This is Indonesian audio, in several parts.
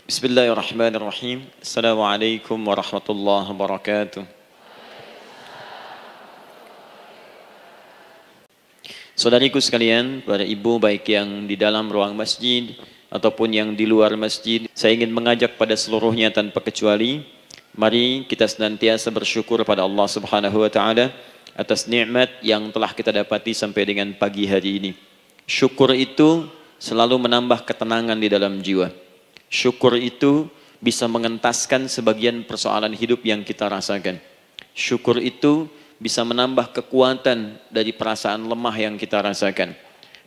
Bismillahirrahmanirrahim. Assalamualaikum warahmatullahi wabarakatuh. Saudariku sekalian, para ibu baik yang di dalam ruang masjid ataupun yang di luar masjid, saya ingin mengajak pada seluruhnya tanpa kecuali, mari kita senantiasa bersyukur pada Allah Subhanahu wa taala atas nikmat yang telah kita dapati sampai dengan pagi hari ini. Syukur itu selalu menambah ketenangan di dalam jiwa. Syukur itu bisa mengentaskan sebagian persoalan hidup yang kita rasakan. Syukur itu bisa menambah kekuatan dari perasaan lemah yang kita rasakan.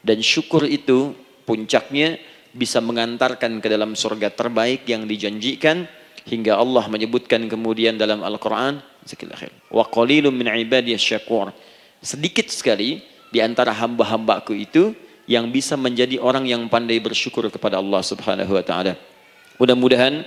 Dan syukur itu puncaknya bisa mengantarkan ke dalam surga terbaik yang dijanjikan, hingga Allah menyebutkan kemudian dalam Al-Quran, wa qalilun min ibadiyasy syakur. Sedikit sekali di antara hamba-hambaku itu yang bisa menjadi orang yang pandai bersyukur kepada Allah Subhanahu wa taala. Mudah-mudahan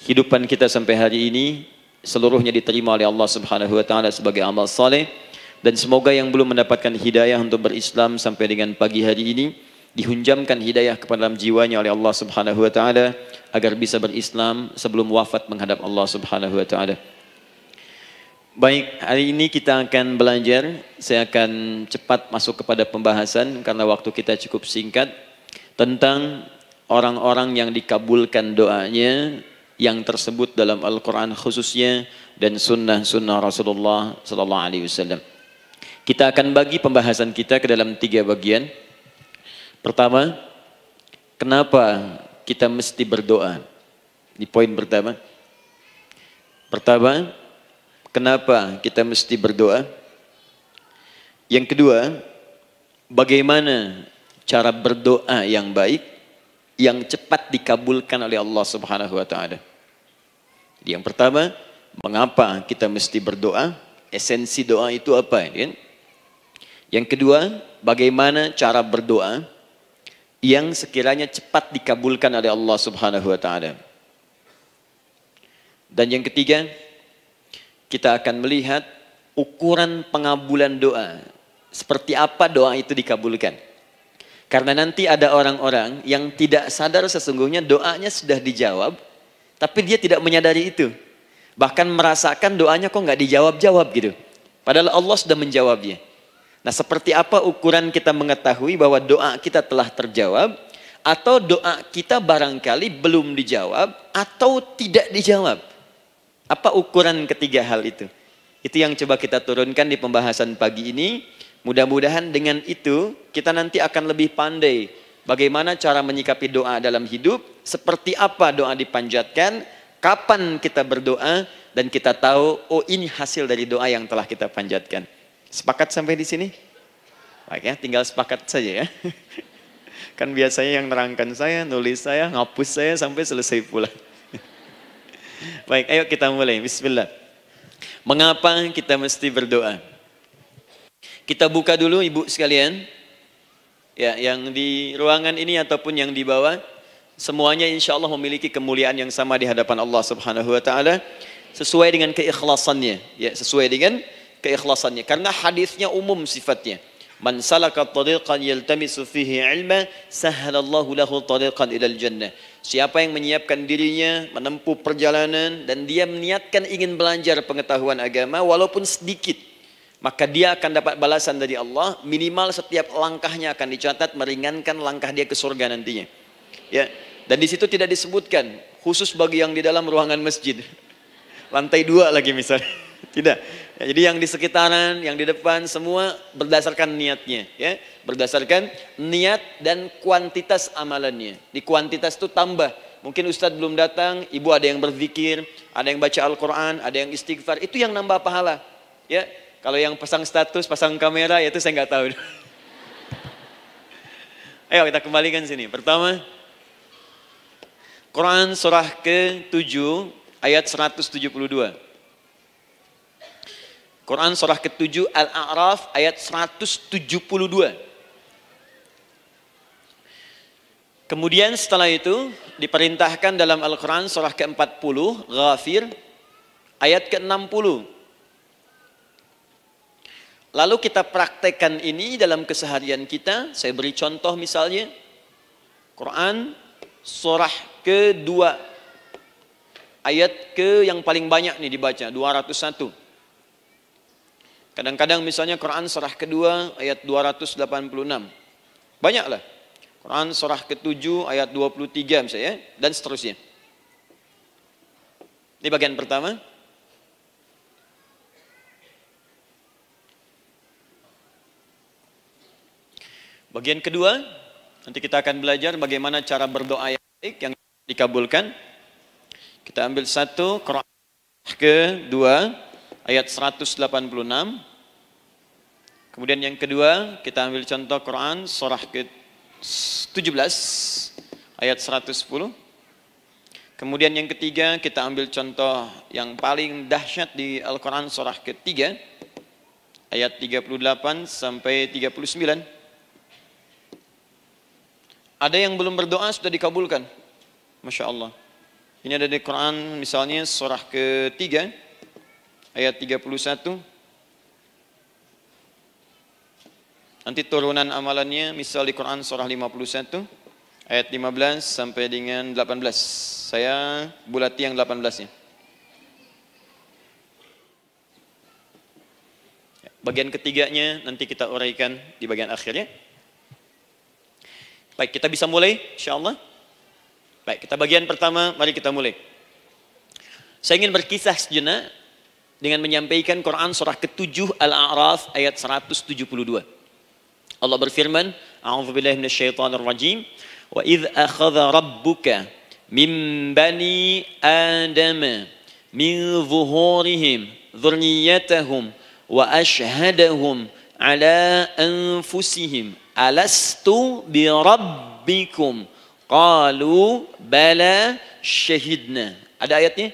hidupan kita sampai hari ini seluruhnya diterima oleh Allah Subhanahu wa taala sebagai amal saleh, dan semoga yang belum mendapatkan hidayah untuk berislam sampai dengan pagi hari ini dihunjamkan hidayah kepada dalam jiwanya oleh Allah Subhanahu wa taala agar bisa berislam sebelum wafat menghadap Allah Subhanahu wa taala. Baik, hari ini kita akan belajar. Saya akan cepat masuk kepada pembahasan karena waktu kita cukup singkat, tentang orang-orang yang dikabulkan doanya yang tersebut dalam Al-Quran khususnya dan sunnah-sunnah Rasulullah Sallallahu Alaihi Wasallam. Kita akan bagi pembahasan kita ke dalam 3 bagian. Pertama, kenapa kita mesti berdoa? Di poin pertama. Pertama, kenapa kita mesti berdoa? Yang kedua, bagaimana cara berdoa yang baik yang cepat dikabulkan oleh Allah Subhanahu wa taala. Jadi yang pertama, mengapa kita mesti berdoa? Esensi doa itu apa, kan? Yang kedua, bagaimana cara berdoa yang sekiranya cepat dikabulkan oleh Allah Subhanahu wa taala. Dan yang ketiga, kita akan melihat ukuran pengabulan doa. Seperti apa doa itu dikabulkan? Karena nanti ada orang-orang yang tidak sadar sesungguhnya doanya sudah dijawab, tapi dia tidak menyadari itu. Bahkan merasakan doanya kok nggak dijawab-jawab gitu. Padahal Allah sudah menjawabnya. Nah, seperti apa ukuran kita mengetahui bahwa doa kita telah terjawab, atau doa kita barangkali belum dijawab, atau tidak dijawab? Apa ukuran ketiga hal itu? Itu yang coba kita turunkan di pembahasan pagi ini. Mudah-mudahan dengan itu kita nanti akan lebih pandai bagaimana cara menyikapi doa dalam hidup, seperti apa doa dipanjatkan, kapan kita berdoa, dan kita tahu, oh ini hasil dari doa yang telah kita panjatkan. Sepakat sampai di sini? Baik ya, tinggal sepakat saja ya. Kan biasanya yang nerangkan saya, nulis saya, ngapus saya sampai selesai pula. Baik, ayo kita mulai. Bismillah. Mengapa kita mesti berdoa? Kita buka dulu ibu sekalian, ya, yang di ruangan ini ataupun yang di bawah, semuanya insya Allah memiliki kemuliaan yang sama di hadapan Allah Subhanahu wa taala, sesuai dengan keikhlasannya, ya, sesuai dengan keikhlasannya. Karena hadisnya umum sifatnya. Man salaka tariqan yaltamisu fihi ilma, sahhalallahu lahu tariqan ilal jannah. Siapa yang menyiapkan dirinya menempuh perjalanan dan dia meniatkan ingin belajar pengetahuan agama walaupun sedikit, maka dia akan dapat balasan dari Allah, minimal setiap langkahnya akan dicatat meringankan langkah dia ke surga nantinya. Ya, dan di situ tidak disebutkan khusus bagi yang di dalam ruangan masjid. Lantai 2 lagi misalnya. Tidak. Ya, jadi yang di sekitaran, yang di depan semua berdasarkan niatnya, ya. Berdasarkan niat dan kuantitas amalannya. Di kuantitas itu tambah. Mungkin Ustadz belum datang, ibu ada yang berzikir, ada yang baca Al-Quran, ada yang istighfar, itu yang nambah pahala. Ya. Kalau yang pasang status, pasang kamera, ya itu saya nggak tahu. Ayo kita kembalikan sini. Pertama, Quran surah ke-7 ayat 172. Quran surah ke-7 Al-A'raf ayat 172. Kemudian setelah itu diperintahkan dalam Al-Quran surah ke-40 Ghafir ayat ke-60. Lalu kita praktekkan ini dalam keseharian kita. Saya beri contoh misalnya, Quran surah kedua. Ayat ke yang paling banyak nih dibaca, 201. Kadang-kadang misalnya Quran surah kedua ayat 286. Banyaklah. Quran surah ke-7 ayat 23 misalnya, dan seterusnya. Ini bagian pertama. Bagian kedua, nanti kita akan belajar bagaimana cara berdoa yang baik yang dikabulkan. Kita ambil satu, Quran kedua ayat 186. Kemudian yang kedua, kita ambil contoh Quran surah ke-17 ayat 110. Kemudian yang ketiga, kita ambil contoh yang paling dahsyat di Al-Quran surah ketiga ayat 38 sampai 39. Ada yang belum berdoa sudah dikabulkan. Masya Allah. Ini ada di Quran misalnya surah ketiga ayat 31. Nanti turunan amalannya misal di Quran surah 51 ayat 15 sampai dengan 18. Saya bulati yang 18-nya. Bagian ketiganya nanti kita uraikan di bagian akhirnya. Baik, kita bisa mulai insyaallah. Baik, kita bagian pertama, mari kita mulai. Saya ingin berkisah sejenak dengan menyampaikan Quran surah ke-7 Al-A'raf ayat 172. Allah berfirman, A'udzubillahi minasyaitonirrajim, wa idz akhadha rabbuka min bani Adam min zuhurihim dzurriyyatahum wa ashhadahum ala anfusihim alastu bi rabbikum qalu bala syahidna. Ada ayatnya?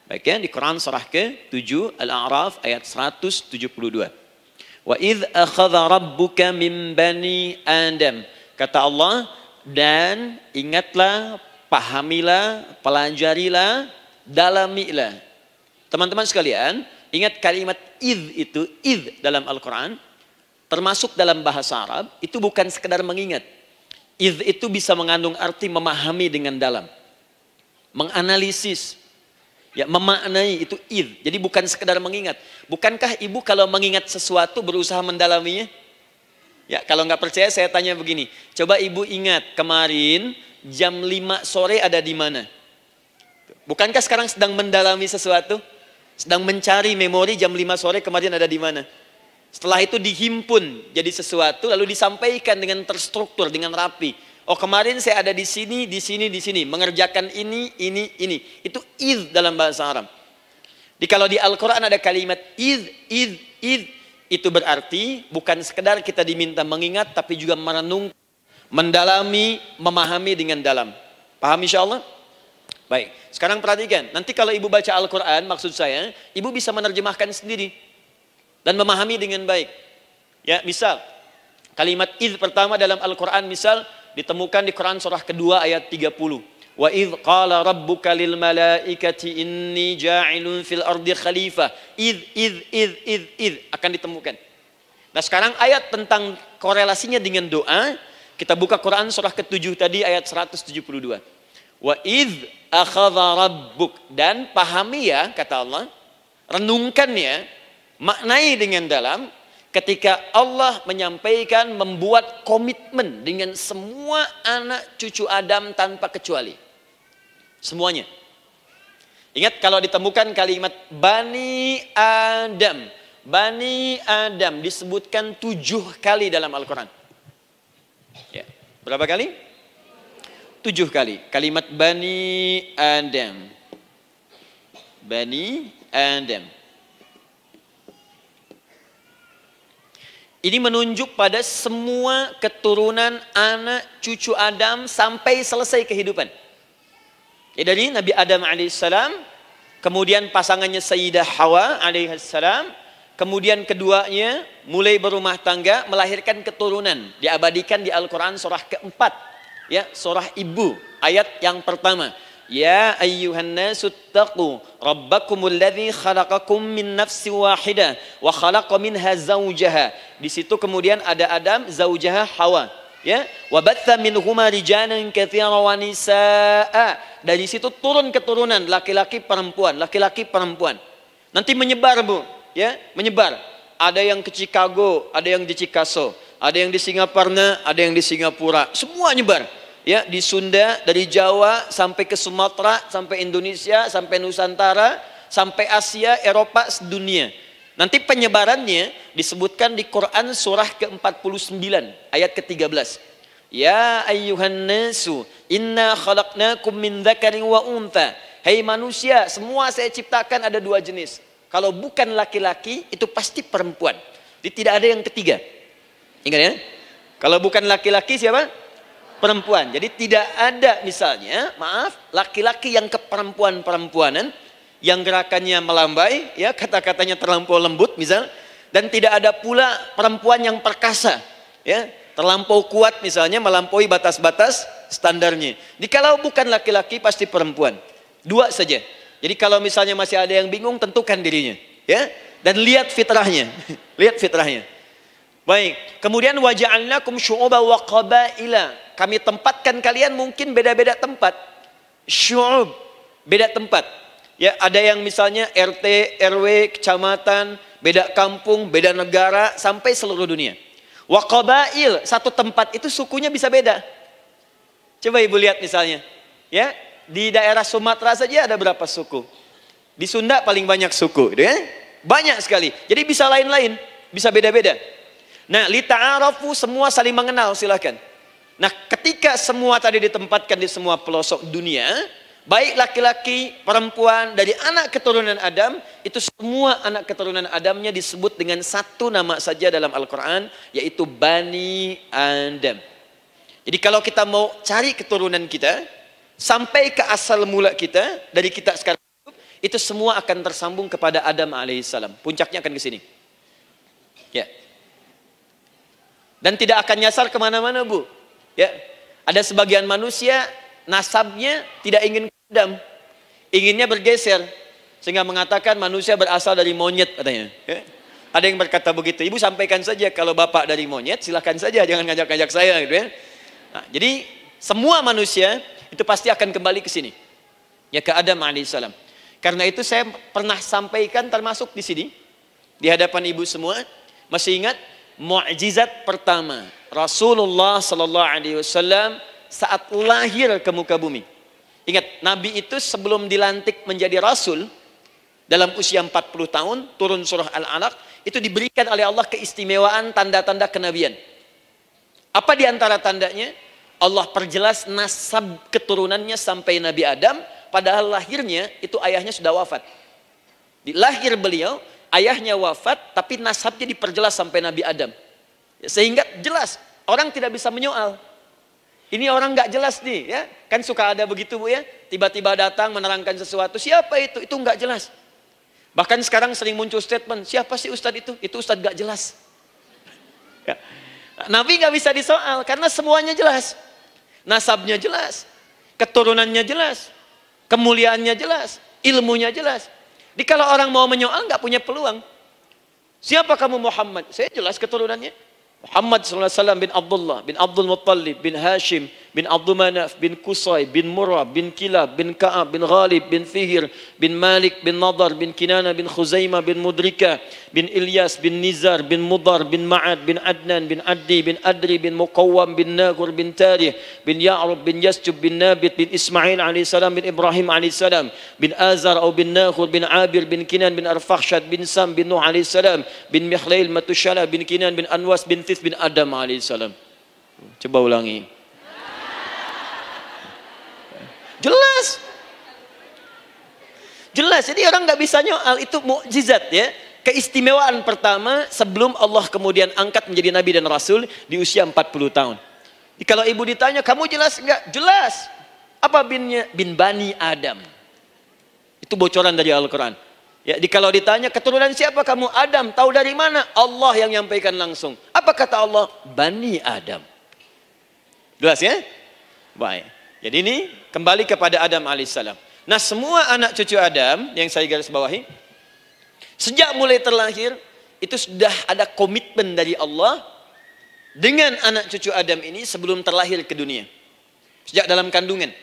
Baik ya, di Quran surah ke-7 Al-A'raf ayat 172. Wa idz akhadha rabbuka min bani Adam. Kata Allah, dan ingatlah, pahamilah, pelajarilah, dalamilah. Teman-teman sekalian, ingat kalimat idz itu, idz dalam Al-Quran, termasuk dalam bahasa Arab, itu bukan sekedar mengingat. Idz itu bisa mengandung arti memahami dengan dalam. Menganalisis. Ya, memaknai itu idz. Jadi bukan sekedar mengingat. Bukankah ibu kalau mengingat sesuatu berusaha mendalaminya? Ya, kalau nggak percaya saya tanya begini. Coba ibu ingat kemarin jam 5 sore ada di mana? Bukankah sekarang sedang mendalami sesuatu? Sedang mencari memori jam 5 sore kemarin ada di mana? Setelah itu dihimpun jadi sesuatu lalu disampaikan dengan terstruktur, dengan rapi. Oh, kemarin saya ada di sini, di sini, di sini, mengerjakan ini. Itu idz dalam bahasa Arab. Kalau di Al-Quran ada kalimat idz, itu berarti bukan sekedar kita diminta mengingat, tapi juga merenung, mendalami, memahami dengan dalam. Paham insya Allah? Baik, sekarang perhatikan. Nanti kalau ibu baca Al-Quran, maksud saya, ibu bisa menerjemahkan sendiri dan memahami dengan baik. Ya, misal kalimat idz pertama dalam Al-Quran misal ditemukan di Quran surah kedua ayat 30. Wa idz qala rabbuka lil malaikati inni ja'ilun fil ardi khalifah. Idz akan ditemukan. Nah, sekarang ayat tentang korelasinya dengan doa, kita buka Quran surah ke-7 tadi ayat 172. Wa idz akhadha rabbuk, dan pahami ya kata Allah, renungkan ya, maknai dengan dalam ketika Allah menyampaikan, membuat komitmen dengan semua anak cucu Adam tanpa kecuali. Semuanya. Ingat kalau ditemukan kalimat Bani Adam. Bani Adam disebutkan 7 kali dalam Al-Quran. Ya. Berapa kali? 7 kali. Kalimat Bani Adam. Bani Adam. Ini menunjuk pada semua keturunan anak cucu Adam sampai selesai kehidupan. Ya, dari Nabi Adam alaihissalam, kemudian pasangannya Sayyidah Hawa alaihissalam, kemudian keduanya mulai berumah tangga, melahirkan keturunan. Diabadikan di Al-Quran surah keempat, ya, surah Ibu, ayat yang pertama. Ya ayyuhan nasu taqu rabbakumul ladzi khalaqakum min nafsin wahidah wa khalaqa minha zawjaha. Di situ kemudian ada Adam, zaujaha Hawa. Ya, wabatha minhuma rijalan katsiran wa nisaa. Dari situ turun keturunan laki-laki perempuan, laki-laki perempuan. Nanti menyebar, Bu, ya, menyebar. Ada yang ke Chicago, ada yang di Chicago, ada yang di Singapura, ada yang di Singapura. Semua nyebar. Ya, di Sunda, dari Jawa sampai ke Sumatera, sampai Indonesia, sampai Nusantara, sampai Asia, Eropa, sedunia. Nanti penyebarannya disebutkan di Quran surah ke-49 ayat ke-13. Ya ayyuhan nasu inna khalaqnakum min dzakarin wa untha. Hai manusia, semua saya ciptakan ada dua jenis. Kalau bukan laki-laki itu pasti perempuan. Jadi tidak ada yang ketiga. Ingat ya? Kalau bukan laki-laki siapa? Perempuan. Jadi tidak ada misalnya, maaf, laki-laki yang keperempuan-perempuanan yang gerakannya melambai, ya, kata-katanya terlampau lembut misal, dan tidak ada pula perempuan yang perkasa, ya, terlampau kuat misalnya, melampaui batas-batas standarnya. Jikalau bukan laki-laki pasti perempuan. Dua saja. Jadi kalau misalnya masih ada yang bingung, tentukan dirinya, ya, dan lihat fitrahnya. Lihat fitrahnya. Baik, kemudian waja'alnakum syu'uban wa qabaila. Kami tempatkan kalian mungkin beda-beda tempat. Syu'ub, beda tempat. Ya, ada yang misalnya RT, RW, kecamatan, beda kampung, beda negara, sampai seluruh dunia. Wa qabail, satu tempat itu sukunya bisa beda. Coba Ibu lihat misalnya, ya, di daerah Sumatera saja ada berapa suku? Di Sunda paling banyak suku, gitu ya? Banyak sekali. Jadi bisa lain-lain, bisa beda-beda. Nah, lita'arafu, semua saling mengenal, silakan. Nah, ketika semua tadi ditempatkan di semua pelosok dunia, baik laki-laki, perempuan, dari anak keturunan Adam, itu semua anak keturunan Adamnya disebut dengan satu nama saja dalam Al-Quran, yaitu Bani Adam. Jadi kalau kita mau cari keturunan kita, sampai ke asal mula kita, dari kita sekarang, itu semua akan tersambung kepada Adam alaihissalam. Puncaknya akan ke sini. Ya. Dan tidak akan nyasar kemana-mana, Bu. Ya. Ada sebagian manusia, nasabnya tidak ingin Adam, inginnya bergeser, sehingga mengatakan manusia berasal dari monyet katanya. Ya. Ada yang berkata begitu. Ibu sampaikan saja kalau bapak dari monyet, silahkan saja, jangan ngajak-ngajak saya, gitu ya. Nah, jadi semua manusia itu pasti akan kembali ke sini, ya, ke Adam alaihissalam. Karena itu saya pernah sampaikan termasuk di sini, di hadapan ibu semua, masih ingat mukjizat pertama Rasulullah sallallahu alaihi wasallam saat lahir ke muka bumi. Ingat, Nabi itu sebelum dilantik menjadi Rasul, dalam usia 40 tahun, turun surah Al-Alaq, itu diberikan oleh Allah keistimewaan tanda-tanda kenabian. Apa di antara tandanya? Allah perjelas nasab keturunannya sampai Nabi Adam, padahal lahirnya itu ayahnya sudah wafat. Di lahir beliau, ayahnya wafat, tapi nasabnya diperjelas sampai Nabi Adam. Sehingga jelas, orang tidak bisa menyoal. Ini orang nggak jelas nih, ya, kan suka ada begitu, Bu, ya, tiba-tiba datang menerangkan sesuatu, siapa itu nggak jelas. Bahkan sekarang sering muncul statement, siapa sih ustadz itu? Itu ustadz nggak jelas. Ya. Nabi nggak bisa disoal karena semuanya jelas, nasabnya jelas, keturunannya jelas, kemuliaannya jelas, ilmunya jelas. Jadi kalau orang mau menyoal nggak punya peluang. Siapa kamu Muhammad? Saya jelas keturunannya. Muhammad SAW bin Abdullah, bin Abdul Muttalib, bin Hashim, bin Abdul Manaf, bin Qusay, bin Murrah, bin Kilab, bin Ka'ab, bin Ghalib, bin Fihir, bin Malik, bin Nadar, bin Kinana, bin Khuzaimah, bin Mudrika, bin Ilyas, bin Nizar, bin Mudar, bin Ma'ad, bin Adnan, bin Addi, bin Adri, bin Muqawwam, bin Nagur, bin Tarih, bin Ya'rub, bin Yasjub, bin Nabit, bin Ismail alaihissalam, bin Ibrahim alaihissalam, bin Azar atau bin Nakhur, bin Abir, bin Kinan, bin Arfakhshad, bin Sam, bin Nuh alaihissalam, bin Mikhlail, Matushala, bin Kinan, bin Anwas, bin bin Adam alaihissalam. Coba ulangi. Jelas. Jelas. Jadi orang nggak bisa nyoal, itu mukjizat, ya. Keistimewaan pertama sebelum Allah kemudian angkat menjadi nabi dan rasul di usia 40 tahun. Jadi kalau ibu ditanya, kamu jelas nggak? Jelas. Apa binnya? Bin Bani Adam. Itu bocoran dari Al-Quran. Ya, kalau ditanya keturunan siapa kamu? Adam. Tahu dari mana? Allah yang nyampaikan langsung. Apa kata Allah? Bani Adam. Jelas, ya? Baik. Jadi ini kembali kepada Adam alaihissalam. Nah, semua anak cucu Adam yang saya garis bawahi, sejak mulai terlahir itu sudah ada komitmen dari Allah dengan anak cucu Adam ini sebelum terlahir ke dunia. Sejak dalam kandungan.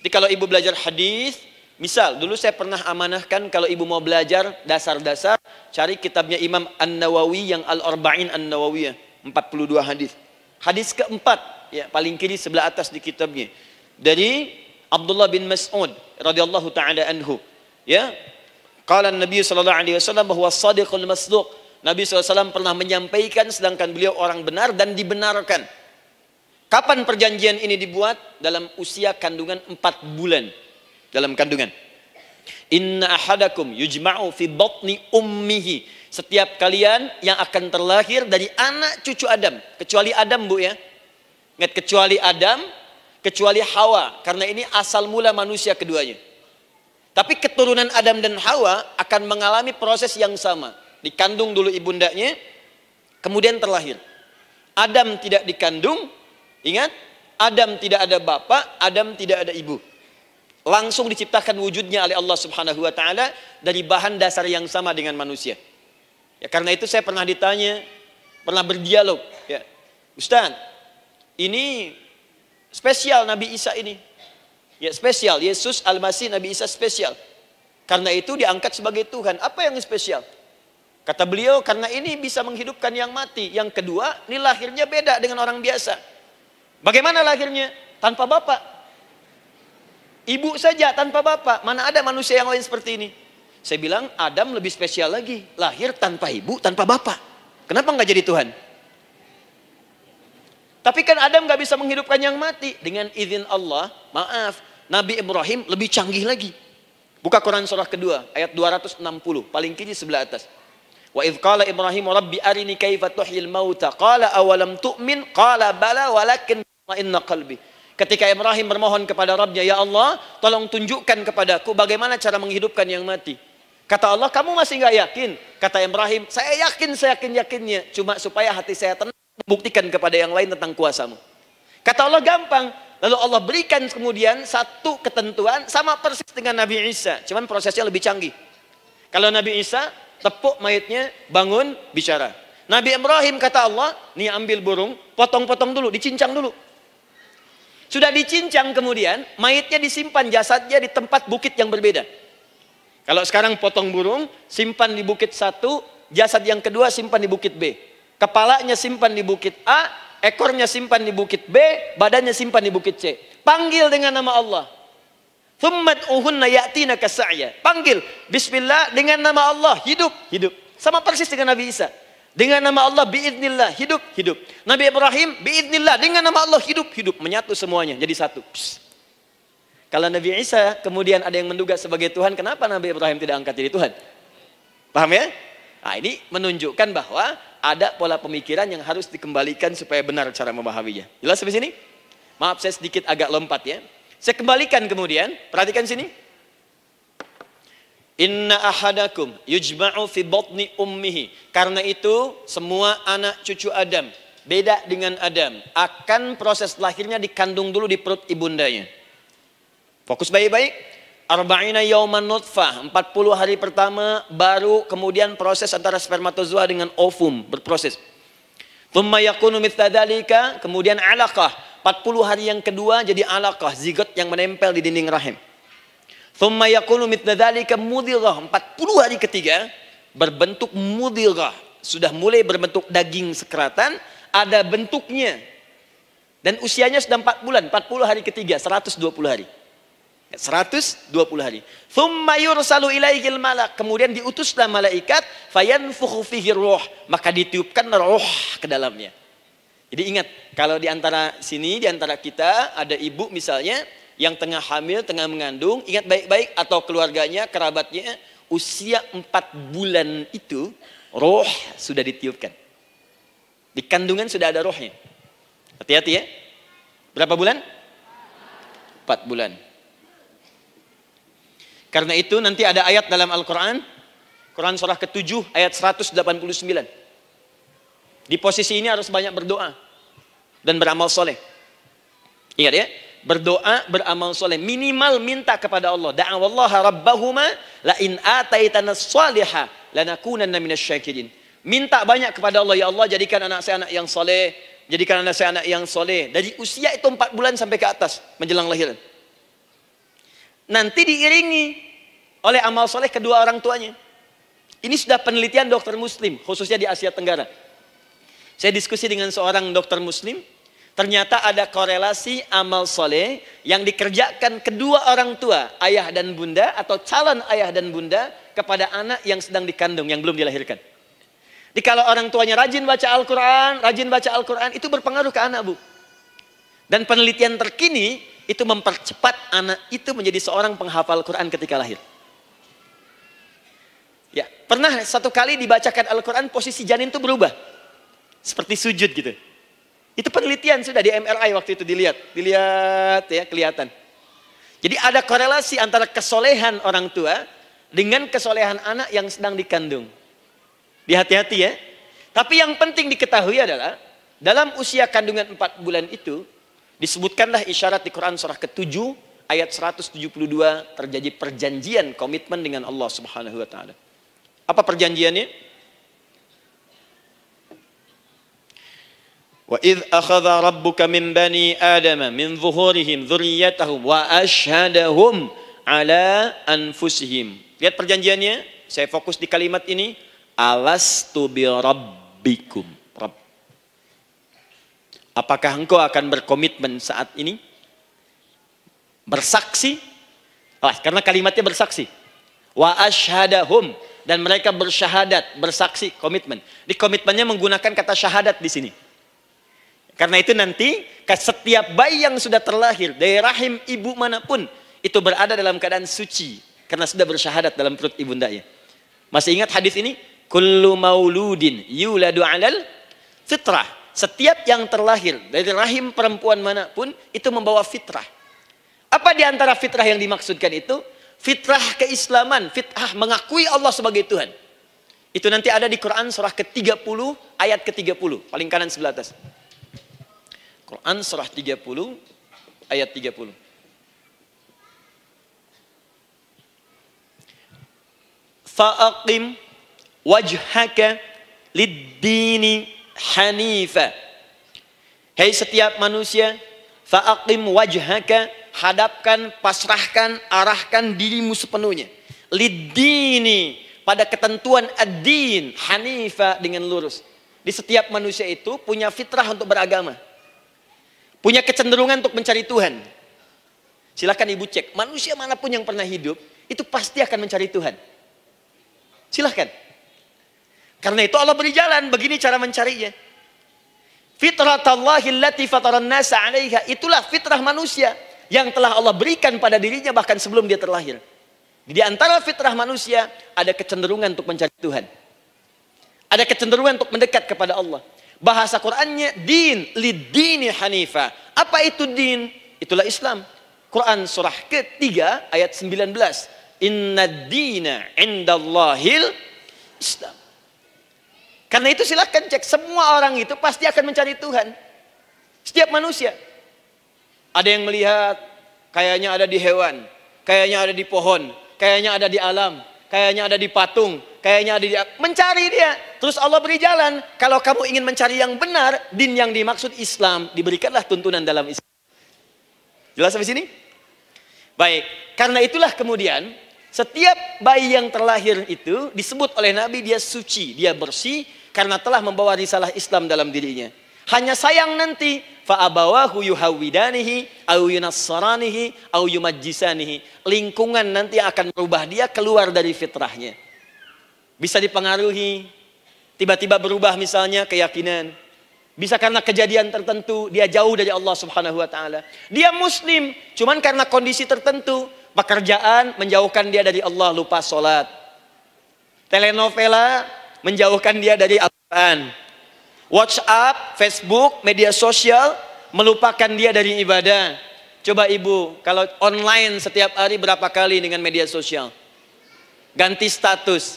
Jadi kalau ibu belajar hadis, misal dulu saya pernah amanahkan kalau ibu mau belajar dasar-dasar, cari kitabnya Imam An-Nawawi yang Al-Arba'in An-Nawawiyah, 42 hadis. Hadis keempat, ya paling kiri sebelah atas di kitabnya. Dari Abdullah bin Mas'ud radhiyallahu taala anhu, ya. Qala Nabi sallallahu alaihi wasallam bahwa shadiqul masduq. Nabi SAW pernah menyampaikan sedangkan beliau orang benar dan dibenarkan. Kapan perjanjian ini dibuat? Dalam usia kandungan 4 bulan. Dalam kandungan. Inna ahadakum yujma'u fi batni ummihi. Setiap kalian yang akan terlahir dari anak cucu Adam. Kecuali Adam, Bu, ya. Ingat, kecuali Adam, kecuali Hawa. Karena ini asal mula manusia keduanya. Tapi keturunan Adam dan Hawa akan mengalami proses yang sama. Dikandung dulu ibundanya, kemudian terlahir. Adam tidak dikandung, ingat, Adam tidak ada bapak, Adam tidak ada ibu. Langsung diciptakan wujudnya oleh Allah Subhanahu wa taala dari bahan dasar yang sama dengan manusia. Ya, karena itu saya pernah ditanya, pernah berdialog, ya. Ustaz, ini spesial Nabi Isa ini. Ya, spesial, Yesus Al-Masih Nabi Isa spesial. Karena itu diangkat sebagai Tuhan. Apa yang spesial? Kata beliau, karena ini bisa menghidupkan yang mati. Yang kedua, ini lahirnya beda dengan orang biasa. Bagaimana lahirnya? Tanpa bapak. Ibu saja tanpa bapak. Mana ada manusia yang lain seperti ini? Saya bilang, Adam lebih spesial lagi. Lahir tanpa ibu, tanpa bapak. Kenapa nggak jadi Tuhan? Tapi kan Adam nggak bisa menghidupkan yang mati. Dengan izin Allah, maaf, Nabi Ibrahim lebih canggih lagi. Buka Quran surah kedua, ayat 260. Paling kiri sebelah atas. Wa idh qala Ibrahim rabbi arini kaifa tuhyil mauta qala awalam tu'min qala bala walakin inna qalbi. Ketika Ibrahim bermohon kepada Rabbnya, ya Allah, tolong tunjukkan kepadaku bagaimana cara menghidupkan yang mati. Kata Allah, kamu masih nggak yakin? Kata Ibrahim, saya yakin-yakinnya, cuma supaya hati saya tenang membuktikan kepada yang lain tentang kuasamu. Kata Allah, gampang. Lalu Allah berikan kemudian satu ketentuan sama persis dengan Nabi Isa, cuman prosesnya lebih canggih. Kalau Nabi Isa tepuk mayatnya, bangun, bicara. Nabi Ibrahim kata Allah, nih ambil burung, potong-potong dulu, dicincang dulu. Sudah dicincang kemudian, mayatnya disimpan, jasadnya di tempat bukit yang berbeda. Kalau sekarang potong burung, simpan di bukit satu, jasad yang kedua simpan di bukit B. Kepalanya simpan di bukit A, ekornya simpan di bukit B, badannya simpan di bukit C. Panggil dengan nama Allah. Thummat uhunna ya'tina kasa'ya. Panggil bismillah dengan nama Allah, hidup. Sama persis dengan Nabi Isa. Dengan nama Allah biiznillah, hidup. Nabi Ibrahim biiznillah, dengan nama Allah hidup. Menyatu semuanya jadi satu. Psst. Kalau Nabi Isa kemudian ada yang menduga sebagai Tuhan, kenapa Nabi Ibrahim tidak angkat jadi Tuhan? Paham ya? Nah, ini menunjukkan bahwa ada pola pemikiran yang harus dikembalikan supaya benar cara memahaminya. Jelas sampai sini? Maaf saya sedikit agak lompat ya. Saya kembalikan kemudian, perhatikan sini. Inna ahadakum yujma'u fi batni ummihi. Karena itu semua anak cucu Adam, beda dengan Adam, akan proses lahirnya dikandung dulu di perut ibundanya. Fokus baik-baik. Arba'ina yauman nutfah, 40 hari pertama baru kemudian proses antara spermatozoa dengan ovum berproses. Thumma yakunu mithla dzalika, kemudian alaqah. 40 hari yang kedua jadi alaqah, zigot yang menempel di dinding rahim. Thumma yakunu mithla dzalika mudghah. 40 hari ketiga berbentuk mudghah, sudah mulai berbentuk daging sekeratan, ada bentuknya. Dan usianya sudah 4 bulan, 40 hari ketiga, 120 hari. 120 hari. Thumma yursalu ilaihil malak, kemudian diutuslah malaikat, fayanfukhu fihi ruh, maka ditiupkan roh ke dalamnya. Jadi ingat, kalau di antara sini, di antara kita ada ibu misalnya yang tengah hamil, tengah mengandung, ingat baik-baik, atau keluarganya, kerabatnya, usia 4 bulan itu roh sudah ditiupkan. Di kandungan sudah ada rohnya. Hati-hati ya. Berapa bulan? 4 bulan. Karena itu nanti ada ayat dalam Al-Quran, Quran surah ke-7 ayat 189. Di posisi ini harus banyak berdoa dan beramal soleh. Ingat ya, berdoa, beramal soleh. Minimal minta kepada Allah. Da'awallaha rabbahuma la in ataitana salihah lanakunanna minasyakirin. Minta banyak kepada Allah, ya Allah jadikan anak saya anak yang soleh, jadikan anak saya anak yang soleh. Dari usia itu 4 bulan sampai ke atas, menjelang lahiran. Nanti diiringi oleh amal soleh kedua orang tuanya. Ini sudah penelitian dokter muslim, khususnya di Asia Tenggara. Saya diskusi dengan seorang dokter muslim, ternyata ada korelasi amal soleh yang dikerjakan kedua orang tua, ayah dan bunda, atau calon ayah dan bunda, kepada anak yang sedang dikandung, yang belum dilahirkan. Jadi kalau orang tuanya rajin baca Al-Quran, itu berpengaruh ke anak, Bu. Dan penelitian terkini, itu mempercepat anak itu menjadi seorang penghafal Quran ketika lahir. Ya, pernah satu kali dibacakan Al-Quran, posisi janin itu berubah. Seperti sujud gitu. Itu penelitian sudah di MRI waktu itu dilihat ya, kelihatan. Jadi ada korelasi antara kesolehan orang tua dengan kesolehan anak yang sedang dikandung. Hati-hati ya. Tapi yang penting diketahui adalah dalam usia kandungan 4 bulan itu disebutkanlah isyarat di Quran surah ke-7 ayat 172 terjadi perjanjian komitmen dengan Allah Subhanahu wa taala. Apa perjanjiannya? Wa idz akhadha rabbuka min bani adama min zuhurihim dzurriyyatahum wa asyhadahum ala anfusihim. Lihat perjanjiannya, saya fokus di kalimat ini. Alastu bi rabbikum. Rabb. Apakah engkau akan berkomitmen saat ini? Bersaksi? Karena kalimatnya bersaksi. Wa asyhadahum, dan mereka bersyahadat, bersaksi, komitmen. Di komitmennya menggunakan kata syahadat di sini. Karena itu nanti setiap bayi yang sudah terlahir dari rahim ibu manapun itu berada dalam keadaan suci karena sudah bersyahadat dalam perut ibundanya. Masih ingat hadis ini? Kullu mauludin yuladu 'alal fitrah. Setiap yang terlahir dari rahim perempuan manapun itu membawa fitrah. Apa di antara fitrah yang dimaksudkan itu? Fitrah keislaman, fitrah mengakui Allah sebagai Tuhan. Itu nanti ada di Quran surah ke-30 ayat ke-30, paling kanan sebelah atas. Quran surah 30 ayat 30. Fa'aqim wajhaka lid-dini hanifa. Hei setiap manusia, fa'aqim wajhaka, hadapkan, pasrahkan, arahkan dirimu sepenuhnya. Lid-dini, pada ketentuan ad-din, hanifa, dengan lurus. Di setiap manusia itu punya fitrah untuk beragama. Punya kecenderungan untuk mencari Tuhan. Silakan ibu cek, manusia manapun yang pernah hidup, itu pasti akan mencari Tuhan. Silahkan. Karena itu Allah beri jalan, begini cara mencarinya. Fitratallahi allati fataran nasa 'alaiha, itulah fitrah manusia yang telah Allah berikan pada dirinya bahkan sebelum dia terlahir. Di antara fitrah manusia ada kecenderungan untuk mencari Tuhan. Ada kecenderungan untuk mendekat kepada Allah. Bahasa Qur'annya din, lid-dini hanifa. Apa itu din? Itulah Islam. Quran surah ke-3 ayat 19. Innad dina 'indallahil Islam. Karena itu silakan cek, semua orang itu pasti akan mencari Tuhan. Setiap manusia. Ada yang melihat, kayaknya ada di hewan, kayaknya ada di pohon, kayaknya ada di alam, kayaknya ada di patung, kayaknya ada di... Mencari dia. Terus Allah beri jalan. Kalau kamu ingin mencari yang benar, din yang dimaksud Islam, diberikanlah tuntunan dalam Islam. Jelas sampai sini? Baik, karena itulah kemudian setiap bayi yang terlahir itu disebut oleh Nabi dia suci, dia bersih karena telah membawa risalah Islam dalam dirinya. Hanya sayang nanti fa abawahu yuhawidanihi au yunassaranihi au yumajjisanihi. Lingkungan nanti akan merubah dia keluar dari fitrahnya. Bisa dipengaruhi, tiba-tiba berubah misalnya keyakinan. Bisa karena kejadian tertentu dia jauh dari Allah Subhanahu wa taala. Dia muslim, cuman karena kondisi tertentu, pekerjaan menjauhkan dia dari Allah, lupa sholat. Telenovela menjauhkan dia dari Al-Quran. WhatsApp, Facebook, media sosial melupakan dia dari ibadah. Coba ibu, kalau online setiap hari berapa kali dengan media sosial? Ganti status.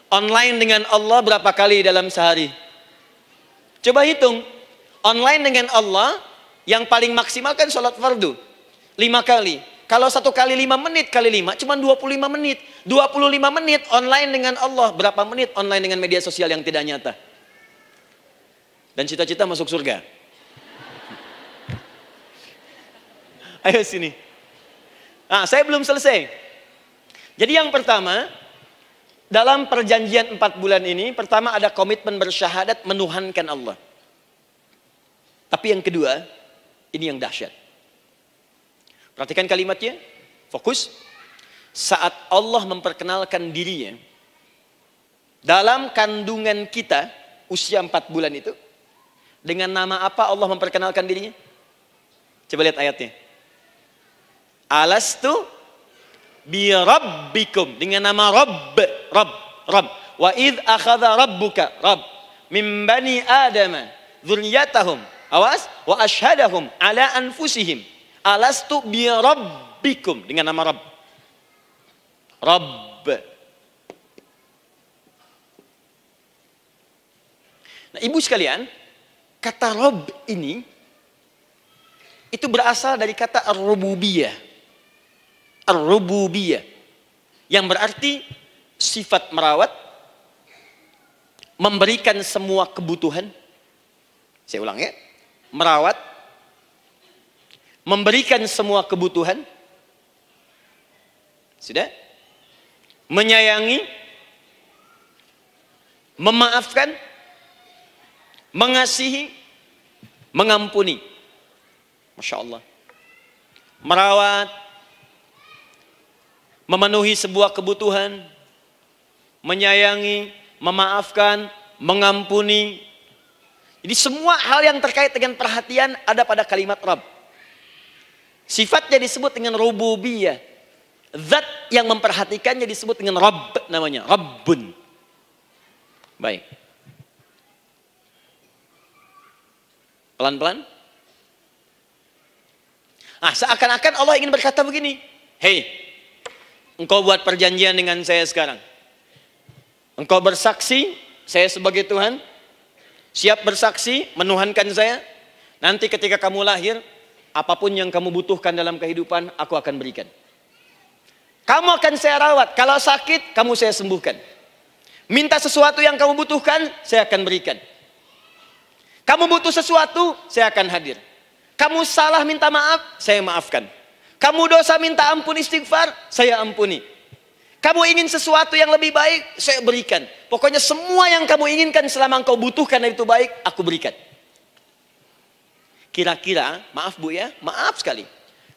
Online dengan Allah berapa kali dalam sehari? Coba hitung. Online dengan Allah yang paling maksimal kan sholat fardu 5 kali. Kalau 1 kali 5 menit kali 5, cuma 25 menit. 25 menit online dengan Allah. Berapa menit online dengan media sosial yang tidak nyata? Dan cita-cita masuk surga. Ayo sini. Nah, saya belum selesai. Jadi yang pertama, dalam perjanjian 4 bulan ini, pertama ada komitmen bersyahadat menuhankan Allah. Tapi yang kedua, ini yang dahsyat. Perhatikan kalimatnya, fokus. Saat Allah memperkenalkan dirinya, dalam kandungan kita, usia 4 bulan itu, dengan nama apa Allah memperkenalkan dirinya? Coba lihat ayatnya. Alastu bi rabbikum, dengan nama Rabb. Wa id akhadha rabbuka min bani adama dzurriyyatahum wa ashhadahum ala anfusihim alastu bi rabbikum, dengan nama Rabb. Nah, ibu sekalian, kata Rabb ini itu berasal dari kata ar-rububiyah. Ar-rububiyah yang berarti sifat merawat, memberikan semua kebutuhan. Saya ulang ya. Merawat, memberikan semua kebutuhan. Sudah? Menyayangi, memaafkan, mengasihi, mengampuni. Masya Allah. Merawat, memenuhi sebuah kebutuhan, menyayangi, memaafkan, mengampuni. Jadi semua hal yang terkait dengan perhatian ada pada kalimat Rabb. Sifatnya disebut dengan rububiyah. Zat yang memperhatikannya disebut dengan Rabb, namanya Rabbun. Baik. Pelan-pelan. Seakan-akan Allah ingin berkata begini. Hei, engkau buat perjanjian dengan saya sekarang. Engkau bersaksi, saya sebagai Tuhan. Siap bersaksi, menuhankan saya. Nanti ketika kamu lahir, apapun yang kamu butuhkan dalam kehidupan, aku akan berikan. Kamu akan saya rawat. Kalau sakit, kamu saya sembuhkan. Minta sesuatu yang kamu butuhkan, saya akan berikan. Kamu butuh sesuatu, saya akan hadir. Kamu salah minta maaf, saya maafkan. Kamu dosa minta ampun istighfar, saya ampuni. Kamu ingin sesuatu yang lebih baik, saya berikan. Pokoknya semua yang kamu inginkan selama engkau butuhkan dan itu baik, aku berikan. Kira-kira, maaf Bu ya, maaf sekali.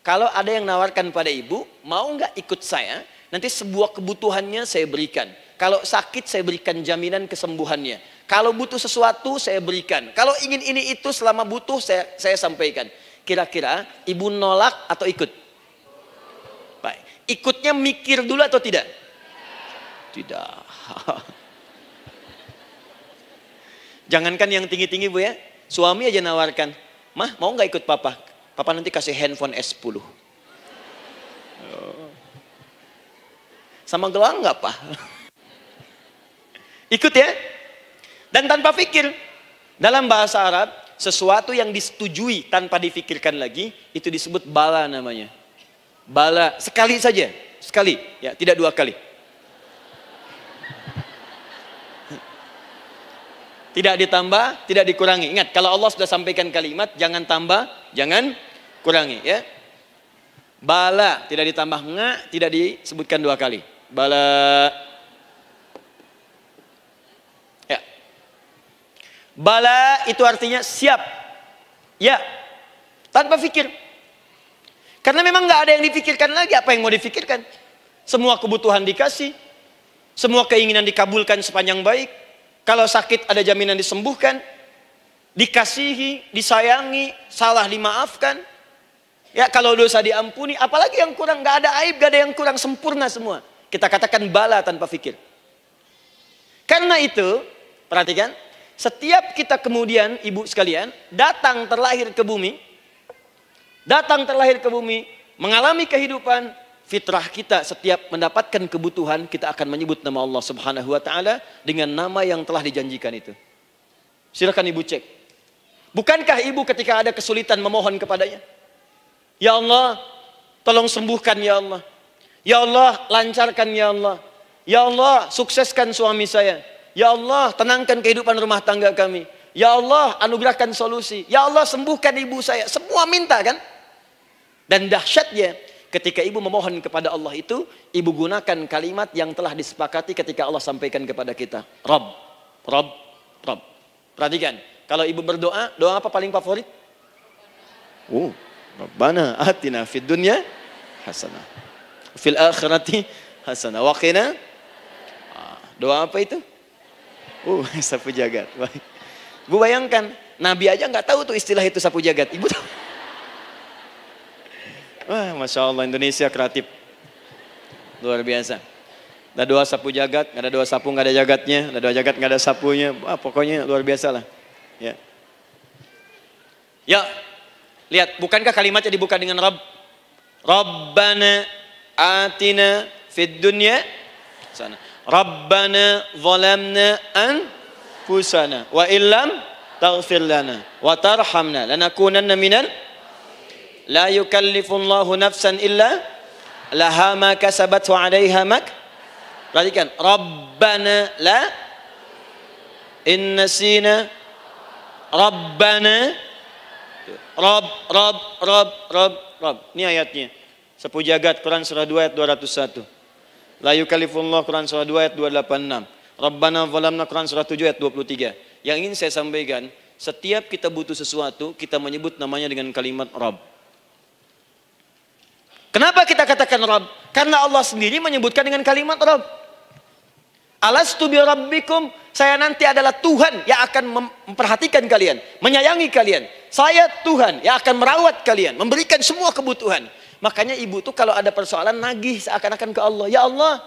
Kalau ada yang nawarkan pada ibu, mau nggak ikut saya? Nanti sebuah kebutuhannya saya berikan. Kalau sakit saya berikan jaminan kesembuhannya. Kalau butuh sesuatu saya berikan. Kalau ingin ini itu selama butuh saya sampaikan. Kira-kira ibu nolak atau ikut? Baik. Ikutnya mikir dulu atau tidak? Tidak. Jangankan yang tinggi-tinggi Bu ya. Suami aja nawarkan. Mah mau nggak ikut papa? Papa nanti kasih handphone S10. Sama gelang nggak Pak? Ikut ya. Dan tanpa pikir. Dalam bahasa Arab, sesuatu yang disetujui tanpa difikirkan lagi, itu disebut bala namanya. Bala, sekali saja. Sekali, ya, tidak 2 kali. Tidak ditambah, tidak dikurangi. Ingat, kalau Allah sudah sampaikan kalimat, jangan tambah, jangan kurangi. Ya. Bala, tidak ditambah nga, tidak disebutkan 2 kali. Bala. Ya. Bala itu artinya siap. Ya. Tanpa pikir. Karena memang nggak ada yang dipikirkan lagi. Apa yang mau dipikirkan? Semua kebutuhan dikasih. Semua keinginan dikabulkan sepanjang baik. Kalau sakit ada jaminan disembuhkan, dikasihi, disayangi, salah dimaafkan. Ya kalau dosa diampuni, apalagi yang kurang, nggak ada aib, nggak ada yang kurang, sempurna semua. Kita katakan bala tanpa pikir. Karena itu, perhatikan, setiap kita kemudian ibu sekalian datang terlahir ke bumi, mengalami kehidupan. Fitrah kita setiap mendapatkan kebutuhan kita akan menyebut nama Allah Subhanahu wa taala dengan nama yang telah dijanjikan itu. Silakan ibu cek. Bukankah ibu ketika ada kesulitan memohon kepadanya? Ya Allah, tolong sembuhkan ya Allah. Ya Allah, lancarkan ya Allah. Ya Allah, sukseskan suami saya. Ya Allah, tenangkan kehidupan rumah tangga kami. Ya Allah, anugerahkan solusi. Ya Allah, sembuhkan ibu saya. Semua minta kan? Dan dahsyatnya, ketika ibu memohon kepada Allah itu, ibu gunakan kalimat yang telah disepakati ketika Allah sampaikan kepada kita. Rabb, Rabb, Rabb. Perhatikan, kalau ibu berdoa, doa apa paling favorit? Rabbana atina fid dunya hasanah, fil akhirati hasanah, wa qina. Doa apa itu? Sapu jagat. Baik. Bu bayangkan, Nabi aja nggak tahu tuh istilah itu sapu jagat. Ibu tahu? Wah, Masya Allah, Indonesia kreatif. Luar biasa. Ada doa sapu jagat, nggak ada doa sapu nggak ada jagatnya, ada doa jagat nggak ada sapunya. Pokoknya luar biasa lah. Ya. Ya, lihat, bukankah kalimatnya dibuka dengan Rabb? Rabbana atina fid dunya sana. Rabbana zalamna anfusana wa illam taghfir lana wa tarhamna lanakunanna minal. La yukallifullahu nafsan illa laha ma kasabat wa 'alaiha mak. Perhatikan, Rabbana la innasina Rabbana Rabb. Ini ayatnya. Sapu jagat Quran surah 2 ayat 201. La yukallifullahu Quran surah 2 ayat 286. Rabbana zalamna Quran surah 7 ayat 23. Yang ingin saya sampaikan, setiap kita butuh sesuatu, kita menyebut namanya dengan kalimat Rabb. Kenapa kita katakan Rabb? Karena Allah sendiri menyebutkan dengan kalimat Rabb. Alastu bi rabbikum, saya nanti adalah Tuhan yang akan memperhatikan kalian, menyayangi kalian. Saya Tuhan yang akan merawat kalian, memberikan semua kebutuhan. Makanya ibu tuh kalau ada persoalan nagih seakan-akan ke Allah. Ya Allah,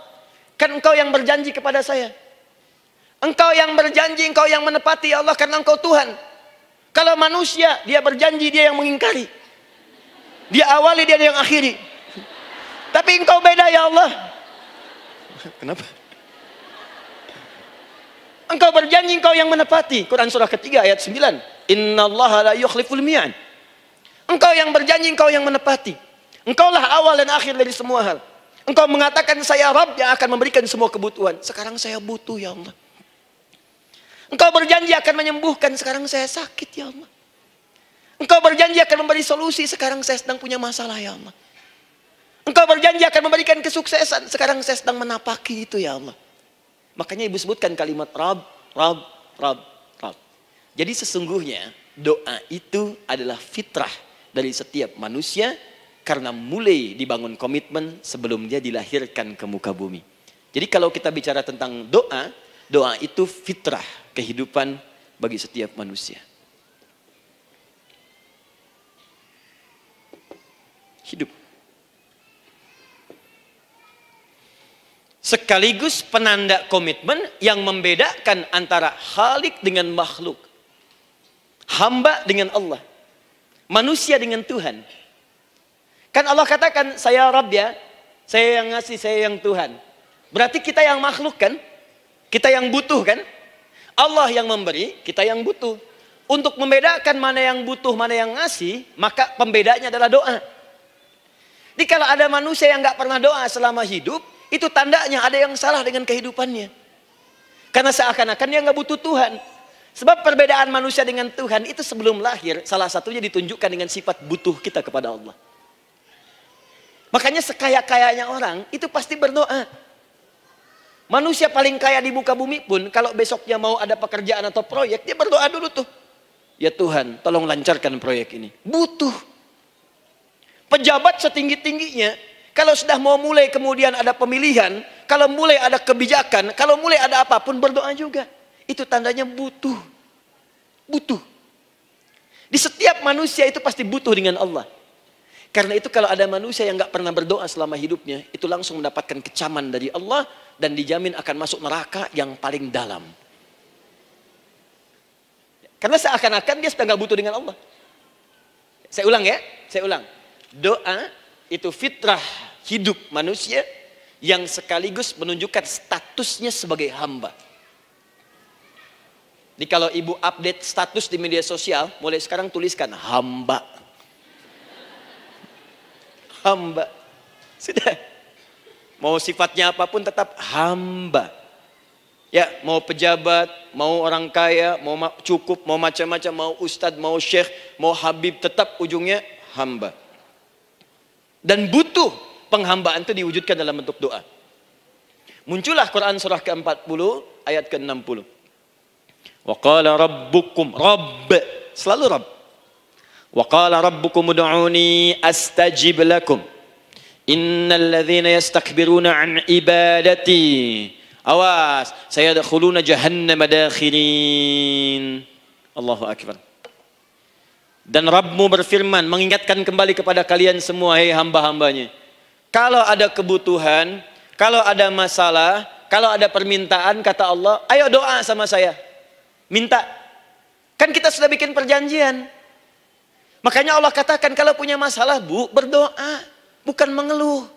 kan engkau yang berjanji kepada saya. Engkau yang berjanji, engkau yang menepati ya Allah, karena engkau Tuhan. Kalau manusia, dia berjanji, dia yang mengingkari. Dia awali, dia yang akhiri. Tapi engkau beda ya Allah. Kenapa? Engkau berjanji, engkau yang menepati. Quran surah ketiga ayat 9. Innallaha la yukhliful mi'ad. Engkau yang berjanji, engkau yang menepati. Engkaulah awal dan akhir dari semua hal. Engkau mengatakan saya Rabb yang akan memberikan semua kebutuhan. Sekarang saya butuh ya Allah. Engkau berjanji akan menyembuhkan, sekarang saya sakit ya Allah. Engkau berjanji akan memberi solusi, sekarang saya sedang punya masalah ya Allah. Engkau berjanji akan memberikan kesuksesan, sekarang saya sedang menapaki itu ya Allah. Makanya ibu sebutkan kalimat Rabb, Rabb, Rabb, Rabb. Jadi sesungguhnya doa itu adalah fitrah dari setiap manusia, karena mulai dibangun komitmen sebelum dia dilahirkan ke muka bumi. Jadi kalau kita bicara tentang doa, doa itu fitrah kehidupan bagi setiap manusia. Hidup. Sekaligus penanda komitmen yang membedakan antara Khalik dengan makhluk. Hamba dengan Allah. Manusia dengan Tuhan. Kan Allah katakan, saya Rabb ya. Saya yang ngasih, saya yang Tuhan. Berarti kita yang makhluk kan? Kita yang butuh kan? Allah yang memberi, kita yang butuh. Untuk membedakan mana yang butuh, mana yang ngasih, maka pembedanya adalah doa. Jadi kalau ada manusia yang gak pernah doa selama hidup, itu tandanya ada yang salah dengan kehidupannya. Karena seakan-akan dia gak butuh Tuhan. Sebab perbedaan manusia dengan Tuhan itu sebelum lahir, salah satunya ditunjukkan dengan sifat butuh kita kepada Allah. Makanya sekaya-kayanya orang itu pasti berdoa. Manusia paling kaya di muka bumi pun kalau besoknya mau ada pekerjaan atau proyek, dia berdoa dulu tuh. Ya Tuhan, tolong lancarkan proyek ini. Butuh. Pejabat setinggi-tingginya, kalau sudah mau mulai kemudian ada pemilihan, kalau mulai ada kebijakan, kalau mulai ada apapun berdoa juga. Itu tandanya butuh. Butuh. Di setiap manusia itu pasti butuh dengan Allah. Karena itu kalau ada manusia yang gak pernah berdoa selama hidupnya, itu langsung mendapatkan kecaman dari Allah dan dijamin akan masuk neraka yang paling dalam. Karena seakan-akan dia sudah gak butuh dengan Allah. Saya ulang ya, saya ulang. Doa itu fitrah hidup manusia yang sekaligus menunjukkan statusnya sebagai hamba. Jadi kalau ibu update status di media sosial, mulai sekarang tuliskan hamba. hamba. Sudah. Mau sifatnya apapun tetap hamba. Ya, mau pejabat, mau orang kaya, mau cukup, mau macam-macam, mau ustadz, mau syekh, mau habib, tetap ujungnya hamba. Dan butuh penghambaan itu diwujudkan dalam bentuk doa. Muncullah Quran surah ke-40 ayat ke-60. Wa qala rabbukum, Rabb, selalu Rabb. Wa qala rabbukum ud'uni astajib lakum. Innal ladzina yastakbiruna an ibadati, awas, sayadkhuluna jahannama dakhirin. Allahu akbar. Dan Rabbmu berfirman, mengingatkan kembali kepada kalian semua, hei hamba-hambanya. Kalau ada kebutuhan, kalau ada masalah, kalau ada permintaan, kata Allah, ayo doa sama saya. Minta. Kan kita sudah bikin perjanjian. Makanya Allah katakan, kalau punya masalah, Bu, berdoa. Bukan mengeluh.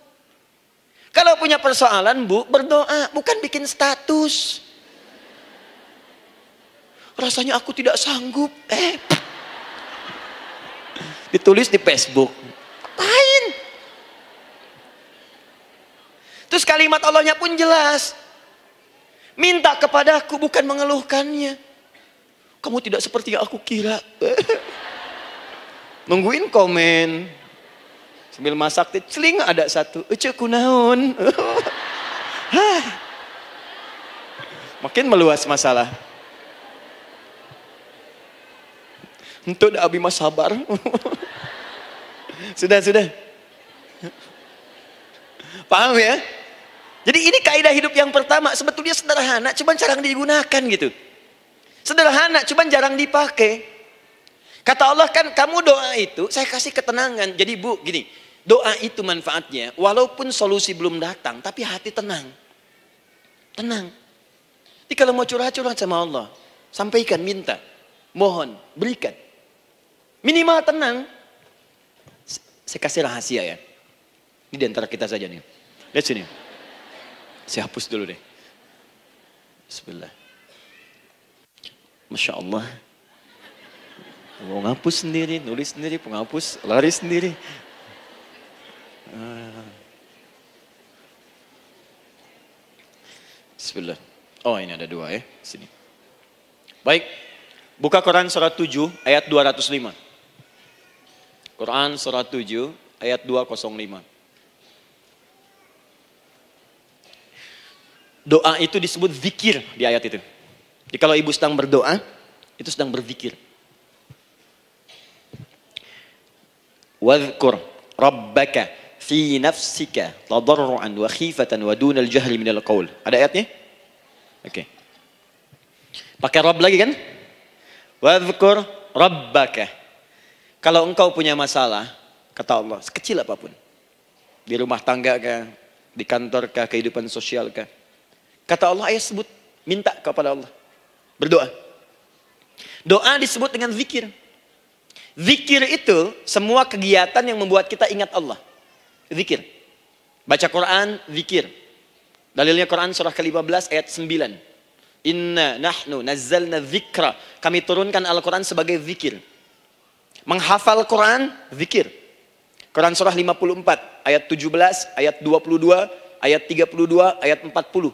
Kalau punya persoalan, Bu, berdoa. Bukan bikin status. Rasanya aku tidak sanggup. Ditulis di Facebook. Apain? Terus kalimat Allahnya pun jelas. Minta kepadaku, bukan mengeluhkannya. Kamu tidak seperti yang aku kira. Nungguin komen. Sambil masak, celing ada satu. Ece kunaon. Makin meluas masalah. Untuk abi mas sabar. Sudah. Paham ya? Jadi ini kaidah hidup yang pertama. Sebetulnya sederhana, cuman jarang digunakan gitu. Sederhana, cuman jarang dipakai. Kata Allah kan, kamu doa itu, saya kasih ketenangan. Jadi Bu, gini, doa itu manfaatnya, walaupun solusi belum datang, tapi hati tenang. Tenang. Jadi kalau mau curhat-curhat sama Allah, sampaikan, minta, mohon, berikan. Minimal tenang. Saya kasih rahasia ya. Ini di antara kita saja nih. Lihat sini. Saya hapus dulu deh. Bismillah. Masya Allah. Mau ngapus sendiri, nulis sendiri, penghapus, lari sendiri. Bismillah. Oh ini ada dua ya, sini. Baik, buka Quran surat 7 ayat 205. Quran surat 7 ayat 205. Doa itu disebut zikir di ayat itu. Jadi kalau ibu sedang berdoa, itu sedang berzikir. Wadhkur rabbaka fi nafsika tadarruan wa khifatan wa dunal jahri minal qaul. Ada ayatnya? Oke. Pakai Rabb lagi kan? Wadhkur rabbaka. Kalau engkau punya masalah, kata Allah, sekecil apapun. Di rumah tangga kah, di kantor kah, kehidupan sosial kah. Kata Allah, ayat sebut, minta kepada Allah. Berdoa. Doa disebut dengan zikir. Zikir itu semua kegiatan yang membuat kita ingat Allah. Zikir. Baca Quran, zikir. Dalilnya Quran surah ke-15 ayat 9. Inna nahnu nazzalna dzikra. Kami turunkan Al-Quran sebagai zikir. Menghafal Quran, zikir. Quran surah 54 ayat 17, ayat 22, ayat 32, ayat 40.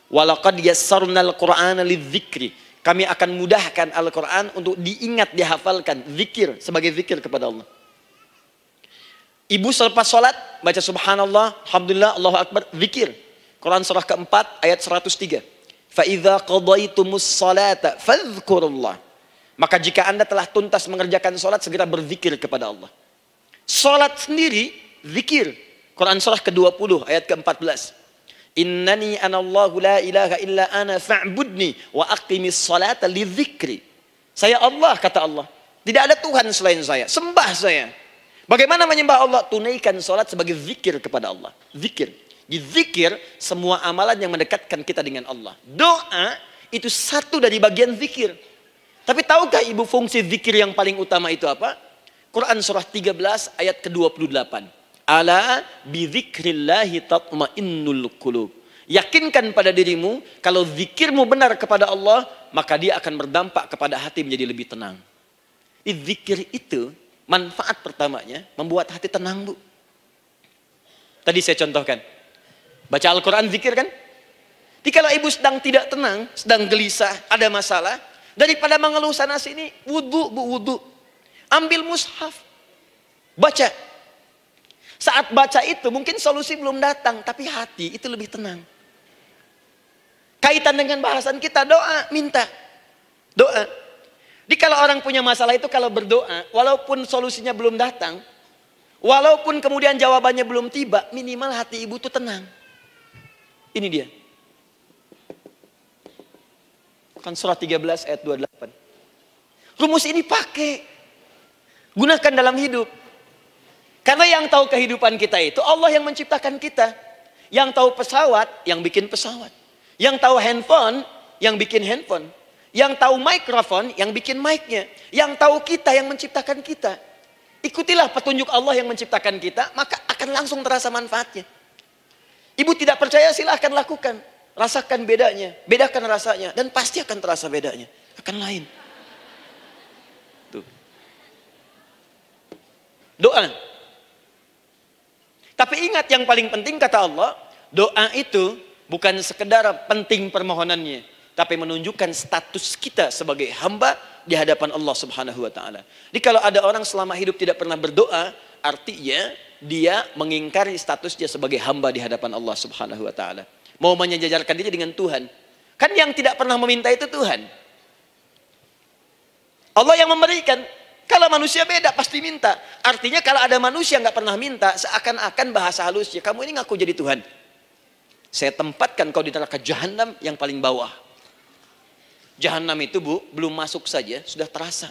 Walaqad yassarnal Qur'ana lidzikri. Kami akan mudahkan Al-Quran untuk diingat, dihafalkan. Zikir, sebagai zikir kepada Allah. Ibu selepas sholat, baca subhanallah, alhamdulillah, Allahu Akbar, zikir. Quran surah keempat, ayat 103. فَإِذَا قَضَيْتُمُ الصَّلَاةَ فَاذْكُرُوا اللَّهَ. Maka jika anda telah tuntas mengerjakan sholat, segera berzikir kepada Allah. Sholat sendiri, zikir. Quran surah ke-20, ayat ke-14. Innani anallahu la ilaha illa ana fa'budni wa aqimis salata lidzikri. Saya Allah, kata Allah. Tidak ada Tuhan selain saya. Sembah saya. Bagaimana menyembah Allah? Tunaikan salat sebagai zikir kepada Allah. Zikir. Di zikir semua amalan yang mendekatkan kita dengan Allah. Doa itu satu dari bagian zikir. Tapi tahukah ibu fungsi zikir yang paling utama itu apa? Quran surah 13 ayat ke-28. Ala bidzikrillahi tatmainnul qulub. Yakinkan pada dirimu, kalau zikirmu benar kepada Allah, maka dia akan berdampak kepada hati menjadi lebih tenang. Zikir itu, manfaat pertamanya, membuat hati tenang, Bu. Tadi saya contohkan. Baca Al-Quran, zikir kan? Jadi kalau ibu sedang tidak tenang, sedang gelisah, ada masalah, daripada mengeluh sana sini, wudu, bu, wudu. Ambil mushaf, baca. Saat baca itu mungkin solusi belum datang, tapi hati itu lebih tenang. Kaitan dengan bahasan kita, doa, minta. Doa. Jadi kalau orang punya masalah itu kalau berdoa, walaupun solusinya belum datang, walaupun kemudian jawabannya belum tiba, minimal hati ibu itu tenang. Ini dia. Kan surah 13 ayat 28. Rumus ini pakai. Gunakan dalam hidup. Karena yang tahu kehidupan kita itu Allah yang menciptakan kita. Yang tahu pesawat, yang bikin pesawat. Yang tahu handphone, yang bikin handphone. Yang tahu mikrofon, yang bikin mic-nya. Yang tahu kita, yang menciptakan kita. Ikutilah petunjuk Allah yang menciptakan kita, maka akan langsung terasa manfaatnya. Ibu tidak percaya, silahkan lakukan. Rasakan bedanya, bedakan rasanya, dan pasti akan terasa bedanya. Akan lain. Tuh. Doa. Tapi ingat yang paling penting kata Allah, doa itu bukan sekedar penting permohonannya, tapi menunjukkan status kita sebagai hamba di hadapan Allah Subhanahu wa taala. Jadi kalau ada orang selama hidup tidak pernah berdoa, artinya dia mengingkari status dia sebagai hamba di hadapan Allah Subhanahu wa taala. Mau menyejajarkan diri dengan Tuhan. Kan yang tidak pernah meminta itu Tuhan. Allah yang memberikan. Kalau manusia beda pasti minta. Artinya kalau ada manusia nggak pernah minta, seakan-akan bahasa halusnya, kamu ini ngaku jadi Tuhan. Saya tempatkan kau di neraka jahanam yang paling bawah. Jahanam itu bu, belum masuk saja sudah terasa.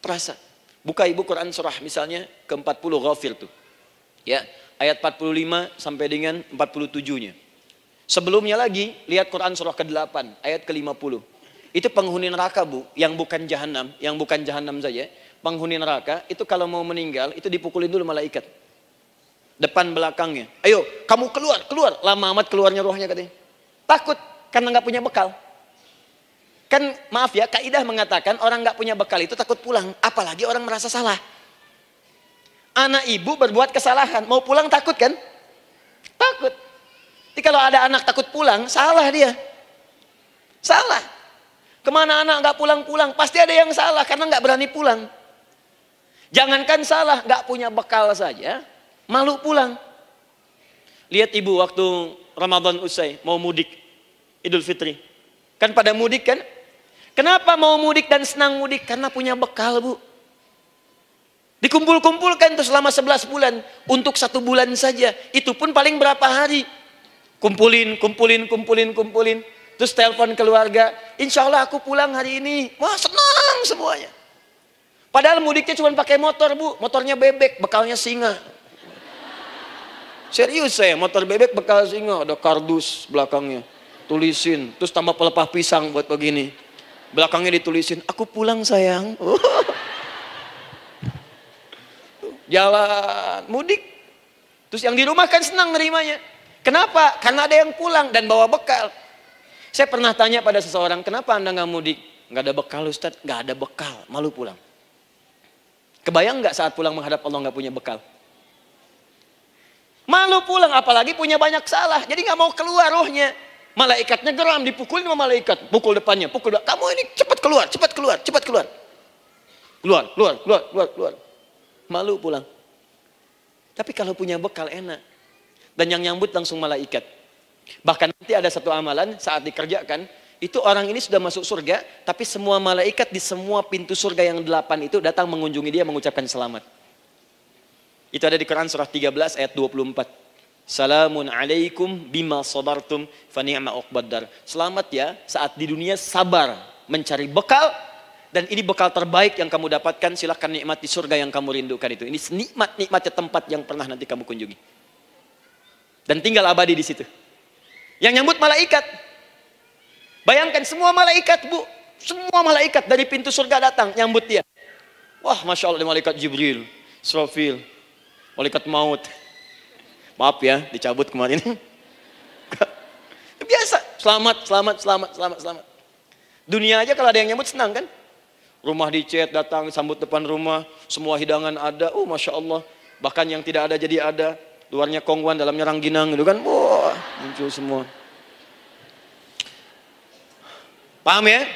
Terasa. Buka ibu Quran surah misalnya ke-40 Ghafir tuh. Ya, ayat 45 sampai dengan 47-nya. Sebelumnya lagi lihat Quran surah ke-8 ayat ke-50. Itu penghuni neraka bu, yang bukan jahanam saja. Penghuni neraka itu kalau mau meninggal itu dipukulin dulu malaikat. Depan belakangnya. Ayo, kamu keluar. Lama amat keluarnya rohnya katanya. Takut karena nggak punya bekal. Kan maaf ya, kaidah mengatakan orang nggak punya bekal itu takut pulang. Apalagi orang merasa salah. Anak ibu berbuat kesalahan, mau pulang takut kan? Takut. Jadi kalau ada anak takut pulang, salah dia. Salah. Kemana anak nggak pulang-pulang, pasti ada yang salah karena nggak berani pulang. Jangankan salah, nggak punya bekal saja, malu pulang. Lihat ibu waktu Ramadan usai, mau mudik, Idul Fitri. Kan pada mudik kan? Kenapa mau mudik dan senang mudik? Karena punya bekal bu. Dikumpul-kumpulkan itu selama 11 bulan. Untuk 1 bulan saja. Itu pun paling berapa hari. Kumpulin. Terus telepon keluarga. Insya Allah aku pulang hari ini. Wah senang semuanya. Padahal mudiknya cuma pakai motor bu. Motornya bebek, bekalnya singa. Serius saya, motor bebek bekal singa. Ada kardus belakangnya. Tulisin. Terus tambah pelepah pisang buat begini. Belakangnya ditulisin, aku pulang sayang. Jalan, mudik. Terus yang di rumah kan senang nerimanya. Kenapa? Karena ada yang pulang dan bawa bekal. Saya pernah tanya pada seseorang, kenapa anda nggak mudik? Nggak ada bekal Ustaz, nggak ada bekal, malu pulang. Kebayang nggak saat pulang menghadap Allah nggak punya bekal? Malu pulang, apalagi punya banyak salah. Jadi nggak mau keluar rohnya. Malaikatnya geram, dipukulin sama malaikat. Pukul depannya, pukul depan. Kamu ini cepat keluar. Keluar. Malu pulang. Tapi kalau punya bekal enak. Dan yang nyambut langsung malaikat. Bahkan nanti ada satu amalan saat dikerjakan. Itu orang ini sudah masuk surga. Tapi semua malaikat di semua pintu surga yang 8 itu datang mengunjungi dia mengucapkan selamat. Itu ada di Quran surah 13 ayat 24. Salamun alaikum bima sabartum fa ni'ma uqbaddar. Selamat ya saat di dunia sabar mencari bekal dan ini bekal terbaik yang kamu dapatkan, silahkan nikmati surga yang kamu rindukan itu. Ini nikmatnya tempat yang pernah nanti kamu kunjungi. Dan tinggal abadi di situ. Yang nyambut malaikat. Bayangkan semua malaikat bu, semua malaikat dari pintu surga datang nyambut dia. Wah, masya Allah, malaikat Jibril, Israfil, malaikat maut. Maaf ya, dicabut kemarin. Biasa, selamat. Dunia aja kalau ada yang nyambut senang kan? Rumah dicet, datang, sambut depan rumah, semua hidangan ada. Oh Masya Allah, bahkan yang tidak ada jadi ada. Luarnya kongguan, dalamnya rangginang gitu kan. Wah, muncul semua. Paham ya?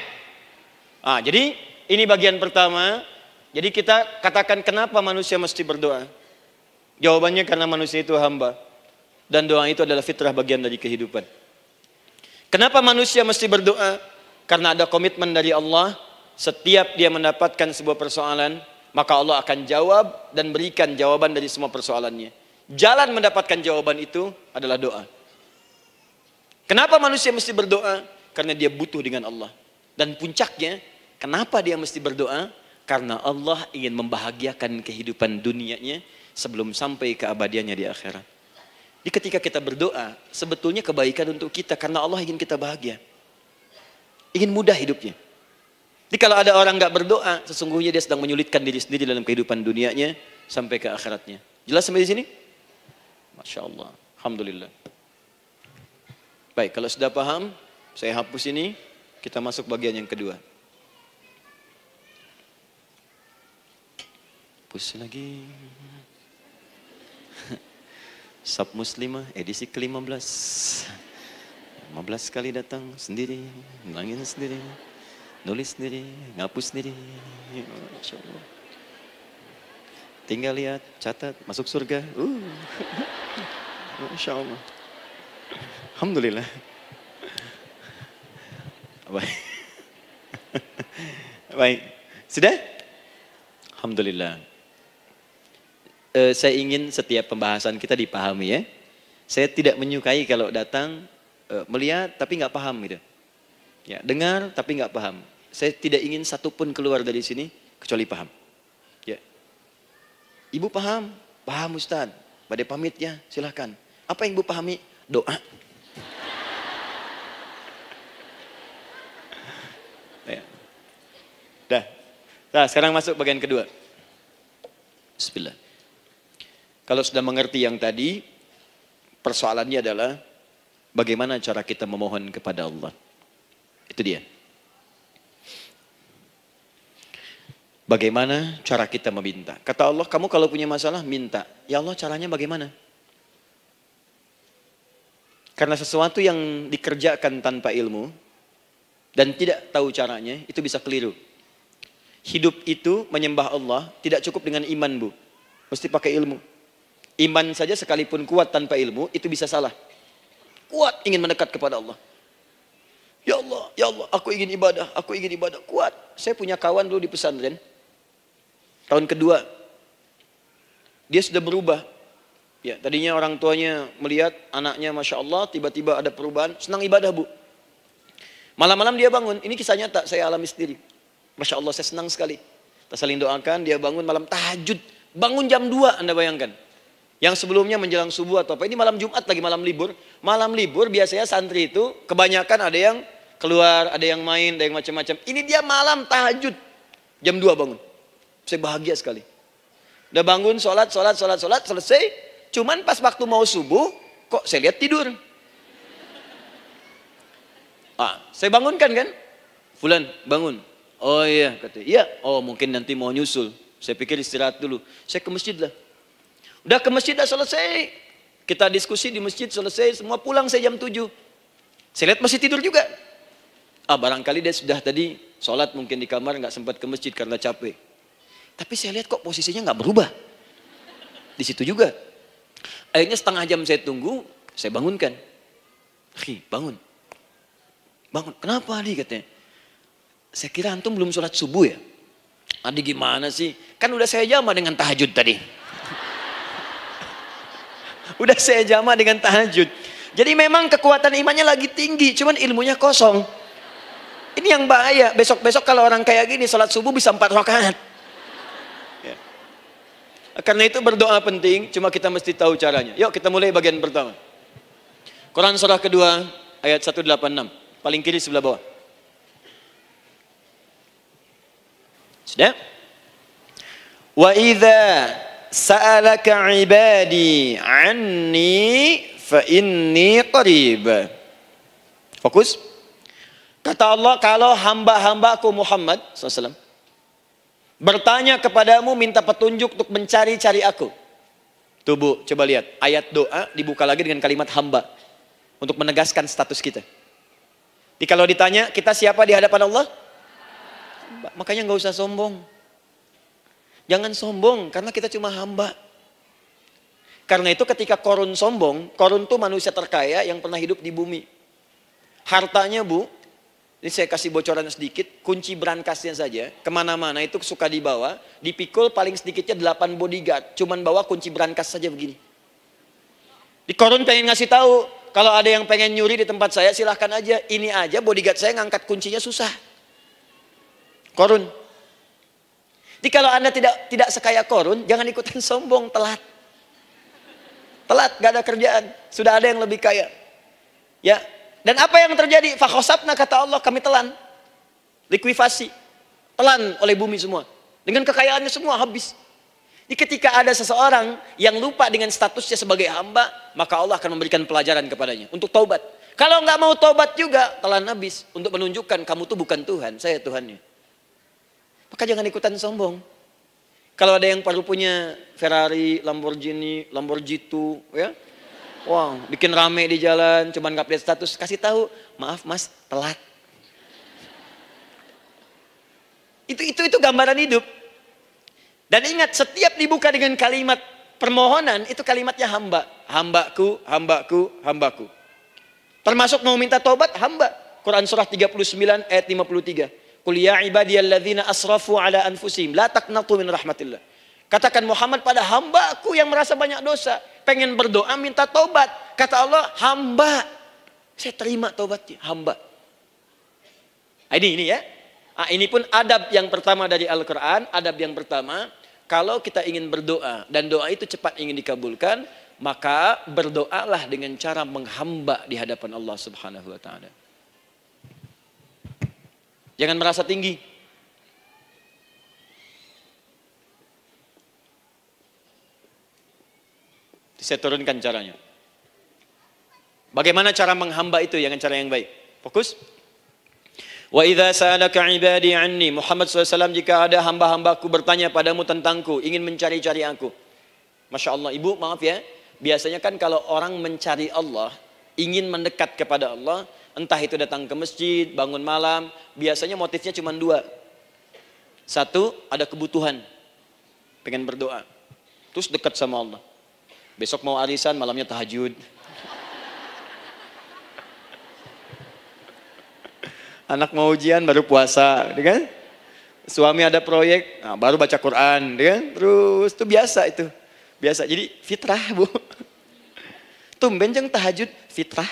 Jadi ini bagian pertama. Jadi kita katakan kenapa manusia mesti berdoa? Jawabannya karena manusia itu hamba. Dan doa itu adalah fitrah, bagian dari kehidupan. Kenapa manusia mesti berdoa? Karena ada komitmen dari Allah. Setiap dia mendapatkan sebuah persoalan, maka Allah akan jawab dan berikan jawaban dari semua persoalannya. Jalan mendapatkan jawaban itu adalah doa. Kenapa manusia mesti berdoa? Karena dia butuh dengan Allah. Dan puncaknya, kenapa dia mesti berdoa? Karena Allah ingin membahagiakan kehidupan dunianya sebelum sampai keabadiannya di akhirat. Jadi ketika kita berdoa, sebetulnya kebaikan untuk kita karena Allah ingin kita bahagia. Ingin mudah hidupnya. Jadi kalau ada orang nggak berdoa, sesungguhnya dia sedang menyulitkan diri sendiri dalam kehidupan dunianya sampai ke akhiratnya. Jelas sampai di sini? Masya Allah. Alhamdulillah. Baik, kalau sudah paham, saya hapus ini. Kita masuk bagian yang kedua. Hapus lagi. Sab Muslimah edisi ke-15. 15 kali datang sendiri, ngulangin sendiri, nulis sendiri, ngapus sendiri. Masya Allah. Tinggal lihat, catat, masuk surga. Masya Allah. Alhamdulillah. Baik. Baik. Sudah? Alhamdulillah. Saya ingin setiap pembahasan kita dipahami ya. Saya tidak menyukai kalau datang melihat tapi nggak paham gitu. Ya, dengar tapi nggak paham. Saya tidak ingin satupun keluar dari sini kecuali paham. Ya. Ibu paham? Paham Ustaz. Badai pamit ya, silahkan. Apa yang ibu pahami? Doa. Ya. Dah. Nah, sekarang masuk bagian kedua. Bismillah. Kalau sudah mengerti yang tadi, persoalannya adalah bagaimana cara kita memohon kepada Allah. Itu dia. Bagaimana cara kita meminta? Kata Allah, kamu kalau punya masalah, minta. Ya Allah, caranya bagaimana? Karena sesuatu yang dikerjakan tanpa ilmu, dan tidak tahu caranya, itu bisa keliru. Hidup itu menyembah Allah tidak cukup dengan iman, Bu. Mesti pakai ilmu. Iman saja sekalipun kuat tanpa ilmu, itu bisa salah. Kuat ingin mendekat kepada Allah. Ya Allah, aku ingin ibadah, kuat. Saya punya kawan dulu di pesantren. Tahun kedua, dia sudah berubah. Ya, tadinya orang tuanya melihat anaknya, Masya Allah, tiba-tiba ada perubahan, senang ibadah, Bu. Malam-malam dia bangun, ini kisah nyata, saya alami sendiri. Masya Allah, saya senang sekali. Kita saling doakan, dia bangun malam tahajud. Bangun jam 2, Anda bayangkan. Yang sebelumnya menjelang subuh atau apa. Ini malam Jumat lagi, malam libur. Malam libur biasanya santri itu kebanyakan ada yang keluar, ada yang main, ada yang macam-macam. Ini dia malam tahajud. Jam 2 bangun. Saya bahagia sekali. Udah bangun, sholat, selesai. Cuman pas waktu mau subuh, kok saya lihat tidur. Saya bangunkan kan. Fulan, bangun. Oh iya, katanya. Iya, oh mungkin nanti mau nyusul. Saya pikir istirahat dulu. Saya ke masjid lah. Udah ke masjid dah selesai. Kita diskusi di masjid selesai. Semua pulang saya jam 7. Saya lihat masih tidur juga. Barangkali dia sudah tadi sholat mungkin di kamar. Nggak sempat ke masjid karena capek. Tapi saya lihat kok posisinya nggak berubah. Di situ juga. Akhirnya setengah jam saya tunggu. Saya bangunkan. Bangun. Bangun. Kenapa Adi katanya? Saya kira antum belum sholat subuh ya. Adi gimana sih? Kan udah saya jama dengan tahajud tadi. Udah saya jama dengan tahajud. Jadi memang kekuatan imannya lagi tinggi. Cuman ilmunya kosong. Ini yang bahaya. Besok-besok kalau orang kayak gini sholat subuh bisa 4 rakaat. Ya. Karena itu berdoa penting. Cuma kita mesti tahu caranya. Yuk kita mulai bagian pertama. Quran surah kedua ayat 186. Paling kiri sebelah bawah. Sudah? Wa idza sa'alaka 'ibadi 'anni fa inni qarib. Fokus. Kata Allah, kalau hamba-hambaku Muhammad SAW bertanya kepadamu, minta petunjuk untuk mencari-cari aku. Tuh Bu, coba lihat. Ayat doa dibuka lagi dengan kalimat hamba. Untuk menegaskan status kita. Jadi kalau ditanya, kita siapa di hadapan Allah? Hamba. Makanya nggak usah sombong. Jangan sombong, karena kita cuma hamba. Karena itu ketika Korun sombong, Korun tuh manusia terkaya yang pernah hidup di bumi. Hartanya Bu, ini saya kasih bocoran sedikit, kunci berangkasnya saja, kemana-mana itu suka dibawa, dipikul paling sedikitnya 8 bodyguard, cuman bawa kunci berangkas saja begini. Di Korun pengen ngasih tahu, kalau ada yang pengen nyuri di tempat saya silahkan aja, ini aja bodyguard saya ngangkat kuncinya susah. Korun. Jadi kalau Anda tidak sekaya Korun, jangan ikutan sombong, telat. Telat, gak ada kerjaan, sudah ada yang lebih kaya. Ya, dan apa yang terjadi? Fakhosabna, kata Allah, kami telan. Likuifasi. Telan oleh bumi semua. Dengan kekayaannya semua habis. Jadi ketika ada seseorang yang lupa dengan statusnya sebagai hamba, maka Allah akan memberikan pelajaran kepadanya untuk taubat. Kalau nggak mau taubat juga, telan habis untuk menunjukkan kamu tuh bukan Tuhan, saya Tuhannya. Maka jangan ikutan sombong. Kalau ada yang perlu punya Ferrari, Lamborghini, Lamborghini, ya, wow, bikin rame di jalan, cuman nggak update status, kasih tahu, maaf Mas, telat. Itu gambaran hidup. Dan ingat, setiap dibuka dengan kalimat permohonan, itu kalimatnya hamba. Hambaku, hambaku, hambaku. Termasuk mau minta tobat, hamba. Quran surah 39 ayat 53. Qul ya ibadiyalladzina asrafu ala anfusihim, la taqnatu min rahmatillah. Katakan Muhammad pada hambaku yang merasa banyak dosa. Pengen berdoa, minta tobat. Kata Allah, hamba. Saya terima tobatnya, hamba. Ini ya. Ini pun adab yang pertama dari Al-Quran. Adab yang pertama, kalau kita ingin berdoa dan doa itu cepat ingin dikabulkan, maka berdoalah dengan cara menghamba di hadapan Allah Subhanahu wa taala. Jangan merasa tinggi. Saya turunkan caranya. Bagaimana cara menghamba itu dengan cara yang baik? Fokus. Wa idza sa'alaka 'ibadi 'anni, Muhammad SAW, jika ada hamba-hambaku bertanya padamu tentangku, ingin mencari-cari aku. Masya Allah, Ibu maaf ya, biasanya kan kalau orang mencari Allah, ingin mendekat kepada Allah, entah itu datang ke masjid, bangun malam, biasanya motifnya cuma dua. Satu, ada kebutuhan, pengen berdoa, terus dekat sama Allah. Besok mau arisan, malamnya tahajud. Anak mau ujian baru puasa, kan? Suami ada proyek, nah baru baca Quran, kan? Terus itu biasa itu. Biasa. Jadi fitrah, Bu. Tumben jeng tahajud, fitrah.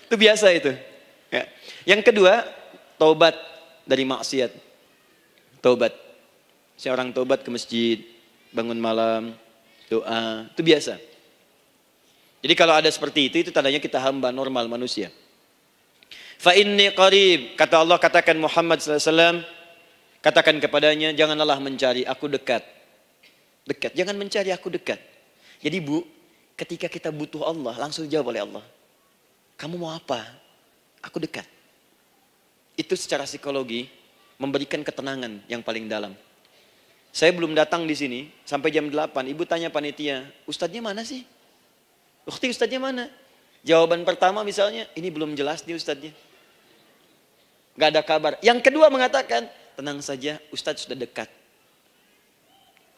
Itu biasa itu. Ya. Yang kedua, taubat dari maksiat. Taubat. Seorang taubat ke masjid, bangun malam, doa, itu biasa. Jadi kalau ada seperti itu tandanya kita hamba normal manusia. Fa inni qarib, kata Allah, katakan Muhammad SAW, katakan kepadanya, janganlah mencari, aku dekat. Dekat, jangan mencari, aku dekat. Jadi Bu, ketika kita butuh Allah, langsung dijawab oleh Allah. Kamu mau apa? Aku dekat. Itu secara psikologi memberikan ketenangan yang paling dalam. Saya belum datang di sini sampai jam 8, Ibu tanya panitia, Ustadznya mana sih? Ukti, Ustadznya mana? Jawaban pertama misalnya, ini belum jelas nih Ustadznya. Gak ada kabar. Yang kedua mengatakan, tenang saja, Ustadz sudah dekat.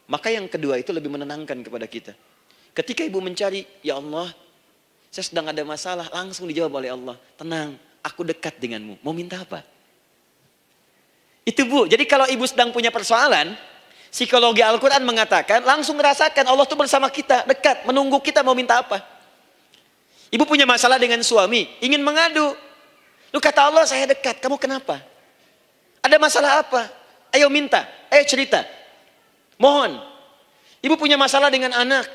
Maka yang kedua itu lebih menenangkan kepada kita. Ketika Ibu mencari, ya Allah, saya sedang ada masalah, langsung dijawab oleh Allah. Tenang, aku dekat denganmu. Mau minta apa? Itu Bu, jadi kalau Ibu sedang punya persoalan, psikologi Al-Quran mengatakan, langsung merasakan Allah itu bersama kita, dekat, menunggu kita mau minta apa. Ibu punya masalah dengan suami, ingin mengadu. Lu kata Allah, saya dekat, kamu kenapa? Ada masalah apa? Ayo minta, ayo cerita. Mohon. Ibu punya masalah dengan anak.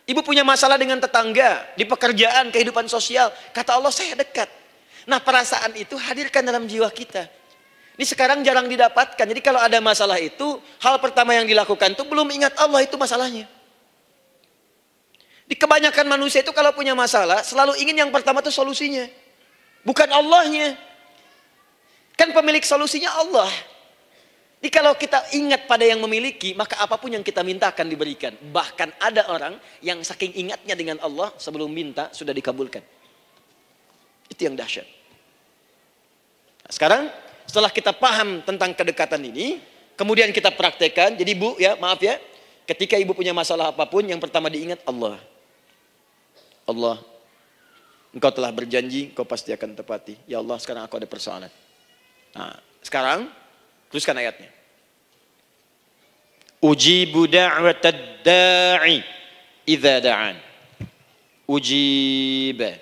Ibu punya masalah dengan tetangga, di pekerjaan, kehidupan sosial. Kata Allah, saya dekat. Nah, perasaan itu hadirkan dalam jiwa kita. Ini sekarang jarang didapatkan. Jadi kalau ada masalah itu, hal pertama yang dilakukan itu belum ingat Allah itu masalahnya. Di kebanyakan manusia itu kalau punya masalah, selalu ingin yang pertama itu solusinya. Bukan Allahnya. Kan pemilik solusinya Allah. Jadi kalau kita ingat pada yang memiliki, maka apapun yang kita minta akan diberikan. Bahkan ada orang yang saking ingatnya dengan Allah, sebelum minta sudah dikabulkan. Itu yang dahsyat. Nah, sekarang setelah kita paham tentang kedekatan ini, kemudian kita praktekkan. Jadi Bu, ya maaf ya, ketika ibu punya masalah apapun, yang pertama diingat Allah. Allah, Engkau telah berjanji, Engkau pasti akan tepati. Ya Allah, sekarang aku ada persoalan. Nah, sekarang teruskan ayatnya. Ujibu da'watad da'i idza da'an. Ujiba.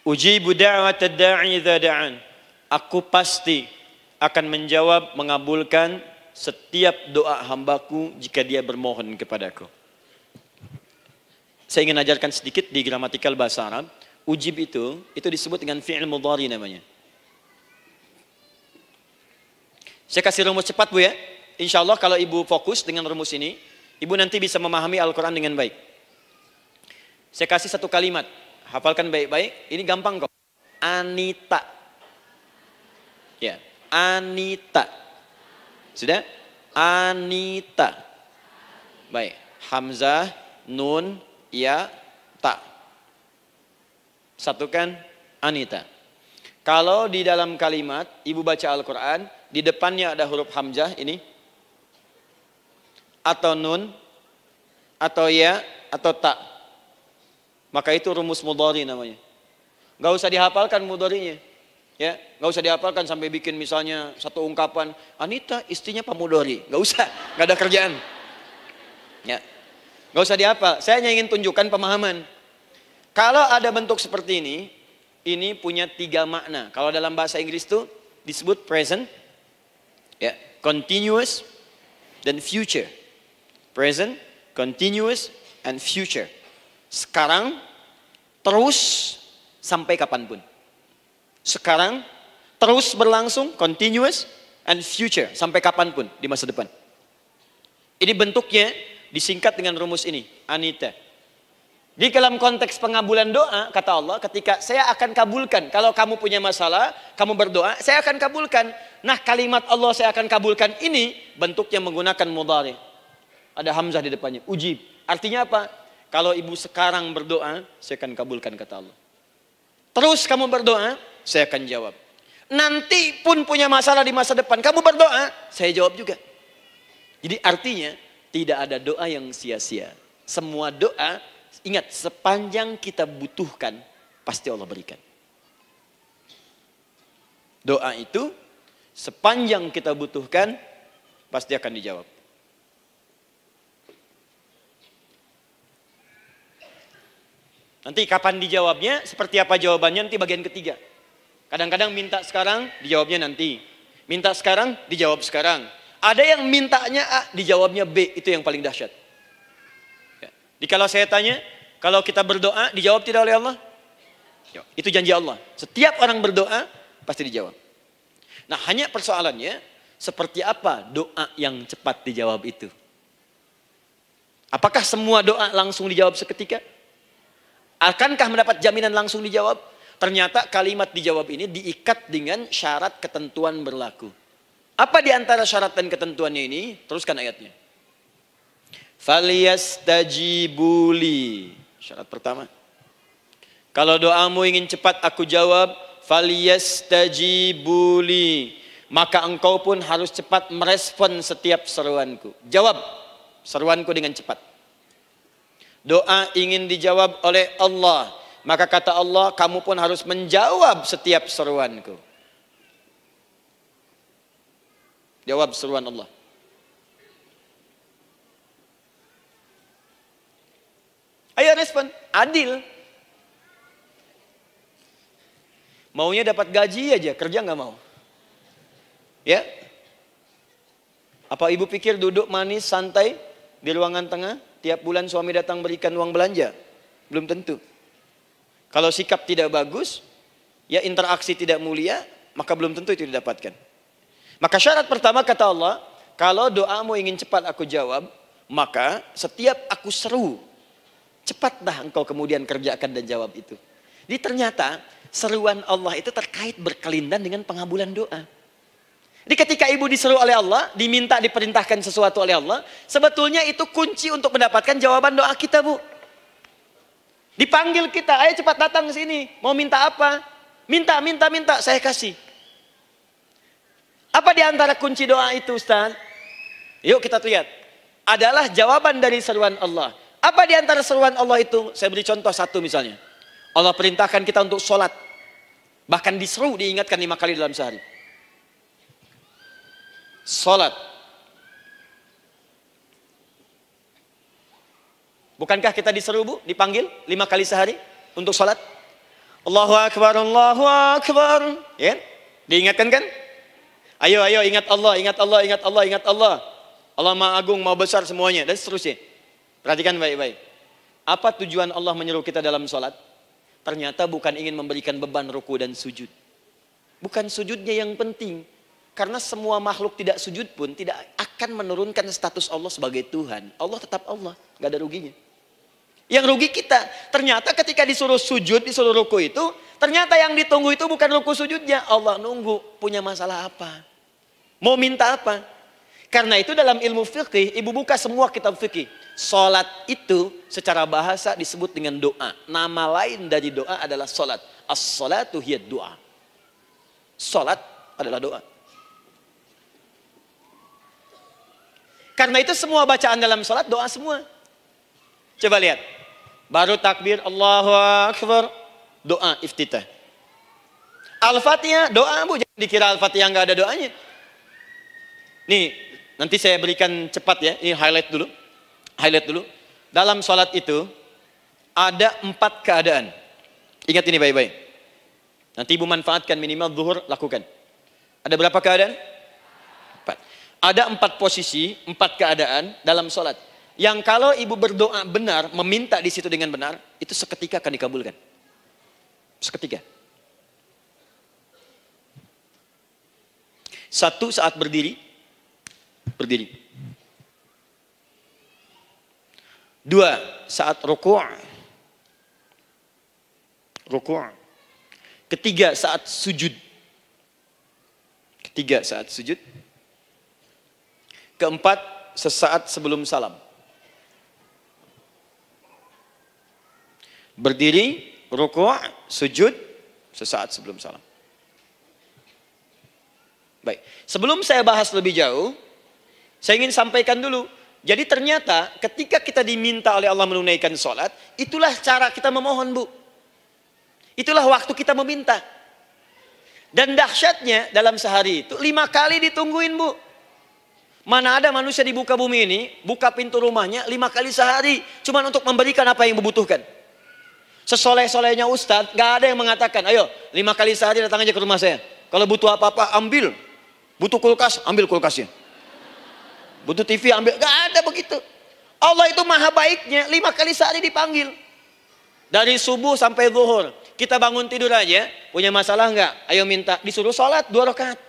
Ujibu da'watad da'i idza da'an. Aku pasti akan menjawab, mengabulkan setiap doa hambaku jika dia bermohon kepadaku. Saya ingin ajarkan sedikit di gramatikal bahasa Arab. Ujib itu disebut dengan fi'il mudhari namanya. Saya kasih rumus cepat Bu ya. Insya Allah kalau ibu fokus dengan rumus ini, ibu nanti bisa memahami Al-Quran dengan baik. Saya kasih satu kalimat. Hafalkan baik-baik. Ini gampang kok. Anita. Ya, Anita. Sudah? Anita. Baik. Hamzah, nun, ya, ta. Satukan Anita. Kalau di dalam kalimat ibu baca Al-Quran, di depannya ada huruf hamzah ini, atau nun, atau ya, atau ta, maka itu rumus mudhari namanya. Gak usah dihafalkan mudharinya, ya, gak usah dihafalkan sampai bikin misalnya satu ungkapan Anita istrinya Pak Mudhari, gak usah, gak ada kerjaan, ya, gak usah dihafal. Saya hanya ingin tunjukkan pemahaman. Kalau ada bentuk seperti ini punya 3 makna. Kalau dalam bahasa Inggris itu disebut present, ya, continuous, dan future. Present, continuous, and future. Sekarang, terus, sampai kapanpun. Sekarang, terus berlangsung, continuous, and future. Sampai kapanpun di masa depan. Ini bentuknya disingkat dengan rumus ini, Anita. Di dalam konteks pengabulan doa, kata Allah, ketika saya akan kabulkan. Kalau kamu punya masalah, kamu berdoa, saya akan kabulkan. Nah, kalimat Allah saya akan kabulkan ini, bentuknya menggunakan mudhari. Ada hamzah di depannya, ujib. Artinya apa? Kalau ibu sekarang berdoa, saya akan kabulkan, kata Allah. Terus kamu berdoa, saya akan jawab. Nanti pun punya masalah di masa depan, kamu berdoa, saya jawab juga. Jadi artinya, tidak ada doa yang sia-sia. Semua doa, ingat, sepanjang kita butuhkan, pasti Allah berikan. Doa itu, sepanjang kita butuhkan, pasti akan dijawab. Nanti kapan dijawabnya, seperti apa jawabannya, nanti bagian ketiga. Kadang-kadang minta sekarang, dijawabnya nanti. Minta sekarang, dijawab sekarang. Ada yang mintanya A, dijawabnya B, itu yang paling dahsyat. Jadi kalau saya tanya, kalau kita berdoa dijawab tidak oleh Allah? Itu janji Allah. Setiap orang berdoa pasti dijawab. Nah, hanya persoalannya seperti apa doa yang cepat dijawab itu? Apakah semua doa langsung dijawab seketika? Akankah mendapat jaminan langsung dijawab? Ternyata kalimat dijawab ini diikat dengan syarat ketentuan berlaku. Apa di antara syarat dan ketentuannya ini? Teruskan ayatnya. Falyastajibuli. Syarat pertama. Kalau doamu ingin cepat aku jawab, falyastajibuli. Maka engkau pun harus cepat merespon setiap seruanku. Jawab seruanku dengan cepat. Doa ingin dijawab oleh Allah. Maka kata Allah, kamu pun harus menjawab setiap seruanku. Jawab seruan Allah. Ayo respon, adil. Maunya dapat gaji aja, kerja nggak mau. Ya? Apa ibu pikir duduk manis, santai di ruangan tengah, tiap bulan suami datang berikan uang belanja? Belum tentu. Kalau sikap tidak bagus, ya interaksi tidak mulia, maka belum tentu itu didapatkan. Maka syarat pertama kata Allah, kalau doamu ingin cepat aku jawab, maka setiap aku seru, cepatlah engkau kemudian kerjakan dan jawab itu. Jadi ternyata seruan Allah itu terkait berkelindan dengan pengabulan doa. Jadi ketika ibu diseru oleh Allah, diminta diperintahkan sesuatu oleh Allah, sebetulnya itu kunci untuk mendapatkan jawaban doa kita, Bu. Dipanggil kita, ayo cepat datang ke sini. Mau minta apa? Minta, saya kasih. Apa di antara kunci doa itu, Ustaz? Yuk kita lihat. Adalah jawaban dari seruan Allah. Apa di antara seruan Allah itu? Saya beri contoh satu misalnya. Allah perintahkan kita untuk sholat. Bahkan diseru, diingatkan 5 kali dalam sehari. Sholat. Bukankah kita diseru, Bu? Dipanggil 5 kali sehari untuk sholat? Allahu Akbar, Allahu Akbar. Ya? Diingatkan kan? Ayo, ingat Allah, ingat Allah, ingat Allah, ingat Allah. Allah Maha Agung, Maha Besar semuanya. Dan seterusnya. Perhatikan baik-baik. Apa tujuan Allah menyuruh kita dalam sholat? Ternyata bukan ingin memberikan beban ruku dan sujud. Bukan sujudnya yang penting. Karena semua makhluk tidak sujud pun tidak akan menurunkan status Allah sebagai Tuhan. Allah tetap Allah, nggak ada ruginya. Yang rugi kita. Ternyata ketika disuruh sujud, disuruh ruku itu, ternyata yang ditunggu itu bukan ruku sujudnya. Allah nunggu, punya masalah apa? Mau minta apa? Karena itu dalam ilmu fikih, ibu buka semua kitab fikih. Salat itu secara bahasa disebut dengan doa. Nama lain dari doa adalah salat. As-salatu hiya doa. Salat adalah doa. Karena itu semua bacaan dalam salat doa semua. Coba lihat. Baru takbir Allahu Akbar, doa iftitah. Al-Fatihah doa, Bu, jangan dikira Al-Fatihah nggak ada doanya. Nih, nanti saya berikan cepat ya. Ini highlight dulu. Highlight dulu. Dalam salat itu ada 4 keadaan. Ingat ini baik-baik. Nanti ibu manfaatkan minimal zuhur, lakukan. Ada berapa keadaan? 4. Ada 4 posisi, 4 keadaan dalam salat. Yang kalau ibu berdoa benar, meminta di situ dengan benar, itu seketika akan dikabulkan. Seketika. 1 saat berdiri. Berdiri. 2 saat ruku'. Ruku'. 3 saat sujud. 3 saat sujud. 4 sesaat sebelum salam. Berdiri, ruku', sujud, sesaat sebelum salam. Baik, sebelum saya bahas lebih jauh, saya ingin sampaikan dulu. Jadi ternyata ketika kita diminta oleh Allah menunaikan sholat, itulah cara kita memohon, Bu. Itulah waktu kita meminta. Dan dahsyatnya dalam sehari itu 5 kali ditungguin, Bu. Mana ada manusia di muka bumi ini, buka pintu rumahnya 5 kali sehari, cuma untuk memberikan apa yang dibutuhkan. Sesoleh-solehnya Ustadz, gak ada yang mengatakan, ayo 5 kali sehari datang aja ke rumah saya. Kalau butuh apa-apa, ambil. Butuh kulkas, ambil kulkasnya. Butuh TV, ambil. Gak ada begitu. Allah itu maha baiknya, 5 kali sehari dipanggil. Dari subuh sampai zuhur. Kita bangun tidur aja, punya masalah gak? Ayo minta, disuruh sholat 2 rakaat.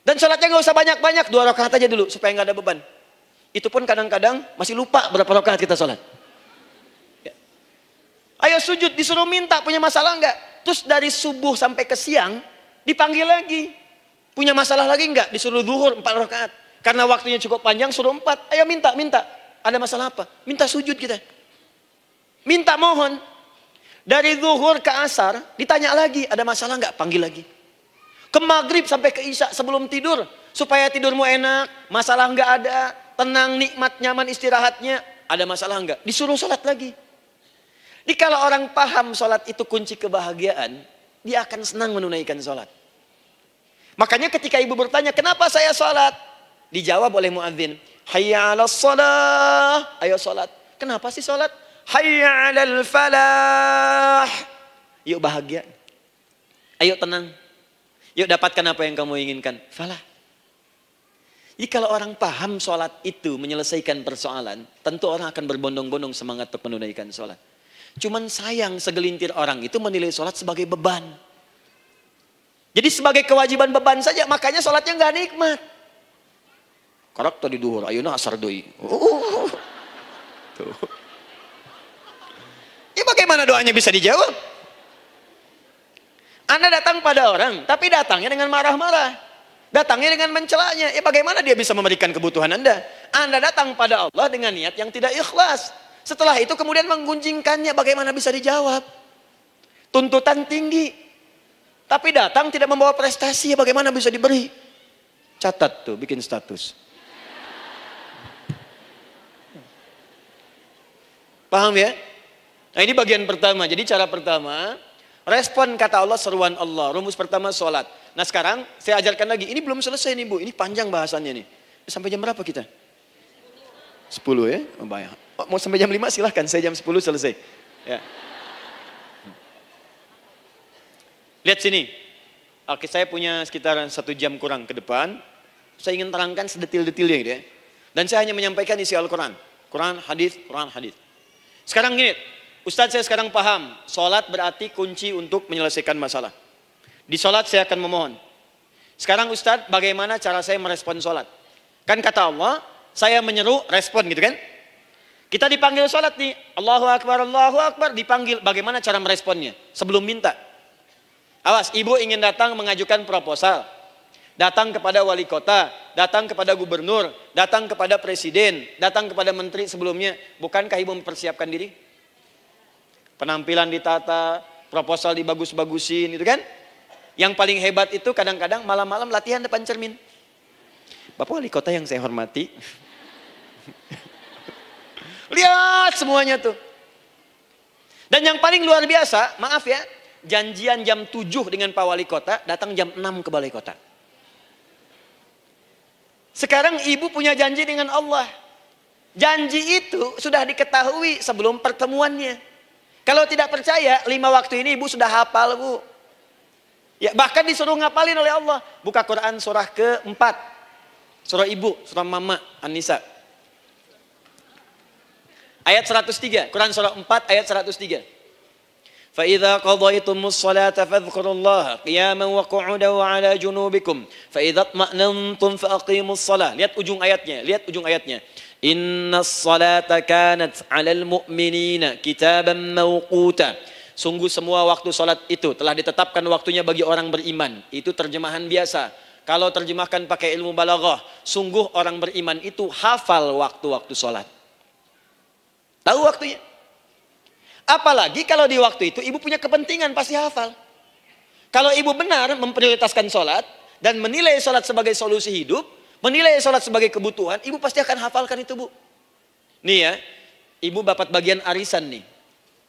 Dan sholatnya gak usah banyak-banyak, 2 rakaat aja dulu, supaya gak ada beban. Itu pun kadang-kadang masih lupa berapa rakaat kita sholat. Ayo sujud, disuruh minta, punya masalah enggak? Terus dari subuh sampai ke siang, dipanggil lagi. Punya masalah lagi enggak? Disuruh zuhur 4 rakaat. Karena waktunya cukup panjang, suruh 4. Ayo minta. Ada masalah apa? Minta sujud kita. Minta mohon. Dari zuhur ke asar, ditanya lagi, ada masalah enggak? Panggil lagi. Ke maghrib sampai ke isya sebelum tidur. Supaya tidurmu enak, masalah enggak ada, tenang, nikmat, nyaman istirahatnya. Ada masalah enggak? Disuruh sholat lagi. Jadi kalau orang paham sholat itu kunci kebahagiaan, dia akan senang menunaikan sholat. Makanya ketika ibu bertanya, kenapa saya sholat? Dijawab oleh muadzin, hayya 'alas shalah, ayo sholat. Kenapa sih sholat? Hayya 'alal falah. Yuk bahagia. Ayo tenang. Yuk dapatkan apa yang kamu inginkan. Falah. Jadi kalau orang paham sholat itu menyelesaikan persoalan, tentu orang akan berbondong-bondong semangat untuk menunaikan sholat. Cuman sayang segelintir orang itu menilai sholat sebagai beban. Jadi sebagai kewajiban beban saja, makanya sholatnya nggak nikmat. Karak tadi duhur, ayeuna asar deui. Tuh. Ya bagaimana doanya bisa dijawab? Anda datang pada orang, tapi datangnya dengan marah-marah. Datangnya dengan mencelanya. Bagaimana dia bisa memberikan kebutuhan Anda? Anda datang pada Allah dengan niat yang tidak ikhlas. Setelah itu kemudian menggunjingkannya, bagaimana bisa dijawab? Tuntutan tinggi. Tapi datang tidak membawa prestasi, bagaimana bisa diberi? Catat tuh, bikin status. Paham ya? Nah ini bagian pertama. Jadi cara pertama, respon kata Allah, seruan Allah. Rumus pertama sholat. Nah sekarang saya ajarkan lagi. Ini belum selesai nih Bu. Ini panjang bahasannya nih. Sampai jam berapa kita? 10 ya? Oh, banyak. Oh, mau sampai jam 5 silahkan. Saya jam 10 selesai. Ya. Lihat sini. Oke, saya punya sekitar 1 jam kurang ke depan. Saya ingin terangkan sedetil-detilnya gitu ya. Dan saya hanya menyampaikan isi Al-Quran. Quran, hadis, Quran, hadis. Sekarang gini, Ustadz saya sekarang paham, sholat berarti kunci untuk menyelesaikan masalah. Di sholat saya akan memohon. Sekarang Ustadz, bagaimana cara saya merespon sholat? Kan kata Allah, saya menyeru, respon gitu kan? Kita dipanggil sholat nih, Allahu Akbar, dipanggil. Bagaimana cara meresponnya? Sebelum minta. Awas, ibu ingin datang mengajukan proposal. Datang kepada wali kota, datang kepada gubernur, datang kepada presiden, datang kepada menteri sebelumnya. Bukankah ibu mempersiapkan diri? Penampilan ditata, proposal dibagus-bagusin, itu kan? Yang paling hebat itu kadang-kadang malam-malam latihan depan cermin. Bapak wali kota yang saya hormati. Lihat semuanya tuh. Dan yang paling luar biasa, maaf ya, janjian jam 7 dengan Pak Wali Kota, datang jam 6 ke Balai Kota. Sekarang ibu punya janji dengan Allah. Janji itu sudah diketahui sebelum pertemuannya. Kalau tidak percaya, 5 waktu ini ibu sudah hafal Bu. Ya, bahkan disuruh ngapalin oleh Allah. Buka Quran surah ke-4. Surah ibu, surah mama, An-Nisa. Ayat 103, Quran surah 4 ayat 103. فَإِذَا قَضَيْتُمُ الصَّلَاةَ فَاذْكُرُوا اللَّهَ قِيَامًا وَقُعُودًا وَعَلَى جُنُوبِكُمْ فَإِذَا اطْمَأْنَنْتُمْ فَأَقِيمُوا الصَّلَاةَ. Lihat ujung ayatnya, lihat ujung ayatnya. إِنَّ الصَّلَاةَ كَانَتْ عَلَى الْمُؤْمِنِينَ كِتَابًا مَوْقُوتًا. Sungguh semua waktu salat itu telah ditetapkan waktunya bagi orang beriman. Itu terjemahan biasa. Kalau terjemahkan pakai ilmu balaghah, sungguh orang beriman itu hafal waktu-waktu salat. Tahu waktunya. Apalagi kalau di waktu itu ibu punya kepentingan, pasti hafal. Kalau ibu benar memprioritaskan sholat dan menilai sholat sebagai solusi hidup, menilai sholat sebagai kebutuhan, ibu pasti akan hafalkan itu Bu. Nih ya, ibu dapat bagian arisan nih,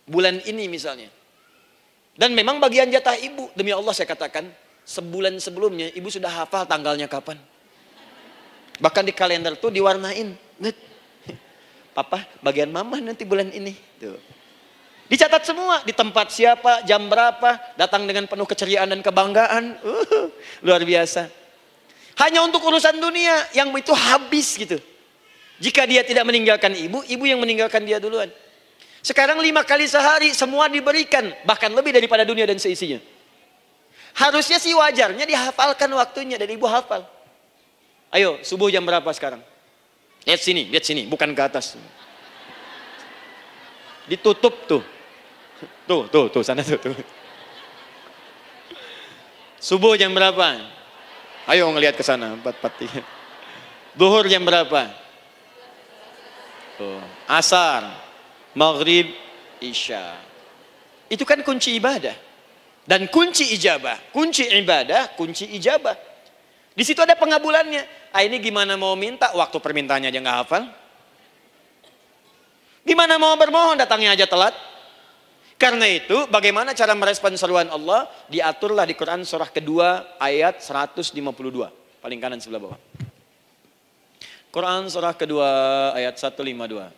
bulan ini misalnya. Dan memang bagian jatah ibu, demi Allah saya katakan, sebulan sebelumnya ibu sudah hafal tanggalnya kapan. Bahkan di kalender tuh diwarnain. Papa, bagian mama nanti bulan ini. Tuh. Dicatat semua, di tempat siapa, jam berapa, datang dengan penuh keceriaan dan kebanggaan. Luar biasa. Hanya untuk urusan dunia, yang itu habis gitu. Jika dia tidak meninggalkan ibu, ibu yang meninggalkan dia duluan. Sekarang 5 kali sehari, semua diberikan. Bahkan lebih daripada dunia dan seisinya. Harusnya sih wajarnya dihafalkan waktunya, dan ibu hafal. Ayo, subuh jam berapa sekarang? Lihat sini, bukan ke atas. Ditutup tuh. Tuh, sana tuh. Subuh jam berapa? Ayo ngelihat ke sana, 4:43. Zuhur jam berapa? Tuh. Asar, maghrib, isya. Itu kan kunci ibadah. Dan kunci ijabah, kunci ibadah, kunci ijabah. Di situ ada pengabulannya. Ini gimana mau minta, waktu permintaannya aja nggak hafal. Gimana mau bermohon, datangnya aja telat. Karena itu, bagaimana cara merespon seruan Allah? Diaturlah di Quran surah kedua ayat 152. Paling kanan sebelah bawah. Quran surah kedua ayat 152.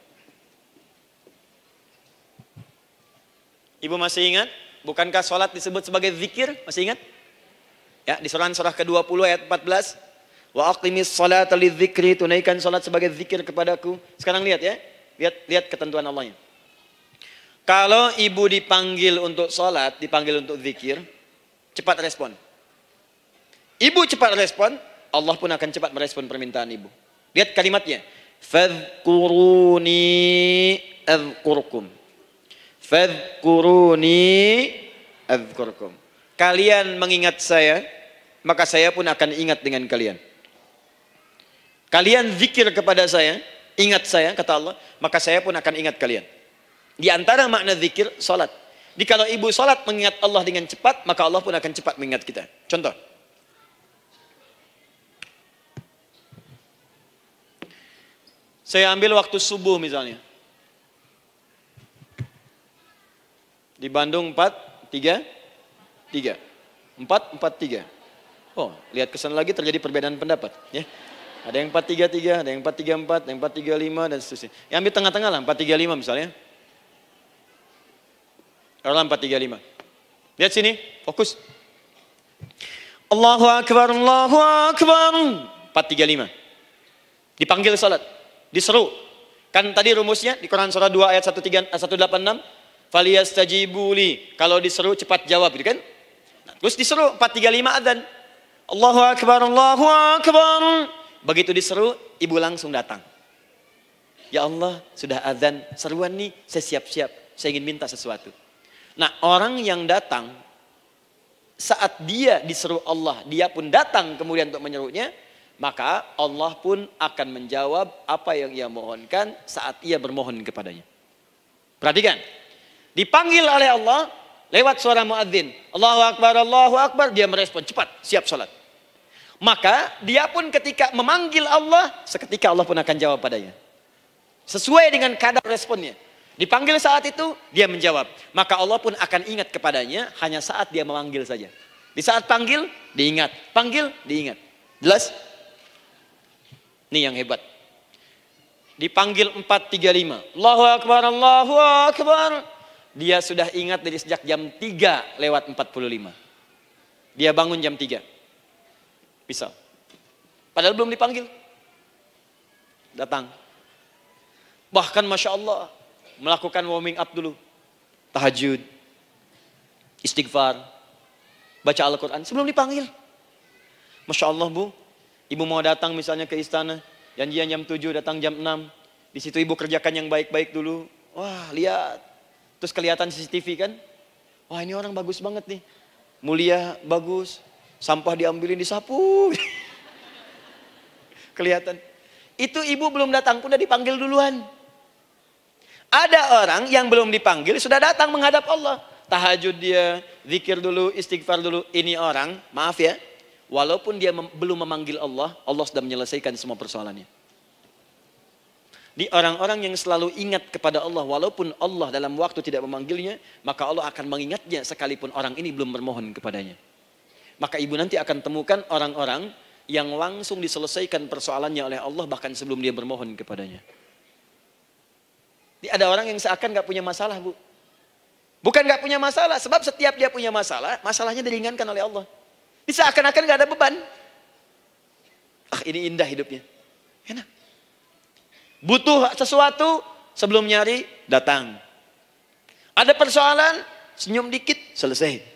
Ibu masih ingat? Bukankah sholat disebut sebagai zikir? Masih ingat? Ya, di surah ke-20 ayat 14. Wa aqimis sholata lidzikri, tunaikan sholat sebagai zikir kepadaku. Sekarang lihat ya. Lihat ketentuan Allahnya. Kalau ibu dipanggil untuk sholat, dipanggil untuk zikir, cepat respon. Ibu cepat respon, Allah pun akan cepat merespon permintaan ibu. Lihat kalimatnya. Fadhkuruni adzkurkum. Fadhkuruni adzkurkum. Kalian mengingat saya, maka saya pun akan ingat dengan kalian. Kalian zikir kepada saya, ingat saya, kata Allah, maka saya pun akan ingat kalian. Di antara makna zikir, salat. Jadi kalau ibu salat mengingat Allah dengan cepat, maka Allah pun akan cepat mengingat kita. Contoh. Saya ambil waktu subuh misalnya. Di Bandung 4-3-3. 4-4-3. Oh, lihat kesan lagi terjadi perbedaan pendapat. Ya. Ada yang 4-3-3, ada yang 4-3-4, ada yang 4-3-5, dan seterusnya. Yang ambil tengah-tengah lah, 4-3-5 misalnya. Orang 4-3-5. Lihat sini, fokus. Allahu Akbar, Allahu Akbar. 4-3-5. Dipanggil salat, diseru. Kan tadi rumusnya di Quran surah 2 ayat 186. Faliyastajibuli. Kalau diseru cepat jawab, gitu kan? Nah, terus diseru 4-3-5 adzan. Allahu Akbar, Allahu Akbar. Begitu diseru, ibu langsung datang. Ya Allah, sudah adzan, seruan nih, saya siap-siap, saya ingin minta sesuatu. Nah, orang yang datang saat dia diseru Allah, dia pun datang kemudian untuk menyerunya, maka Allah pun akan menjawab apa yang ia mohonkan saat ia bermohon kepadanya. Perhatikan, dipanggil oleh Allah lewat suara muadzin, Allahu Akbar, dia merespon cepat, siap salat. Maka dia pun ketika memanggil Allah, seketika Allah pun akan jawab padanya. Sesuai dengan kadar responnya. Dipanggil saat itu, dia menjawab. Maka Allah pun akan ingat kepadanya hanya saat dia memanggil saja. Di saat panggil, diingat. Panggil, diingat. Jelas? Ini yang hebat. Dipanggil 4-3-5. Allahu Akbar, Allahu Akbar. Dia sudah ingat dari sejak jam 3:45. Dia bangun jam 3. Bisa. Padahal belum dipanggil. Datang. Bahkan Masya Allah, melakukan warming up dulu. Tahajud. Istighfar. Baca Al-Quran sebelum dipanggil. Masya Allah Bu, ibu mau datang misalnya ke istana. Janjian jam 7, datang jam 6. Di situ ibu kerjakan yang baik-baik dulu. Wah lihat. Terus kelihatan CCTV kan. Wah ini orang bagus banget nih. Mulia, bagus. Sampah diambilin, disapu. Kelihatan. Itu ibu belum datang pun udah dipanggil duluan. Ada orang yang belum dipanggil sudah datang menghadap Allah. Tahajud dia, zikir dulu, istighfar dulu. Ini orang, maaf ya, walaupun dia belum memanggil Allah, Allah sudah menyelesaikan semua persoalannya. Di orang-orang yang selalu ingat kepada Allah, walaupun Allah dalam waktu tidak memanggilnya, maka Allah akan mengingatnya sekalipun orang ini belum bermohon kepadanya. Maka ibu nanti akan temukan orang-orang yang langsung diselesaikan persoalannya oleh Allah bahkan sebelum dia bermohon kepadanya. Ada orang yang seakan gak punya masalah Bu. Bukan gak punya masalah, sebab setiap dia punya masalah, masalahnya diringankan oleh Allah. Seakan-akan gak ada beban. Ah ini indah hidupnya. Enak. Butuh sesuatu, sebelum nyari, datang. Ada persoalan, senyum dikit, selesai.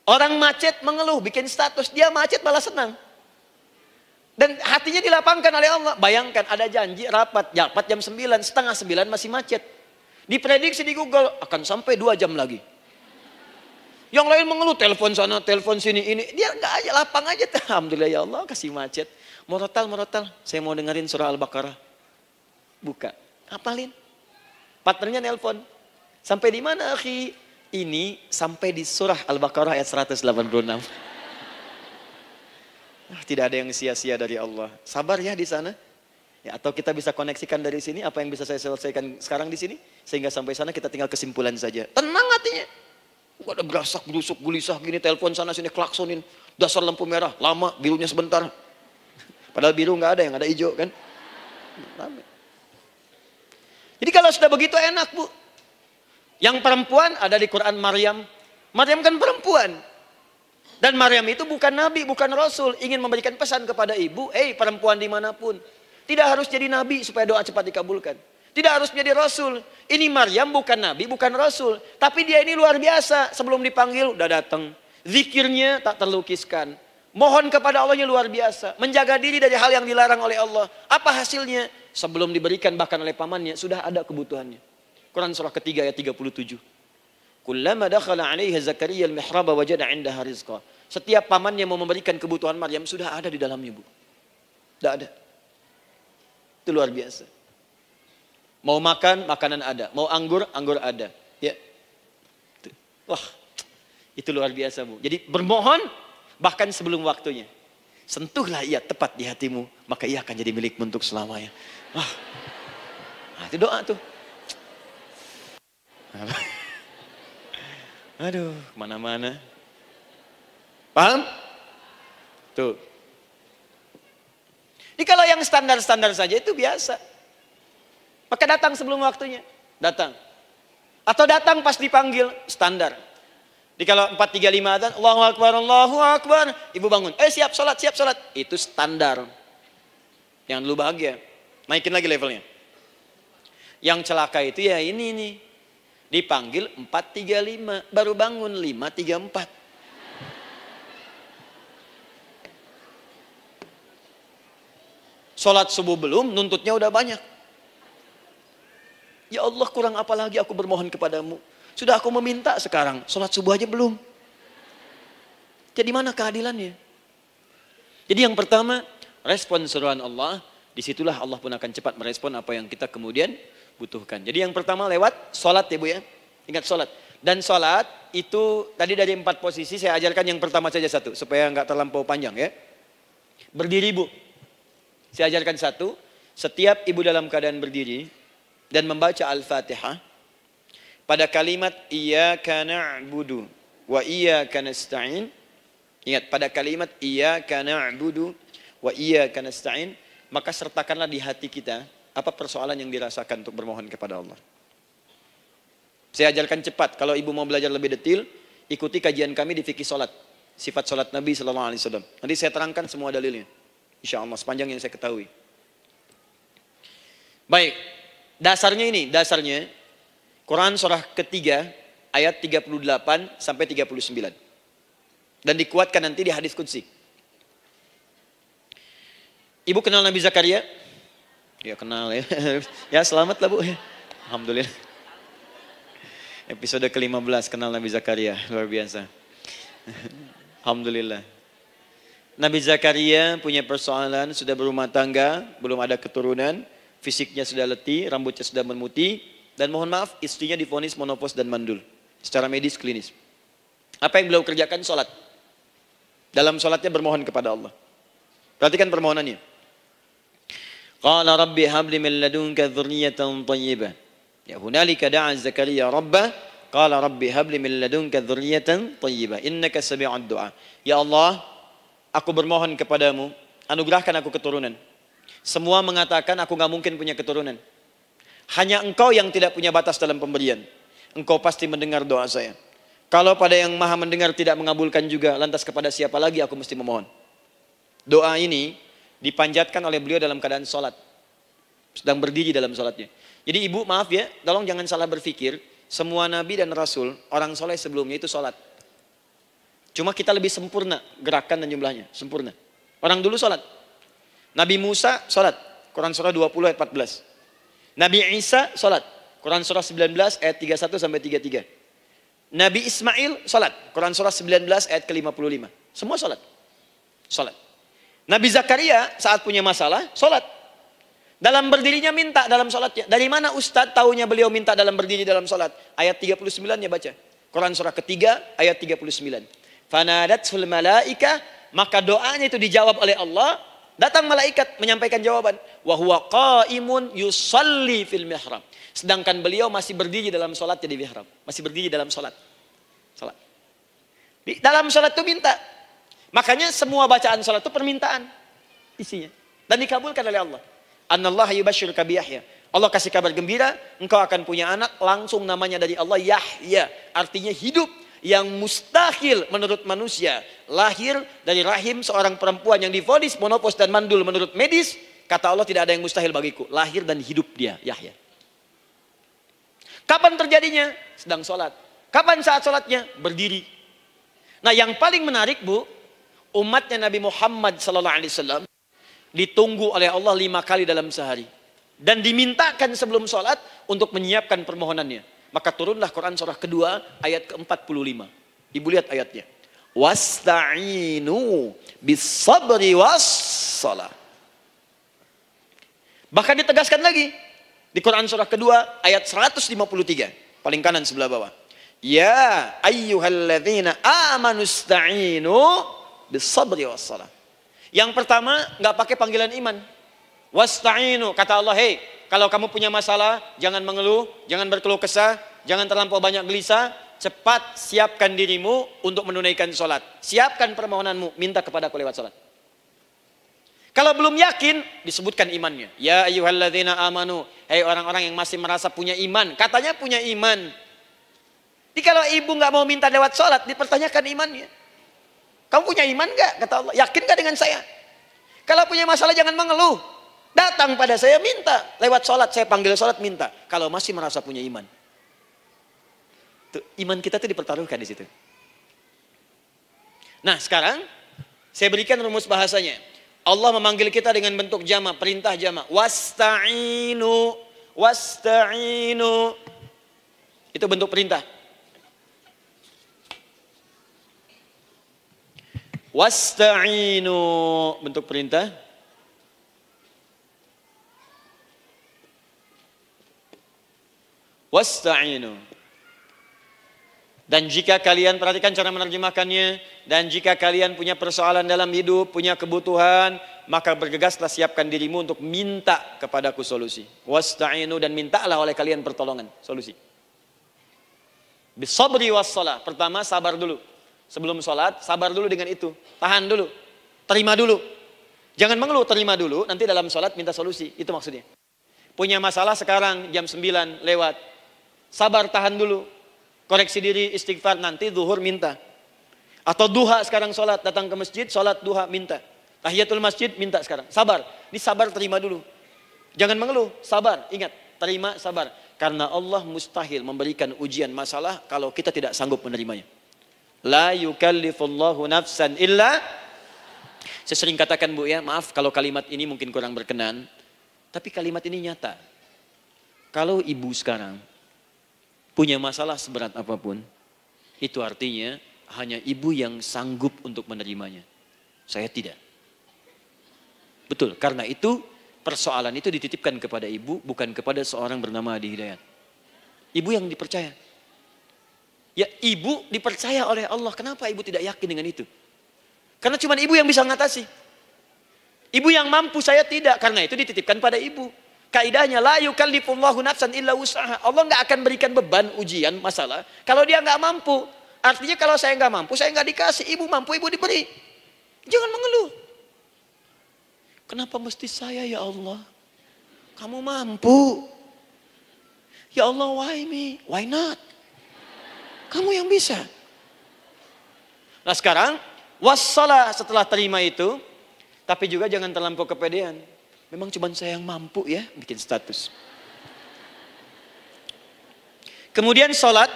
Orang macet mengeluh, bikin status, dia macet malah senang. Dan hatinya dilapangkan oleh Allah. Bayangkan ada janji rapat jam 9, setengah 9 masih macet. Diprediksi di Google akan sampai 2 jam lagi. Yang lain mengeluh, telepon sana, telepon sini, ini. Dia enggak aja, lapang aja. Alhamdulillah ya Allah kasih macet. Morotal, saya mau dengerin surah Al-Baqarah. Buka, hafalin. Partnernya nelpon. Sampai di mana akhi? Ini sampai di surah Al-Baqarah ayat 186. Tidak ada yang sia-sia dari Allah. Sabar ya di sana. Ya, atau kita bisa koneksikan dari sini apa yang bisa saya selesaikan sekarang di sini sehingga sampai sana kita tinggal kesimpulan saja. Tenang hatinya. Gak ada gerasak, gerusuk, gelisah gini, telepon sana sini, klaksonin. Dasar lampu merah, lama, birunya sebentar. Padahal biru nggak ada, yang ada hijau kan. Rame. Jadi kalau sudah begitu enak Bu. Yang perempuan ada di Quran Maryam. Maryam kan perempuan. Dan Maryam itu bukan nabi, bukan rasul. Ingin memberikan pesan kepada ibu, perempuan dimanapun. Tidak harus jadi nabi supaya doa cepat dikabulkan. Tidak harus menjadi rasul. Ini Maryam bukan nabi, bukan rasul. Tapi dia ini luar biasa. Sebelum dipanggil udah datang. Zikirnya tak terlukiskan. Mohon kepada Allahnya luar biasa. Menjaga diri dari hal yang dilarang oleh Allah. Apa hasilnya? Sebelum diberikan bahkan oleh pamannya sudah ada kebutuhannya. Quran surah ketiga ayat 37. Kullama dakhala 'alaiha Zakaria al-mihraba wajada 'indaha rizqa. Setiap pamannya mau memberikan kebutuhan Maryam sudah ada di dalamnya, Bu. Tidak ada. Itu luar biasa. Mau makan, makanan ada. Mau anggur, anggur ada. Ya. Wah, itu luar biasa, Bu. Jadi bermohon bahkan sebelum waktunya. Sentuhlah ia tepat di hatimu, maka ia akan jadi milikmu untuk selamanya. Wah. Nah, itu doa tuh. Aduh, kemana-mana. Paham? Tuh. Jadi kalau yang standar-standar saja itu biasa. Maka datang sebelum waktunya. Datang. Atau datang pas dipanggil. Standar. Jadi kalau 4.35 adzan, Allahu Akbar, Allahu Akbar. Ibu bangun. Siap sholat, siap sholat. Itu standar. Yang dulu bahagia. Naikin lagi levelnya. Yang celaka itu ya ini nih. Dipanggil 4.35. Baru bangun 5.34. Sholat subuh belum, nuntutnya udah banyak. Ya Allah, kurang apa lagi aku bermohon kepadamu. Sudah aku meminta sekarang, sholat subuh aja belum. Jadi mana keadilannya? Jadi yang pertama, respon seruan Allah. Disitulah Allah pun akan cepat merespon apa yang kita kemudian butuhkan. Jadi yang pertama lewat sholat ya Bu ya. Ingat sholat. Dan sholat itu tadi dari 4 posisi saya ajarkan yang pertama saja satu. Supaya nggak terlampau panjang ya. Berdiri Bu. Saya ajarkan satu. Setiap ibu dalam keadaan berdiri dan membaca Al-Fatihah. Pada kalimat iyyaka na'budu wa iyyaka nasta'in. Ingat pada kalimat iyyaka na'budu wa iyyaka nasta'in. Maka sertakanlah di hati kita apa persoalan yang dirasakan untuk bermohon kepada Allah. Saya ajarkan cepat. Kalau ibu mau belajar lebih detail, ikuti kajian kami di fikih salat. Sifat salat Nabi SAW. Nanti saya terangkan semua dalilnya. Insya Allah sepanjang yang saya ketahui. Baik. Dasarnya ini. Dasarnya. Quran surah ketiga. Ayat 38 sampai 39. Dan dikuatkan nanti di hadis qudsi. Ibu kenal Nabi Zakaria? Ya kenal ya. Ya selamat lah Bu. Alhamdulillah. Episode ke-15 kenal Nabi Zakaria. Luar biasa. Alhamdulillah. Nabi Zakaria punya persoalan, sudah berumah tangga, belum ada keturunan, fisiknya sudah letih, rambutnya sudah memutih, dan mohon maaf istrinya divonis menopause dan mandul. Secara medis klinis. Apa yang beliau kerjakan? Sholat. Dalam sholatnya bermohon kepada Allah. Perhatikan permohonannya. Qala rabbi habli min ladunka dzurriyyatan thayyibah. Ya hunalika da'a Zakaria rabbah. Qala rabbi habli min ladunka dzurriyyatan thayyibah. Innaka sami'ud du'a. Ya Allah, aku bermohon kepadamu, anugerahkan aku keturunan. Semua mengatakan aku gak mungkin punya keturunan. Hanya engkau yang tidak punya batas dalam pemberian. Engkau pasti mendengar doa saya. Kalau pada yang maha mendengar tidak mengabulkan juga, lantas kepada siapa lagi aku mesti memohon? Doa ini dipanjatkan oleh beliau dalam keadaan sholat. Sedang berdiri dalam sholatnya. Jadi ibu maaf ya, tolong jangan salah berpikir. Semua nabi dan rasul, orang soleh sebelumnya itu sholat. Cuma kita lebih sempurna gerakan dan jumlahnya. Sempurna. Orang dulu sholat. Nabi Musa sholat. Quran surah 20 ayat 14. Nabi Isa sholat. Quran surah 19 ayat 31 sampai 33. Nabi Ismail sholat. Quran surah 19 ayat ke-55. Semua sholat. Sholat. Nabi Zakaria saat punya masalah sholat. Dalam berdirinya minta dalam sholatnya. Dari mana Ustadz tahunya beliau minta dalam berdiri dalam sholat? Ayat 39-nya baca. Quran surah ketiga ayat 39. Fanadatsul malaika, maka doanya itu dijawab oleh Allah. Datang malaikat menyampaikan jawaban. Wa huwa qaimun yusalli fil mihrab. Sedangkan beliau masih berdiri dalam sholatnya di mihrab. Masih berdiri dalam sholat. Sholat. Di dalam sholat itu minta. Makanya semua bacaan sholat itu permintaan isinya. Dan dikabulkan oleh Allah. Anallaha yubashshiruka bi Yahya. Allah kasih kabar gembira, engkau akan punya anak, langsung namanya dari Allah Yahya. Artinya hidup. Yang mustahil menurut manusia. Lahir dari rahim seorang perempuan yang divonis menopause dan mandul menurut medis. Kata Allah tidak ada yang mustahil bagiku. Lahir dan hidup dia, Yahya. Kapan terjadinya? Sedang sholat. Kapan saat sholatnya? Berdiri. Nah yang paling menarik Bu, umatnya Nabi Muhammad SAW ditunggu oleh Allah 5 kali dalam sehari. Dan dimintakan sebelum sholat untuk menyiapkan permohonannya. Maka turunlah Quran surah kedua ayat ke-45. Ibu lihat ayatnya. Wasta'inu bis-sabri was-salah. Bahkan ditegaskan lagi di Quran surah kedua ayat 153, paling kanan sebelah bawah. Ya ayyuhalladzina amanu ista'inu bis-sabri was-salah. Yang pertama enggak pakai panggilan iman. Wasta'inu, kata Allah, hey, kalau kamu punya masalah, jangan mengeluh, jangan berkeluh kesah, jangan terlampau banyak gelisah, cepat siapkan dirimu untuk menunaikan sholat. Siapkan permohonanmu, minta kepada aku lewat sholat. Kalau belum yakin, disebutkan imannya. Ya ayyuhalladzina amanu, hai orang-orang yang masih merasa punya iman, katanya punya iman. Jadi kalau ibu nggak mau minta lewat sholat, dipertanyakan imannya. Kamu punya iman nggak? Kata Allah, yakin nggak dengan saya? Kalau punya masalah jangan mengeluh. Datang pada saya minta. Lewat sholat, saya panggil sholat minta. Kalau masih merasa punya iman. Tuh, iman kita tuh dipertaruhkan di situ. Nah sekarang, saya berikan rumus bahasanya. Allah memanggil kita dengan bentuk jama, perintah jama. Wasta'inu, wasta'inu. Itu bentuk perintah. Wasta'inu, bentuk perintah. Wasta'inu. Dan jika kalian, perhatikan cara menerjemahkannya, dan jika kalian punya persoalan dalam hidup, punya kebutuhan, maka bergegaslah siapkan dirimu untuk minta kepadaku solusi. Wasta'inu, dan mintalah oleh kalian pertolongan, solusi. Bisabri wassalah. Pertama, sabar dulu. Sebelum sholat, sabar dulu dengan itu. Tahan dulu, terima dulu. Jangan mengeluh, terima dulu, nanti dalam sholat minta solusi. Itu maksudnya. Punya masalah sekarang, jam 9 lewat. Sabar, tahan dulu. Koreksi diri, istighfar, nanti zuhur minta. Atau duha sekarang sholat, datang ke masjid, sholat duha minta. Tahiyatul masjid minta sekarang. Sabar, ini sabar terima dulu. Jangan mengeluh, sabar, ingat, terima, sabar. Karena Allah mustahil memberikan ujian masalah kalau kita tidak sanggup menerimanya. La yukallifullahu nafsan illa. Saya sering katakan Bu ya, maaf kalau kalimat ini mungkin kurang berkenan. Tapi kalimat ini nyata. Kalau ibu sekarang punya masalah seberat apapun, itu artinya hanya ibu yang sanggup untuk menerimanya. Saya tidak. Betul, karena itu persoalan itu dititipkan kepada ibu, bukan kepada seorang bernama Adi Hidayat. Ibu yang dipercaya. Ya ibu dipercaya oleh Allah, kenapa ibu tidak yakin dengan itu? Karena cuma ibu yang bisa mengatasi. Ibu yang mampu, saya tidak, karena itu dititipkan pada ibu. Kaidahnya la yukallifullahu nafsan illa wus'aha. Allah nggak akan berikan beban ujian masalah kalau dia nggak mampu. Artinya kalau saya nggak mampu, saya nggak dikasih. Ibu mampu, ibu diberi. Jangan mengeluh. Kenapa mesti saya ya Allah? Kamu mampu. Ya Allah, why me? Why not? Kamu yang bisa. Nah sekarang wassalah, setelah terima itu, tapi juga jangan terlampau kepedean. Memang cuma saya yang mampu ya bikin status. Kemudian sholat,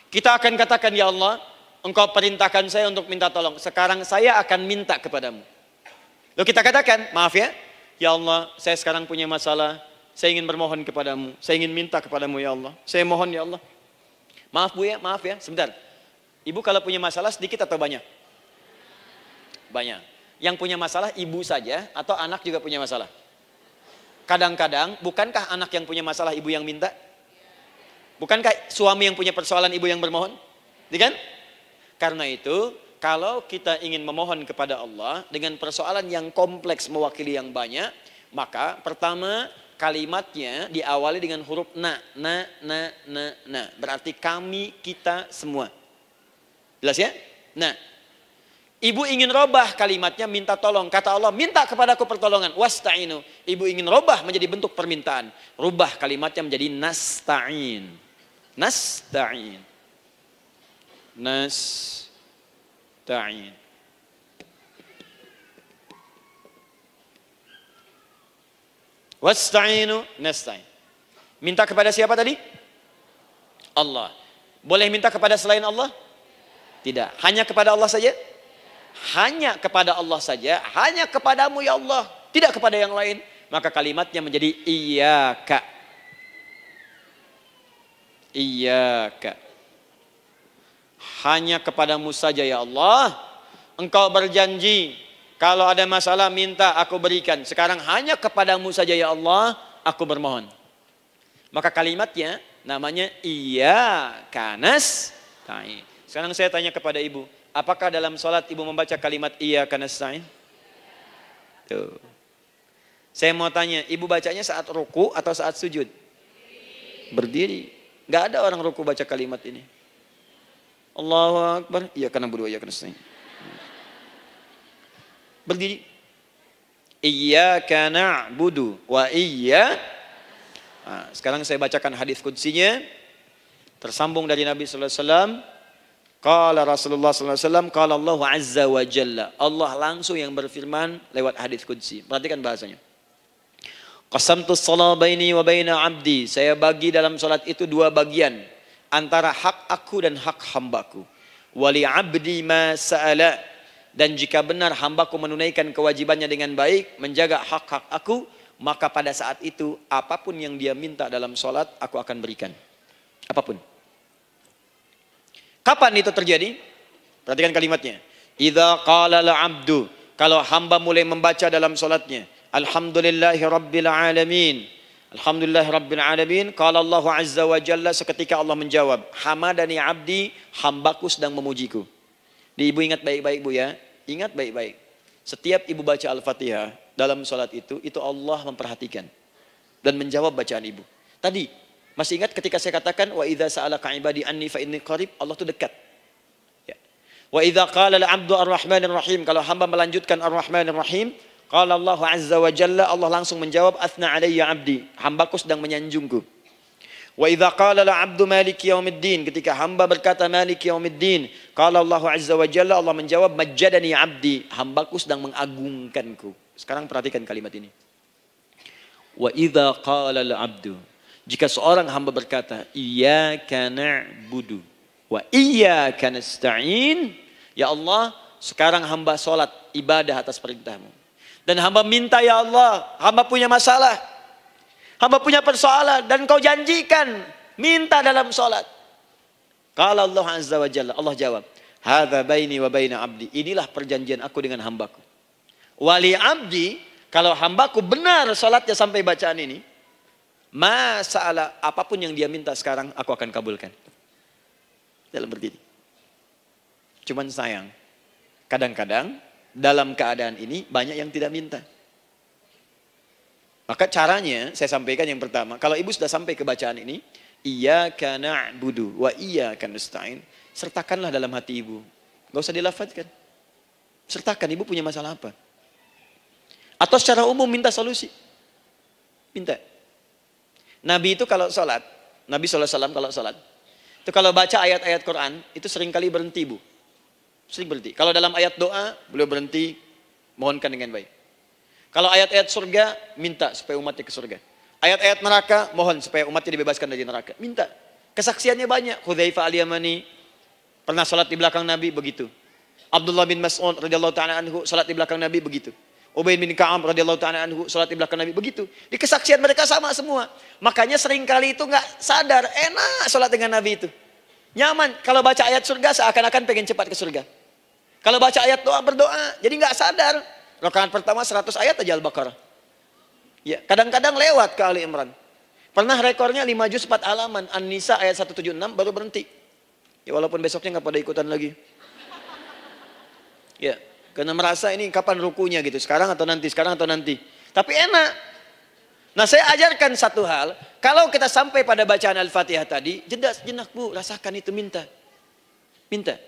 kita akan katakan, ya Allah, Engkau perintahkan saya untuk minta tolong. Sekarang saya akan minta kepadamu. Lalu kita katakan, maaf ya Allah, saya sekarang punya masalah, saya ingin bermohon kepadamu, saya ingin minta kepadamu ya Allah. Saya mohon ya Allah. Maaf Bu ya, maaf ya, sebentar. Ibu kalau punya masalah sedikit atau banyak? Banyak. Yang punya masalah ibu saja atau anak juga punya masalah? Kadang-kadang, bukankah anak yang punya masalah ibu yang minta? Bukankah suami yang punya persoalan ibu yang bermohon? Kan? Karena itu, kalau kita ingin memohon kepada Allah dengan persoalan yang kompleks mewakili yang banyak, maka pertama kalimatnya diawali dengan huruf na. Berarti kami, kita, semua. Jelas ya? Nah. Ibu ingin robah kalimatnya minta tolong. Kata Allah, minta kepadaku pertolongan. Wasta'inu. Ibu ingin robah menjadi bentuk permintaan. Rubah kalimatnya menjadi nasta'in. Nasta'in. Nasta'in. Wasta'inu nasta'in. Minta kepada siapa tadi? Allah. Boleh minta kepada selain Allah? Tidak. Hanya kepada Allah saja? Hanya kepada Allah saja, hanya kepadamu ya Allah, tidak kepada yang lain, maka kalimatnya menjadi iyyaka. Iyyaka. Hanya kepadamu saja ya Allah. Engkau berjanji kalau ada masalah minta aku berikan. Sekarang hanya kepadamu saja ya Allah aku bermohon. Maka kalimatnya namanya iyyaka nasta'in. Sekarang saya tanya kepada ibu, apakah dalam sholat ibu membaca kalimat iyyaka nasta'in? Tuh. Saya mau tanya, ibu bacanya saat ruku atau saat sujud? Berdiri. Gak ada orang ruku baca kalimat ini. Allahu Akbar, iyyaka na'budu wa iyyaka nasta'in. Berdiri. Iyyaka na'budu wa iyyaka. Nah, sekarang saya bacakan hadis qudsinya. Tersambung dari Nabi sallallahu alaihi wasallam. Qala Rasulullah sallallahu alaihi wasallam, qala Allah azza wa jalla. Allah langsung yang berfirman lewat hadis qudsi. Perhatikan bahasanya. Qasamtu shalah baini wa baina abdi. Saya bagi dalam salat itu dua bagian, antara hak aku dan hak hambaku. Wali abdi ma sa'ala. Dan jika benar hambaku menunaikan kewajibannya dengan baik, menjaga hak-hak aku, maka pada saat itu apapun yang dia minta dalam salat aku akan berikan. Apapun. Kapan itu terjadi? Perhatikan kalimatnya. Idza qala al-'abdu. Kalau hamba mulai membaca dalam salatnya, Alhamdulillahi Rabbil Alamin. Alhamdulillahi Rabbil Alamin. Qala Allah Azza wa Jalla, seketika Allah menjawab, Hamadani abdi, hambaku sedang memujiku. Ibu ingat baik-baik bu ya. Ingat baik-baik. Setiap ibu baca Al-Fatihah dalam sholat itu Allah memperhatikan. Dan menjawab bacaan ibu. Tadi, masih ingat ketika saya katakan, Wa idza sa'alaka ibadi anni fa inni qarib, Allah itu dekat. Ya. Wa idza qala al-'abdu ar-rahmanir rahim. Kalau hamba melanjutkan ar-rahmanir rahim, qala Allah azza wa jalla, Allah langsung menjawab, Athna alayya abdi, hambaku sedang menyanjungku. Wa idza qala al-'abdu maliki yaumiddin, ketika hamba berkata maliki yaumiddin, qala Allah azza wa jalla, Allah menjawab, majjadani abdi, hambaku sedang mengagungkanku. Sekarang perhatikan kalimat ini. Wa idza qala al-'abdu, jika seorang hamba berkata, iyyaka na'budu wa iyyaka nasta'in, ya Allah, sekarang hamba salat ibadah atas perintahmu. Dan hamba minta ya Allah, hamba punya masalah, hamba punya persoalan, dan kau janjikan minta dalam salat. Qala Allah azza wa jalla, Allah jawab, hadza baini wa baina abdi, inilah perjanjian aku dengan hambaku. Wali abdi, kalau hambaku benar salatnya sampai bacaan ini, masalah apapun yang dia minta sekarang aku akan kabulkan. Dalam berdiri. Cuman sayang, kadang-kadang dalam keadaan ini banyak yang tidak minta. Maka caranya saya sampaikan yang pertama, kalau ibu sudah sampai ke bacaan ini, iyyaka na'budu wa iyyaka nasta'in, sertakanlah dalam hati ibu. Gak usah dilafadzkan. Sertakan ibu punya masalah apa. Atau secara umum minta solusi. Minta. Nabi itu kalau sholat, Nabi SAW kalau sholat, itu kalau baca ayat-ayat Quran, itu seringkali berhenti bu. Sering berhenti. Kalau dalam ayat doa, beliau berhenti, mohonkan dengan baik. Kalau ayat-ayat surga, minta supaya umatnya ke surga. Ayat-ayat neraka, mohon supaya umatnya dibebaskan dari neraka. Minta. Kesaksiannya banyak. Hudzaifah al-Yamani pernah sholat di belakang Nabi, begitu. Abdullah bin Mas'ud radhiyallahu ta'ala anhu sholat di belakang Nabi, begitu. Ubay bin Ka'ab radhiyallahu ta'ala anhu sholat di belakang Nabi, begitu. Di kesaksian mereka sama semua. Makanya seringkali itu nggak sadar, enak sholat dengan Nabi itu. Nyaman. Kalau baca ayat surga seakan-akan pengen cepat ke surga. Kalau baca ayat doa berdoa, jadi nggak sadar. Rakaat pertama 100 ayat aja Al-Baqarah. Ya, kadang-kadang lewat ke Ali Imran. Pernah rekornya 5 juz 4 halaman, An-Nisa ayat 176 baru berhenti. Ya walaupun besoknya nggak pada ikutan lagi. Ya, karena merasa ini kapan rukunya gitu, sekarang atau nanti, sekarang atau nanti. Tapi enak. Nah, saya ajarkan satu hal, kalau kita sampai pada bacaan Al-Fatihah tadi, jeda sejenak bu, rasakan itu, minta. Minta.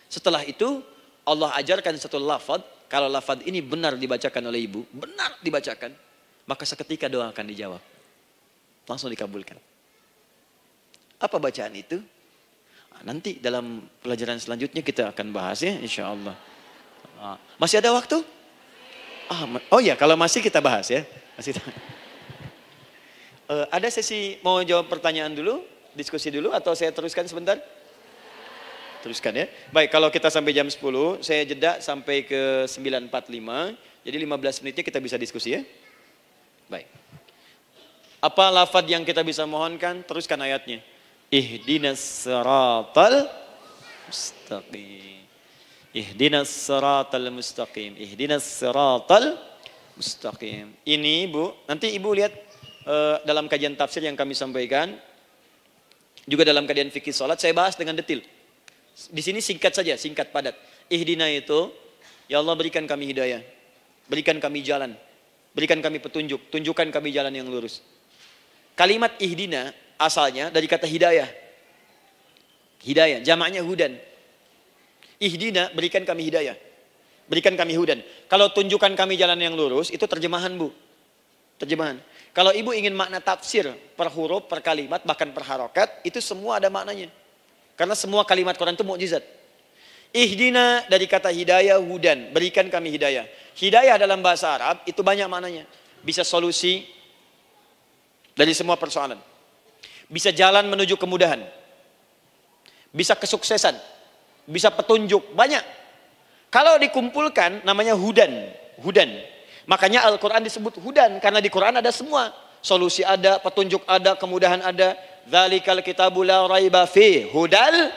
Setelah itu, Allah ajarkan satu lafaz, kalau lafaz ini benar dibacakan oleh ibu, benar dibacakan, maka seketika doa akan dijawab. Langsung dikabulkan. Apa bacaan itu? Nanti dalam pelajaran selanjutnya kita akan bahas ya, insya Allah. Masih ada waktu? Oh ya, kalau masih kita bahas ya. Masih. Ada sesi mau jawab pertanyaan dulu, diskusi dulu, atau saya teruskan sebentar? Teruskan ya. Baik, kalau kita sampai jam 10, saya jeda sampai ke 9.45. Jadi 15 menitnya kita bisa diskusi ya. Baik. Apa lafaz yang kita bisa mohonkan? Teruskan ayatnya. Ihdinas siratal mustaqim. Ihdinas siratal mustaqim. Ihdinas siratal mustaqim. Ini Bu, nanti Ibu lihat dalam kajian tafsir yang kami sampaikan, juga dalam kajian fikih salat saya bahas dengan detail. Di sini singkat saja, singkat padat. Ihdina itu, ya Allah berikan kami hidayah, berikan kami jalan, berikan kami petunjuk, tunjukkan kami jalan yang lurus. Kalimat ihdina asalnya dari kata hidayah. Hidayah, jamaknya hudan. Ihdina, berikan kami hidayah, berikan kami hudan. Kalau tunjukkan kami jalan yang lurus, itu terjemahan Bu. Terjemahan. Kalau Ibu ingin makna tafsir per huruf, per kalimat, bahkan per harokat, itu semua ada maknanya. Karena semua kalimat Quran itu mukjizat. Ihdina dari kata hidayah, hudan, berikan kami hidayah. Hidayah dalam bahasa Arab itu banyak maknanya. Bisa solusi dari semua persoalan. Bisa jalan menuju kemudahan. Bisa kesuksesan. Bisa petunjuk, banyak. Kalau dikumpulkan namanya hudan. Hudan. Makanya Al-Quran disebut hudan. Karena di Quran ada semua. Solusi ada, petunjuk ada, kemudahan ada. Dzalikal kitabu la raiba fi hudal.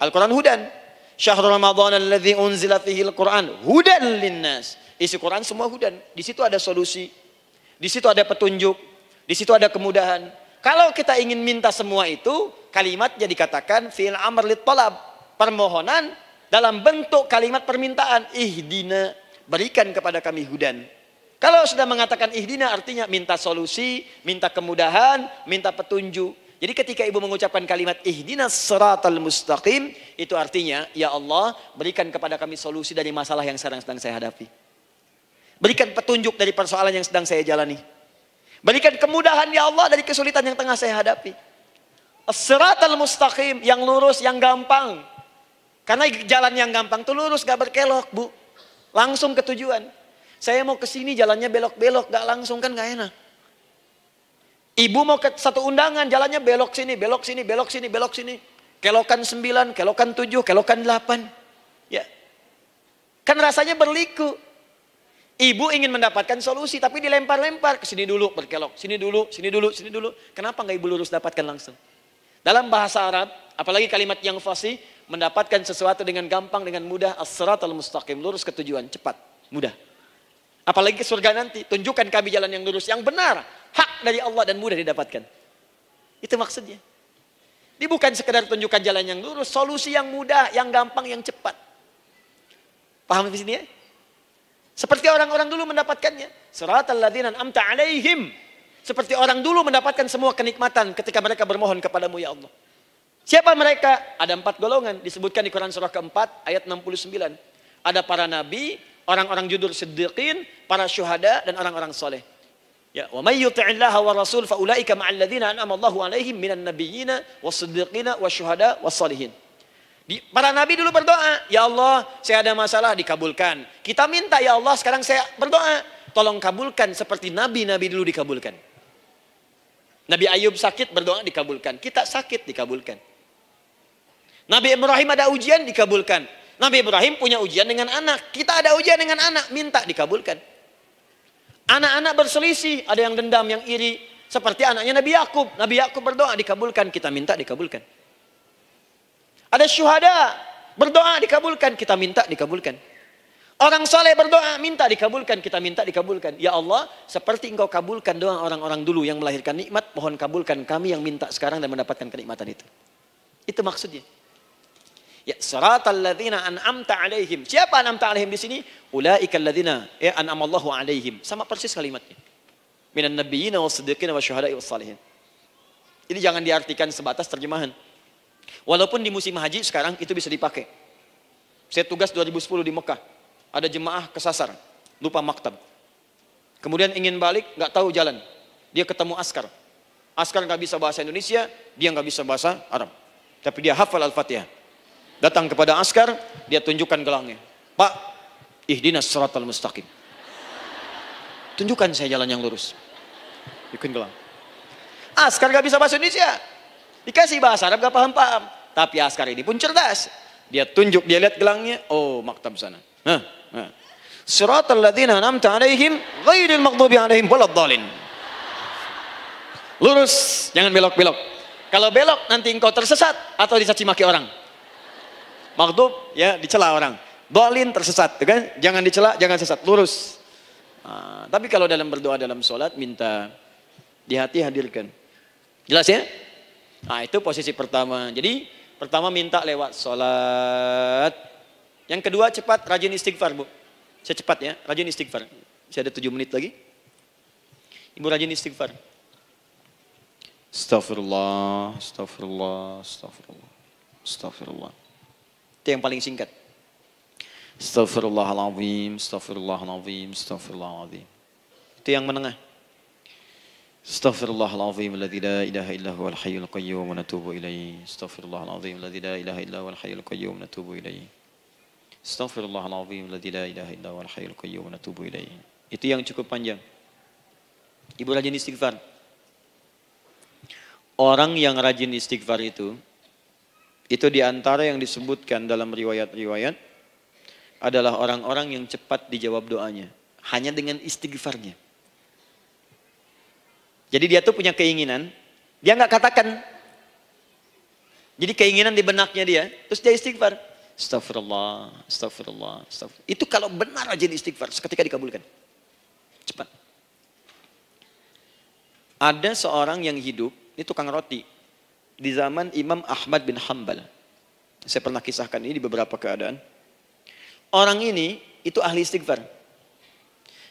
Al-Quran hudan. Syahrul Ramadan alladzi unzila fihi al-Quran hudan linnas. Isi Quran semua hudan. Di situ ada solusi. Di situ ada petunjuk. Di situ ada kemudahan. Kalau kita ingin minta semua itu, kalimatnya dikatakan fi'il amr lit talab. Permohonan dalam bentuk kalimat permintaan. Ihdina, berikan kepada kami hudan. Kalau sudah mengatakan ihdina artinya minta solusi, minta kemudahan, minta petunjuk. Jadi ketika Ibu mengucapkan kalimat ihdinas siratal mustaqim, itu artinya ya Allah berikan kepada kami solusi dari masalah yang sedang saya hadapi. Berikan petunjuk dari persoalan yang sedang saya jalani. Berikan kemudahan ya Allah dari kesulitan yang tengah saya hadapi. As-siratal mustaqim, yang lurus, yang gampang. Karena jalan yang gampang itu lurus, gak berkelok Bu. Langsung ke tujuan. Saya mau ke sini jalannya belok-belok, gak langsung kan gak enak. Ibu mau ke satu undangan, jalannya belok sini, belok sini, belok sini, belok sini. Kelokan 9, kelokan 7, kelokan 8. Ya. Kan rasanya berliku. Ibu ingin mendapatkan solusi, tapi dilempar-lempar. Ke sini dulu, berkelok. Sini dulu, sini dulu, sini dulu. Kenapa nggak Ibu lurus dapatkan langsung? Dalam bahasa Arab, apalagi kalimat yang fasih, mendapatkan sesuatu dengan gampang, dengan mudah. As-siratal mustaqim, lurus ke tujuan, cepat, mudah. Apalagi ke surga nanti, tunjukkan kami jalan yang lurus, yang benar, hak dari Allah dan mudah didapatkan. Itu maksudnya. Ini bukan sekedar tunjukkan jalan yang lurus, solusi yang mudah, yang gampang, yang cepat. Paham di sini ya? Seperti orang-orang dulu mendapatkannya. Siratal ladzina an'amta 'alaihim. Seperti orang dulu mendapatkan semua kenikmatan ketika mereka bermohon kepadamu ya Allah. Siapa mereka? Ada 4 golongan disebutkan di Quran surah keempat ayat 69. Ada para nabi, orang-orang jujur siddiqin, para syuhada dan orang-orang soleh. Ya, wa may yuti'illaha wa rasul fa ulaika ma'al ladzina an'ama Allahu 'alaihim minan nabiyyina was-siddiqina wasyuhada was-shalihin. Para nabi dulu berdoa, ya Allah, saya ada masalah dikabulkan. Kita minta ya Allah, sekarang saya berdoa, tolong kabulkan seperti nabi-nabi dulu dikabulkan. Nabi Ayub sakit berdoa dikabulkan. Kita sakit dikabulkan. Nabi Ibrahim ada ujian dikabulkan. Nabi Ibrahim punya ujian dengan anak. Kita ada ujian dengan anak, minta dikabulkan. Anak-anak berselisih, ada yang dendam, yang iri. Seperti anaknya Nabi Yakub. Nabi Yakub berdoa dikabulkan, kita minta dikabulkan. Ada syuhada, berdoa dikabulkan, kita minta dikabulkan. Orang soleh berdoa, minta dikabulkan, kita minta dikabulkan. Ya Allah, seperti engkau kabulkan doa orang-orang dulu yang melahirkan nikmat, mohon kabulkan kami yang minta sekarang dan mendapatkan kenikmatan itu. Itu maksudnya. Ya, siratal ladzina an'amta 'alaihim. Siapa an'amta 'alaihim di sini? Ulaikal ladzina an'amallahu 'alaihim. Sama persis kalimatnya. Minan nabiyyina was-siddiqina wasyuhada'i was-shalihin. Ini jangan diartikan sebatas terjemahan. Walaupun di musim haji sekarang itu bisa dipakai. Saya tugas 2010 di Mekah. Ada jemaah kesasar, lupa maktab. Kemudian ingin balik, nggak tahu jalan. Dia ketemu askar. Askar nggak bisa bahasa Indonesia, dia nggak bisa bahasa Arab. Tapi dia hafal Al-Fatihah. Datang kepada askar, dia tunjukkan gelangnya. Pak, ihdinas siratal mustaqim. Tunjukkan saya jalan yang lurus. Bikin gelang. Askar nggak bisa bahasa Indonesia. Dikasih bahasa Arab nggak paham-paham. Tapi askar ini pun cerdas. Dia tunjuk, dia lihat gelangnya. Oh, maktab sana. Siratal ladzina an'amta 'alaihim ghairil maghdubi 'alaihim waladdallin. Lurus, jangan belok-belok. Kalau belok nanti engkau tersesat atau dicaci maki orang. Maghdub ya dicela orang. Dhalin tersesat, kan? Jangan dicela, jangan sesat, lurus. Tapi kalau dalam berdoa dalam sholat minta di hati hadirkan. Jelas ya? Nah, itu posisi pertama. Jadi pertama minta lewat sholat. Yang kedua cepat rajin istighfar, Bu. Saya cepat ya, rajin istighfar. Masih ada 7 menit lagi. Ibu rajin istighfar. Astaghfirullah, astaghfirullah, astaghfirullah, astaghfirullah. Itu yang paling singkat. Astaghfirullahaladzim, astaghfirullahaladzim, astaghfirullahaladzim. Itu yang menengah. Astaghfirullahaladzim, alladzi la ilaha illa huwal hayyul qayyum wa natubu ilaihi. Astaghfirullahaladzim, alladzi la ilaha illa huwal hayyul qayyum wa natubu ilaihi. Astaghfirullahaladzim, alladzi la ilaha illa huwal hayyul qayyum wa natubu ilaihi. Itu yang cukup panjang. Ibu rajin istighfar. Orang yang rajin istighfar itu diantara yang disebutkan dalam riwayat-riwayat adalah orang-orang yang cepat dijawab doanya. Hanya dengan istighfarnya. Jadi dia tuh punya keinginan, dia nggak katakan. Jadi keinginan di benaknya dia, terus dia istighfar. Astagfirullah, astagfirullah, astagfirullah. Itu kalau benar rajin istighfar, seketika dikabulkan. Cepat. Ada seorang yang hidup, ini tukang roti. Di zaman Imam Ahmad bin Hanbal. Saya pernah kisahkan ini di beberapa keadaan. Orang ini itu ahli istighfar.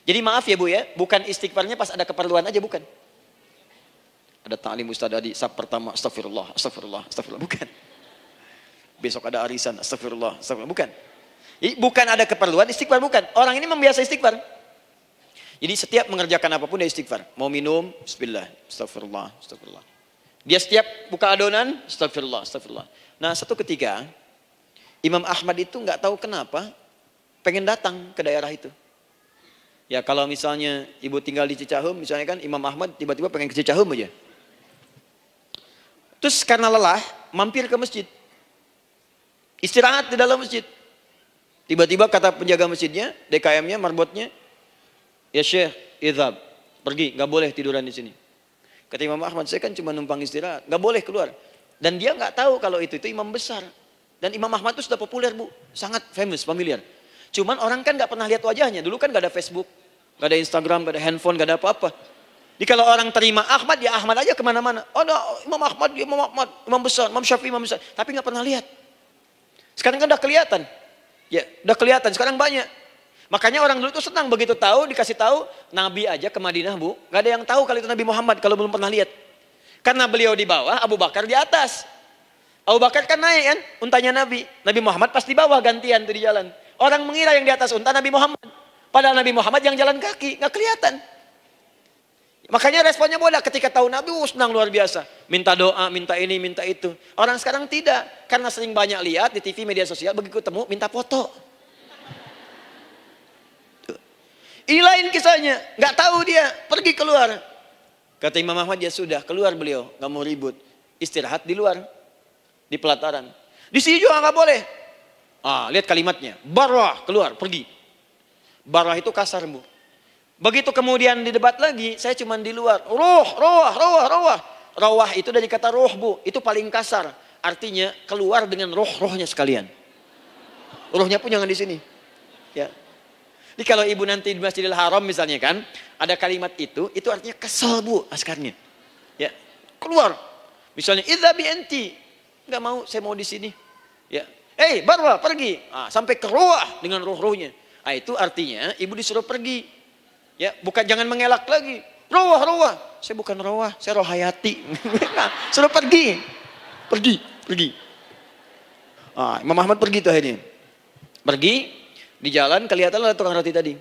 Jadi maaf ya Bu ya, bukan istighfarnya pas ada keperluan aja, bukan. Ada ta'lim Ustaz Adi, sab pertama astagfirullah, astagfirullah, astagfirullah, bukan. Besok ada arisan, astagfirullah, astagfirullah, bukan. Jadi bukan ada keperluan, istighfar bukan. Orang ini membiasa istighfar. Jadi setiap mengerjakan apapun dia istighfar. Mau minum, bismillah, astagfirullah, astagfirullah. Dia setiap buka adonan, astagfirullah, astagfirullah. Nah satu ketika, Imam Ahmad itu nggak tahu kenapa, pengen datang ke daerah itu. Ya kalau misalnya ibu tinggal di Cicahem, misalnya kan Imam Ahmad tiba-tiba pengen ke Cicahem aja. Terus karena lelah, mampir ke masjid. Istirahat di dalam masjid. Tiba-tiba kata penjaga masjidnya, DKM-nya, marbotnya, ya Syekh, idhab, pergi, nggak boleh tiduran di sini. Kata Imam Ahmad, saya kan cuma numpang istirahat, nggak boleh keluar. Dan dia nggak tahu kalau itu imam besar. Dan Imam Ahmad itu sudah populer Bu, sangat famous, familiar. Cuman orang kan nggak pernah lihat wajahnya. Dulu kan nggak ada Facebook, nggak ada Instagram, nggak ada handphone, nggak ada apa-apa. Jadi kalau orang terima Ahmad, ya Ahmad aja kemana-mana. Oh, no, Imam Ahmad, dia Imam Ahmad, Imam besar, Imam Syafi'i, Imam besar. Tapi nggak pernah lihat. Sekarang kan udah kelihatan. Ya, udah kelihatan. Sekarang banyak. Makanya orang dulu tuh senang begitu tahu, dikasih tahu, Nabi aja ke Madinah Bu, nggak ada yang tahu kalau itu Nabi Muhammad kalau belum pernah lihat. Karena beliau di bawah, Abu Bakar di atas. Abu Bakar kan naik kan, untanya Nabi. Nabi Muhammad pas di bawah gantian tuh di jalan. Orang mengira yang di atas unta Nabi Muhammad. Padahal Nabi Muhammad yang jalan kaki, nggak kelihatan. Makanya responnya bola ketika tahu Nabi, senang luar biasa. Minta doa, minta ini, minta itu. Orang sekarang tidak, karena sering banyak lihat di TV media sosial, begitu ketemu minta foto. Ini lain kisahnya, nggak tahu dia, pergi keluar. Kata Imam Ahmad, ya sudah, keluar beliau, nggak mau ribut. Istirahat di luar, di pelataran. Di sini juga nggak boleh. Lihat kalimatnya, barwah, keluar, pergi. Barwah itu kasar Bu. Begitu kemudian didebat lagi, saya cuma di luar. Rawah itu dari kata roh Bu, itu paling kasar. Artinya keluar dengan roh-rohnya sekalian. Rohnya pun jangan di sini. Ya. Jadi kalau ibu nanti di Masjidil Haram misalnya kan, ada kalimat itu artinya kesel Bu askarnya. Ya, keluar. Misalnya idzabi enti, nggak mau, saya mau di sini. Ya, barwa pergi, sampai ke ruah dengan roh-rohnya. Itu artinya ibu disuruh pergi. Ya, bukan jangan mengelak lagi. Rawah. Saya bukan rawah, saya rohayati. Suruh pergi. Imam Ahmad pergi tuh akhirnya. Pergi, di jalan kelihatan lah tukang roti tadi.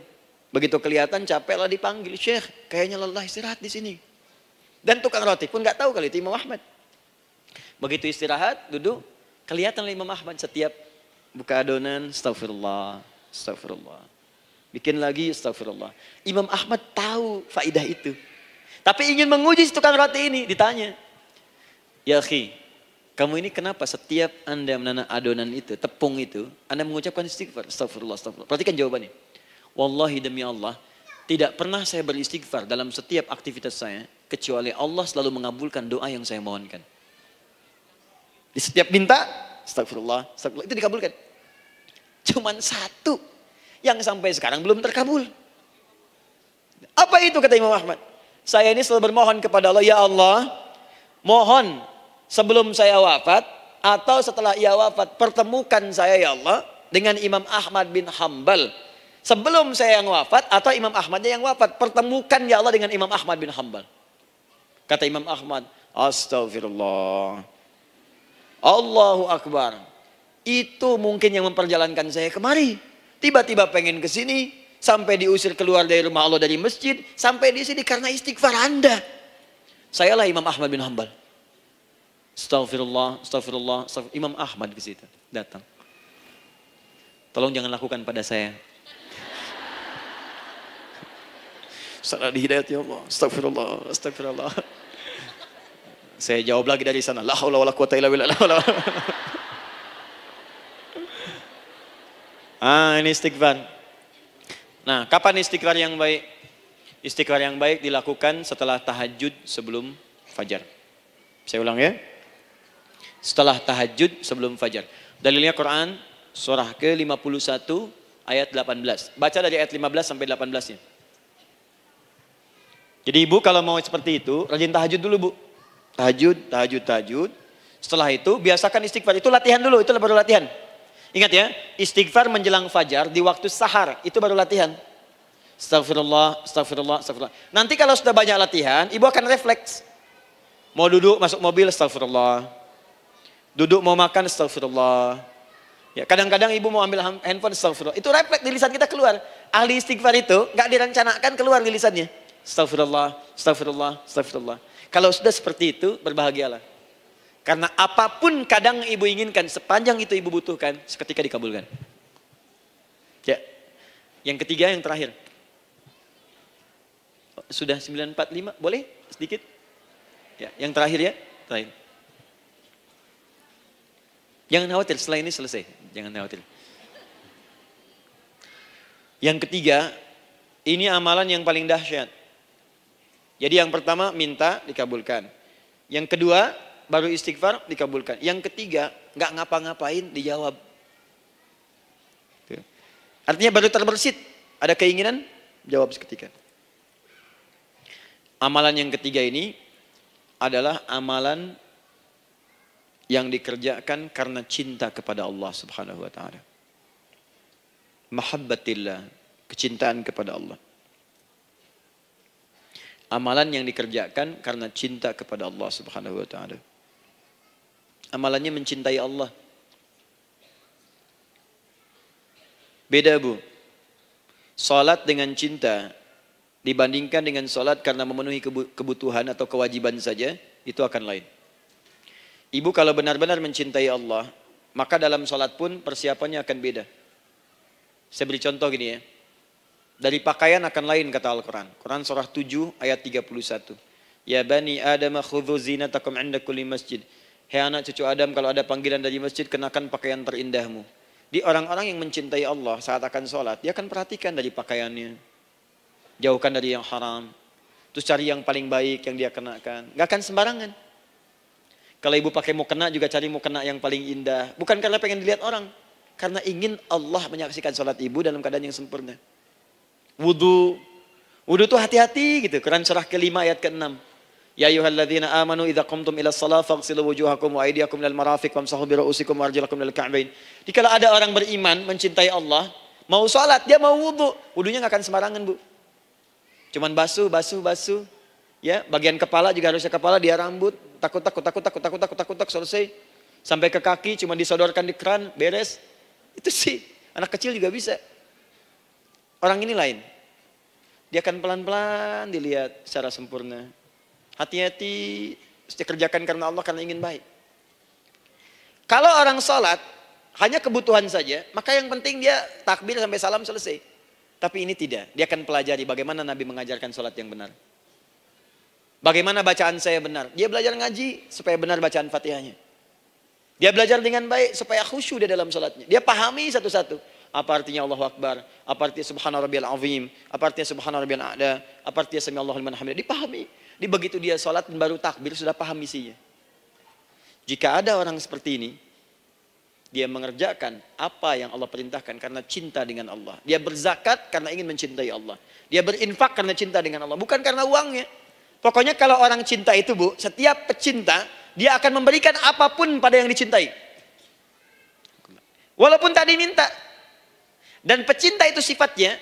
Begitu kelihatan capek lah dipanggil, Syekh, kayaknya lelah istirahat di sini. Dan tukang roti pun nggak tahu kali itu Imam Ahmad. Begitu istirahat, duduk, kelihatan lah Imam Ahmad setiap buka adonan, astagfirullah. Bikin lagi, astagfirullah. Imam Ahmad tahu faidah itu. Tapi ingin menguji tukang roti ini, ditanya. Ya akhi, kamu ini kenapa setiap Anda menanam adonan itu, tepung itu, Anda mengucapkan istighfar, astagfirullah. Perhatikan jawabannya. Wallahi demi Allah, tidak pernah saya beristighfar dalam setiap aktivitas saya, kecuali Allah selalu mengabulkan doa yang saya mohonkan. Di setiap minta, astagfirullah, astagfirullah, itu dikabulkan. Cuman satu yang sampai sekarang belum terkabul. Apa itu kata Imam Ahmad? Saya ini selalu bermohon kepada Allah, ya Allah, mohon sebelum saya wafat atau setelah ia wafat, pertemukan saya ya Allah dengan Imam Ahmad bin Hambal. Sebelum saya yang wafat atau Imam Ahmadnya yang wafat, pertemukan ya Allah dengan Imam Ahmad bin Hambal. Kata Imam Ahmad, astagfirullah, Allahu Akbar. Itu mungkin yang memperjalankan saya kemari. Tiba-tiba pengen ke sini, sampai diusir keluar dari rumah Allah dari masjid, sampai di sini karena istighfar Anda. Sayalah Imam Ahmad bin Hambal. Astagfirullah, astagfirullah, astagfirullah. Imam Ahmad ke situ datang. Tolong jangan lakukan pada saya. Salah di hidayat ya Allah. Astagfirullah, astagfirullah. Saya jawab lagi dari sana. La haula wala quwata illa billah. Ini istighfar. Nah, kapan istighfar yang baik? Istighfar yang baik dilakukan setelah tahajud sebelum fajar. Saya ulang ya. Setelah tahajud sebelum fajar. Dalilnya Quran surah ke-51 ayat 18. Baca dari ayat 15 sampai 18-nya. Jadi ibu kalau mau seperti itu, rajin tahajud dulu bu. Tahajud. Setelah itu biasakan istighfar. Itu latihan dulu, itu baru latihan. Ingat ya, istighfar menjelang fajar di waktu sahar, itu baru latihan. Astagfirullah, astagfirullah, astagfirullah. Nanti kalau sudah banyak latihan, ibu akan refleks. Mau duduk masuk mobil, astagfirullah. Duduk mau makan, astagfirullah. Ya, kadang-kadang ibu mau ambil handphone, astagfirullah. Itu refleks di lisan kita keluar. Ahli istighfar itu nggak direncanakan keluar di lisannya. Astagfirullah, astagfirullah, astagfirullah. Kalau sudah seperti itu, berbahagialah. Karena apapun kadang ibu inginkan, sepanjang itu ibu butuhkan, seketika dikabulkan. Ya. Yang ketiga, yang terakhir. Sudah 9:45, boleh sedikit? Ya, yang terakhir ya, terakhir. Jangan khawatir, setelah ini selesai. Jangan khawatir. Yang ketiga, ini amalan yang paling dahsyat. Jadi yang pertama minta dikabulkan. Yang kedua baru istighfar dikabulkan. Yang ketiga nggak ngapa-ngapain dijawab. Artinya baru terbersit, ada keinginan jawab seketika. Amalan yang ketiga ini adalah amalan yang dikerjakan karena cinta kepada Allah Subhanahu wa taala. Mahabbatillah, kecintaan kepada Allah. Amalan yang dikerjakan karena cinta kepada Allah Subhanahu wa taala. Amalannya mencintai Allah. Beda bu. Salat dengan cinta dibandingkan dengan salat karena memenuhi kebutuhan atau kewajiban saja, itu akan lain. Ibu kalau benar-benar mencintai Allah, maka dalam salat pun persiapannya akan beda. Saya beri contoh gini ya. Dari pakaian akan lain kata Al-Quran. Quran surah 7 ayat 31. Ya bani Adam khudhu zinatakum inda kulli masjid. Hei anak cucu Adam, kalau ada panggilan dari masjid, kenakan pakaian terindahmu. Di orang-orang yang mencintai Allah saat akan sholat, dia akan perhatikan dari pakaiannya. Jauhkan dari yang haram. Terus cari yang paling baik yang dia kenakan. Gak akan sembarangan. Kalau ibu pakai mukena juga cari mukena yang paling indah. Bukan karena pengen dilihat orang. Karena ingin Allah menyaksikan sholat ibu dalam keadaan yang sempurna. Wudu itu hati-hati gitu. Quran surah ke-5 ayat ke-6. Ya ayyuhalladzina amanu idza qumtum ila shalah faghsilu wujuhakum wa aydiyakum ilal marafiq wamsahu bi ru'usikum wa arjulakum ilal ka'bain. Jika ada orang beriman mencintai Allah, mau salat dia mau wudu, wudunya enggak akan sembarangan, Bu. Cuman basuh. Ya, bagian kepala juga harusnya kepala, dia rambut, takut selesai. Sampai ke kaki cuma disodorkan di keran, beres. Itu sih anak kecil juga bisa. Orang ini lain. Dia akan pelan-pelan dilihat secara sempurna. Hati-hati, kerjakan karena Allah, karena ingin baik. Kalau orang sholat, hanya kebutuhan saja, maka yang penting dia takbir sampai salam selesai. Tapi ini tidak, dia akan pelajari bagaimana Nabi mengajarkan sholat yang benar. Bagaimana bacaan saya benar. Dia belajar ngaji supaya benar bacaan Fatihahnya. Dia belajar dengan baik supaya khusyuk di dalam sholatnya. Dia pahami satu-satu. Apa artinya Allahu Akbar? Apa artinya Subhana Rabbiyal Azim? Apa artinya Subhana Rabbiyal A'la? Apa artinya Sami Allahu liman hamidah? Dipahami. Di begitu dia sholat dan baru takbir sudah paham isinya. Jika ada orang seperti ini, dia mengerjakan apa yang Allah perintahkan karena cinta dengan Allah. Dia berzakat karena ingin mencintai Allah. Dia berinfak karena cinta dengan Allah, bukan karena uangnya. Pokoknya kalau orang cinta itu, Bu, setiap pecinta, dia akan memberikan apapun pada yang dicintai. Walaupun tak diminta. Dan pecinta itu sifatnya,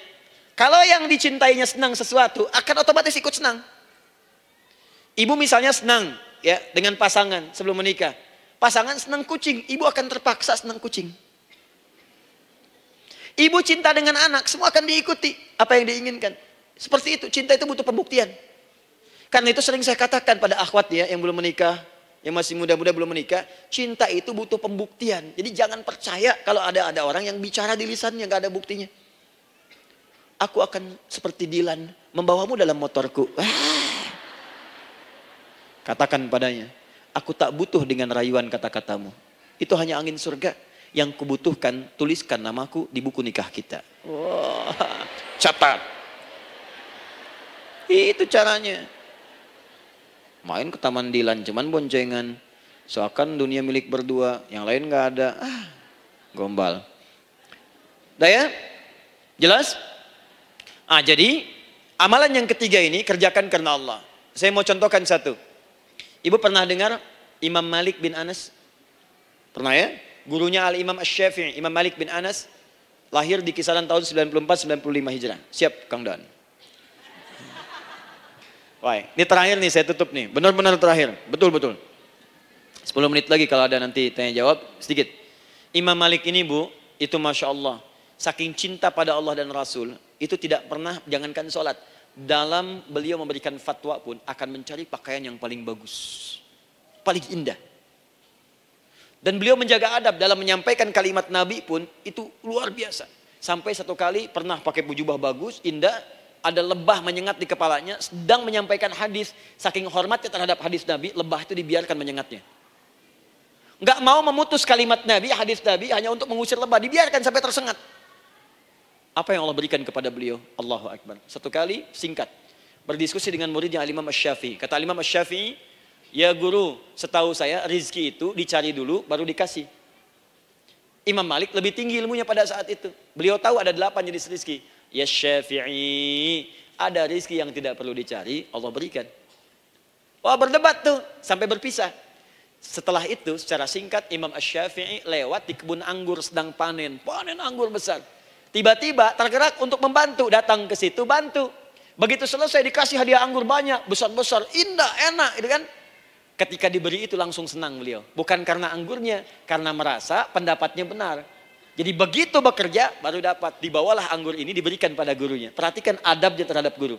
kalau yang dicintainya senang sesuatu, akan otomatis ikut senang. Ibu misalnya senang ya dengan pasangan sebelum menikah. Pasangan senang kucing, ibu akan terpaksa senang kucing. Ibu cinta dengan anak, semua akan diikuti apa yang diinginkan. Seperti itu, cinta itu butuh pembuktian. Karena itu sering saya katakan pada akhwat ya yang belum menikah, yang masih muda-muda belum menikah, cinta itu butuh pembuktian. Jadi jangan percaya kalau ada orang yang bicara di lisannya nggak ada buktinya. Aku akan seperti Dilan, membawamu dalam motorku. Katakan padanya, aku tak butuh dengan rayuan kata-katamu. Itu hanya angin surga. Yang kubutuhkan, tuliskan namaku di buku nikah kita. Wah, catat. Itu caranya. Main ke Taman Dilan, cuman boncengan. Seakan dunia milik berdua, yang lain nggak ada. Gombal. Udah ya? Jelas? Jadi amalan yang ketiga ini kerjakan karena Allah. Saya mau contohkan satu. Ibu pernah dengar Imam Malik bin Anas? Pernah ya? Gurunya Al-Imam Asy-Syafi'i, Imam Malik bin Anas, lahir di kisaran tahun 94-95 Hijrah. Siap, Kang Dan. Wah, ini terakhir nih, saya tutup nih. Benar-benar terakhir. Betul-betul. 10 menit lagi kalau ada nanti tanya jawab, sedikit. Imam Malik ini, Bu, itu Masya Allah. Saking cinta pada Allah dan Rasul, itu tidak pernah, jangankan sholat. Dalam beliau memberikan fatwa pun akan mencari pakaian yang paling bagus. Paling indah. Dan beliau menjaga adab dalam menyampaikan kalimat Nabi pun itu luar biasa. Sampai satu kali pernah pakai jubah bagus, indah, ada lebah menyengat di kepalanya, sedang menyampaikan hadis. Saking hormatnya terhadap hadis Nabi, lebah itu dibiarkan menyengatnya. Nggak mau memutus kalimat Nabi, hadis Nabi hanya untuk mengusir lebah, dibiarkan sampai tersengat. Apa yang Allah berikan kepada beliau? Allahu Akbar. Satu kali singkat, berdiskusi dengan muridnya Al-Imam Asy-Syafi'i. Kata Al-Imam Asy-Syafi'i, ya guru, setahu saya rizki itu dicari dulu baru dikasih. Imam Malik lebih tinggi ilmunya pada saat itu. Beliau tahu ada 8 jenis rizki. Ya Syafi'i, ada rizki yang tidak perlu dicari, Allah berikan. Wah, berdebat tuh sampai berpisah. Setelah itu secara singkat Imam Asy-Syafi'i lewat di kebun anggur sedang panen anggur besar. Tiba-tiba tergerak untuk membantu, datang ke situ bantu. Begitu selesai dikasih hadiah anggur banyak, besar-besar, indah, enak, gitu kan? Ketika diberi itu langsung senang beliau. Bukan karena anggurnya, karena merasa pendapatnya benar. Jadi begitu bekerja baru dapat. Dibawalah anggur ini diberikan pada gurunya. Perhatikan adabnya terhadap guru.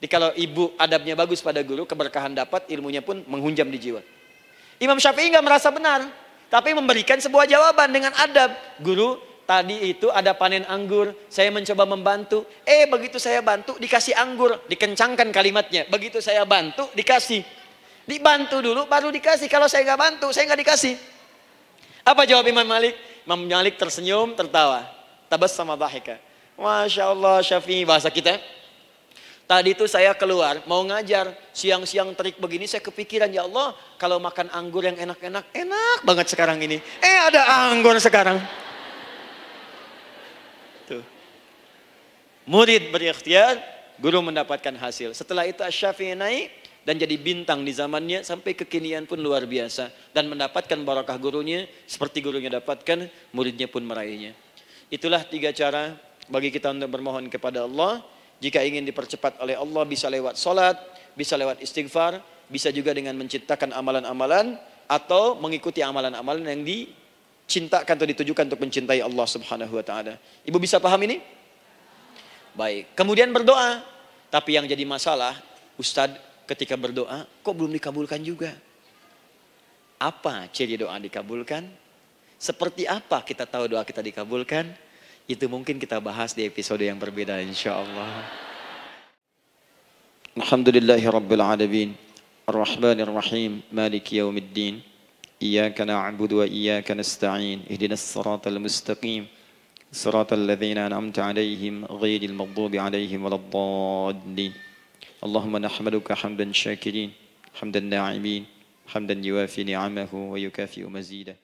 Jadi kalau ibu adabnya bagus pada guru, keberkahan dapat, ilmunya pun menghunjam di jiwa. Imam Syafi'i nggak merasa benar, tapi memberikan sebuah jawaban dengan adab. Guru, tadi itu ada panen anggur, saya mencoba membantu. Begitu saya bantu dikasih anggur, dikencangkan kalimatnya. Begitu saya bantu dikasih. Dibantu dulu baru dikasih. Kalau saya nggak bantu, saya nggak dikasih. Apa jawab Imam Malik? Imam Malik tersenyum, tertawa. Tabassama dhahika. Masya Allah, Syafi'i, bahasa kita. Tadi itu saya keluar, mau ngajar. Siang-siang terik begini, saya kepikiran, ya Allah, kalau makan anggur yang enak-enak, enak banget sekarang ini. Ada anggur sekarang. Tuh. Murid berikhtiar, guru mendapatkan hasil. Setelah itu Asy-Syafi'i naik dan jadi bintang di zamannya, sampai kekinian pun luar biasa. Dan mendapatkan barakah gurunya, seperti gurunya dapatkan, muridnya pun meraihnya. Itulah 3 cara bagi kita untuk bermohon kepada Allah. Jika ingin dipercepat oleh Allah, bisa lewat salat, bisa lewat istighfar, bisa juga dengan menciptakan amalan-amalan, atau mengikuti amalan-amalan yang dicintakan atau ditujukan untuk mencintai Allah Subhanahu wa Ta'ala. Ibu bisa paham ini? Baik. Kemudian berdoa. Tapi yang jadi masalah, Ustadz, ketika berdoa, kok belum dikabulkan juga? Apa ciri doa dikabulkan? Seperti apa kita tahu doa kita dikabulkan? Itu mungkin kita bahas di episode yang berbeda insyaallah. Alhamdulillahi rabbil alamin. Ar-Rahmanir Rahim. Maliki yaumiddin. Iyyaka na'budu wa iyyaka nasta'in. Ihdinas siratal mustaqim. Siratal ladzina an'amta 'alaihim ghairil maghdubi 'alaihim waladdallin. Allahumma nahmaduka hamdan syakirin, hamdan na'imin, hamdan yuwafi ni'amahu wa yukafi'u mazidah.